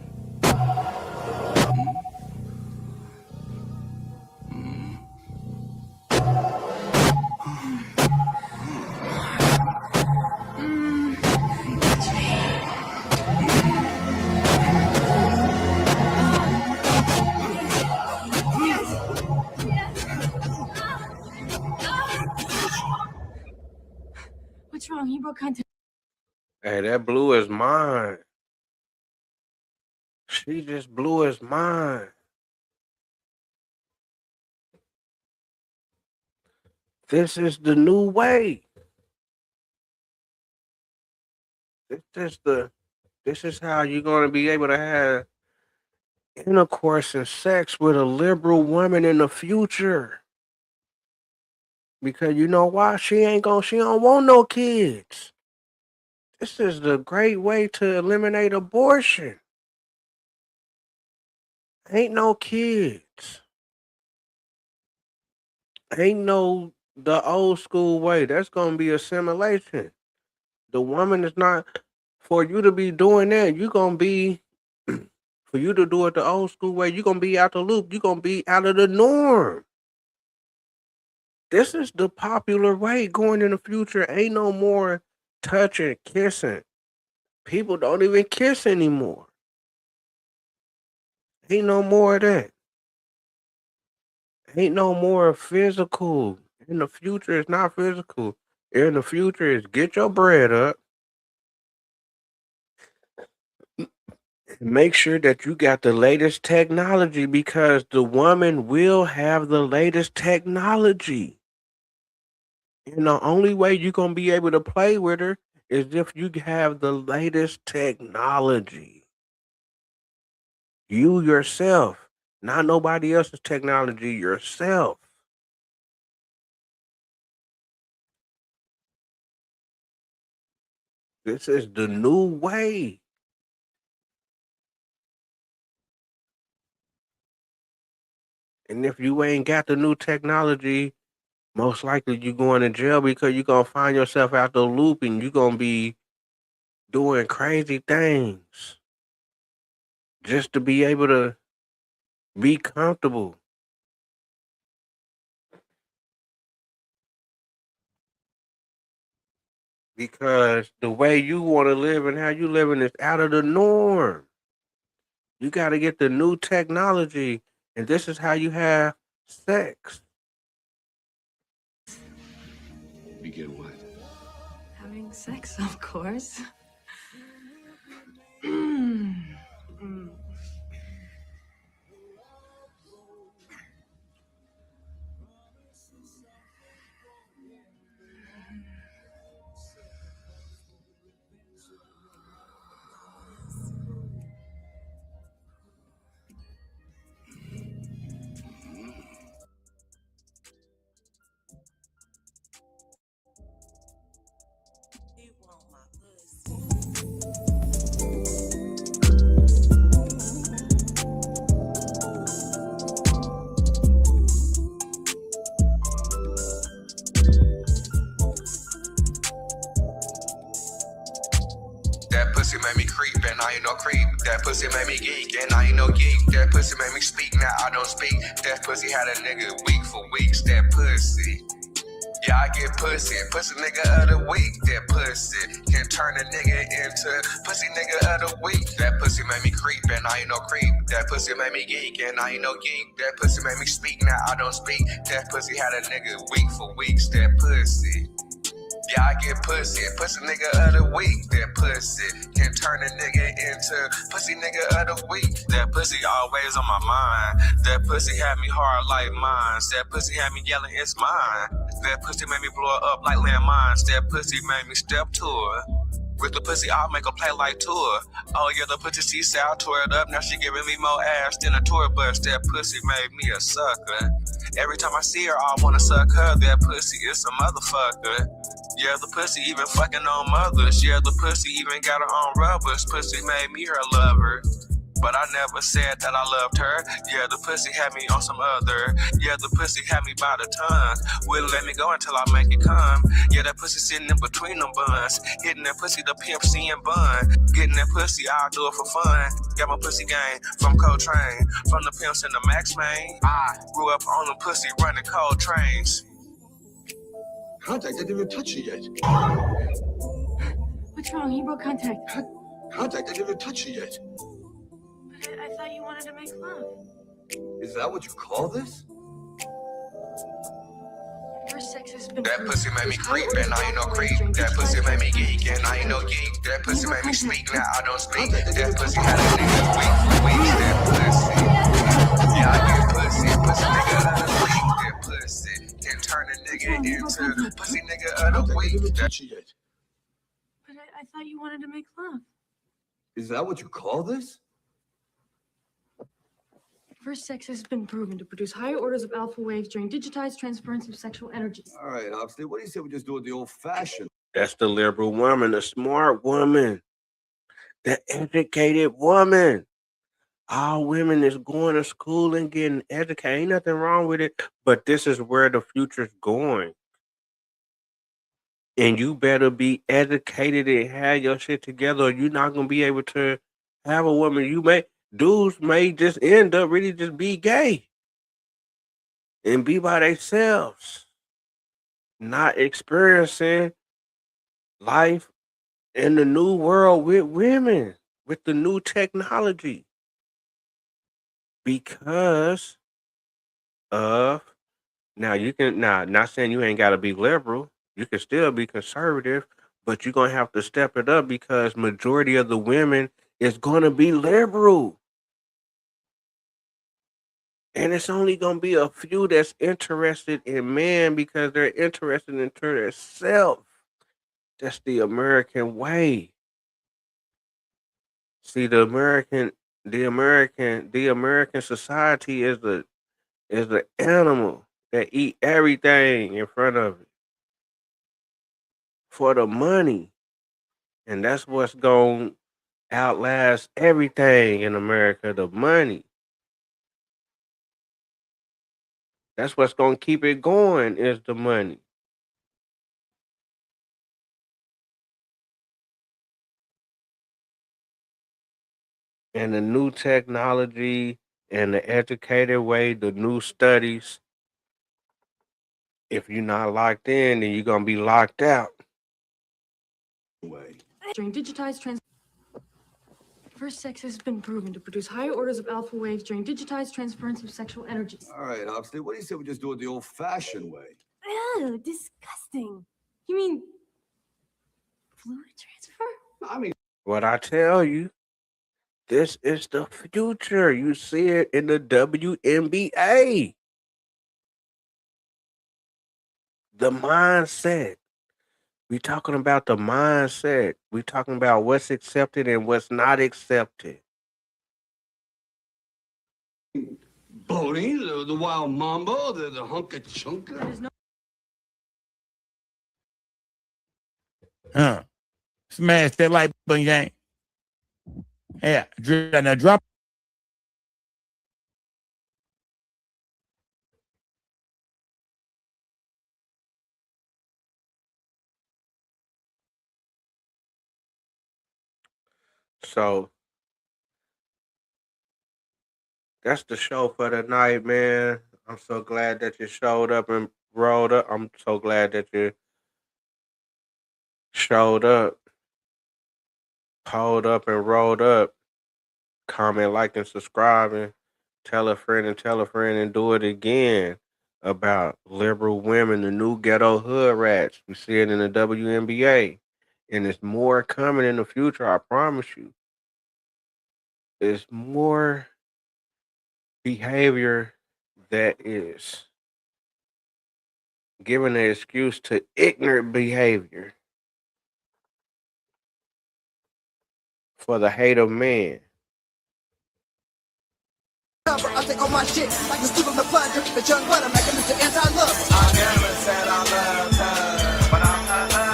What's wrong? He broke contact. Hey, that blew his mind. She just blew his mind. This is the new way. This is how you're gonna be able to have intercourse and sex with a liberal woman in the future. Because you know why? She don't want no kids. This is the great way to eliminate abortion. Ain't no kids. Ain't no the old school way. That's gonna be assimilation. The woman is not for you to be doing that, you're gonna be for you to do it the old school way, you're gonna be out the loop, you're gonna be out of the norm. This is the popular way going in the future. Ain't no more touching, kissing. People don't even kiss anymore. Ain't no more of that. Ain't no more physical. In the future, it's not physical. In the future, is get your bread up. Make sure that you got the latest technology because the woman will have the latest technology. And the only way you're going to be able to play with her is if you have the latest technology. You yourself, not nobody else's technology, yourself. This is the new way. And if you ain't got the new technology, most likely you're going to jail because you're going to find yourself out the loop and you're going to be doing crazy things just to be able to be comfortable. Because the way you want to live and how you living is out of the norm. You got to get the new technology, and this is how you have sex. Begin what? Having sex, of course. That pussy made me creep, and I ain't no creep. That pussy made me geek, and I ain't no geek. That pussy made me speak, now I don't speak. That pussy had a nigga weak for weeks. That pussy. Yeah, I get pussy nigga of the week. That pussy can turn a nigga into pussy nigga of the week. That pussy made me creep, and I ain't no creep. That pussy made me geek, and I ain't no geek. That pussy made me speak, now I don't speak. That pussy had a nigga weak for weeks. That pussy. Yeah, I get pussy nigga of the week. That pussy can turn a nigga into pussy nigga of the week. That pussy always on my mind. That pussy had me hard like mines. That pussy had me yelling, it's mine. That pussy made me blow up like landmines. That pussy made me step to her. With the pussy, I'll make a play like tour. Oh yeah, the pussy seaside tore it up. Now she giving me more ass than a tour bus. That pussy made me a sucker. Every time I see her, I wanna suck her. That pussy is a motherfucker. Yeah, the pussy even fucking on mothers. Yeah, the pussy even got her own rubbers. Pussy made me her lover. But I never said that I loved her. Yeah, the pussy had me on some other. Yeah, the pussy had me by the tongue. Wouldn't let me go until I make it come. Yeah, that pussy sitting in between them buns. Hitting that pussy, the pimp seeing bun. Getting that pussy, I'll do it for fun. Got my pussy game from Coltrane. From the pimps and the Max Man. I grew up on the pussy running cold trains. Contact, I didn't even touch you yet. What's wrong? He broke contact. Contact, I didn't even touch you yet. But I thought you wanted to make love. Is that what you call this? First sex has been That pussy made me creep, and now you know creep. That pussy made me geek, and now you know geek. That pussy made me speak, now I don't speak. That pussy had a nigga weak. That pussy. Yeah, I get pussy. Pussy nigga of the week. That pussy can turn a nigga into pussy nigga of the week. Touch you yet. But I thought you wanted to make love. Is that what you call this? First sex has been proven to produce higher orders of alpha waves during digitized transference of sexual energies. All right, Obstate, what do you say we just do it the old-fashioned? That's the liberal woman, the smart woman, the educated woman. All women is going to school and getting educated. Ain't nothing wrong with it, but this is where the future's going. And you better be educated and have your shit together, or you're not gonna be able to have a woman. Dudes may just end up really just be gay and be by themselves, not experiencing life in the new world with women, with the new technology, because of not saying you ain't got to be liberal. You can still be conservative, but you're gonna have to step it up because majority of the women is gonna be liberal. And it's only gonna be a few that's interested in men because they're interested in themselves. That's the American way. See, the American society is the animal that eat everything in front of it for the money. And that's what's going to outlast everything in America, the money. That's what's going to keep it going is the money. And the new technology and the educated way, the new studies. If you're not locked in, then you're going to be locked out. During digitized First sex has been proven to produce higher orders of alpha waves during digitized transference of sexual energies. All right, Obstate, what do you say we just do it the old-fashioned way? Ew, disgusting. You mean fluid transfer? I mean, What I tell you, this is the future. You see it in the WNBA. The mindset. We talking about the mindset. We talking about what's accepted and what's not accepted. Bodie, the wild mambo, the hunka chunka. Smash that like button, gang. Yeah, now drop. So that's the show for the night, man. I'm so glad that you showed up and rolled up. I'm so glad that you showed up, pulled up, and rolled up. Comment, like, and subscribe, and tell a friend and do it again about liberal women, the new ghetto hood rats. We see it in the WNBA. And there's more coming in the future, I promise you. There's more behavior that is giving an excuse to ignorant behavior for the hate of man. I take all my shit like the Steve of the plunger, the young butter, making it to anti-love. I never said I loved her, but I'm not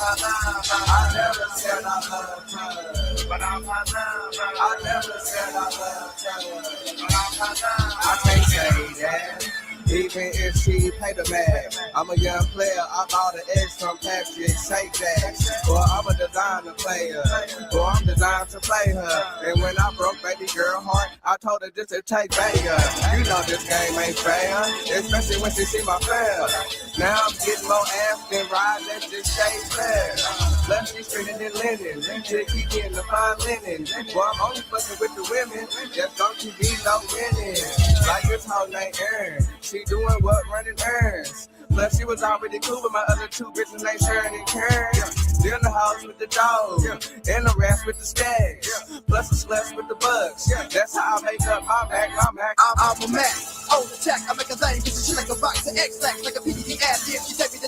I never said I loved her, but I'm her lover. I never said I loved her, but I'm her lover. I can't say that. Even if she paid the man, I'm a young player. I bought an X from Patrick, say that. Well, I'm a designer player. Well, I'm designed to play her. And when I broke baby girl heart, I told her this to take banger. You know this game ain't fair, especially when she see my fare. Now I'm getting more ass than ride, let's just stay fair. Plus she's spinning in linen, she keep getting the fine linen. Well, I'm only fucking with the women, just don't you be no winning. Like this whole night Erin, she doing what running errands. Plus she was already cool with my other two bitches named Sharon and Karen. Then the house with the dog, and the rats with the stacks. Plus the sluts with the bugs. That's how I make up my Mac. I'm a Mac. On the track, I make a thing, bitch, she like a box of X-Lax, like a PDD ass, yeah, she take me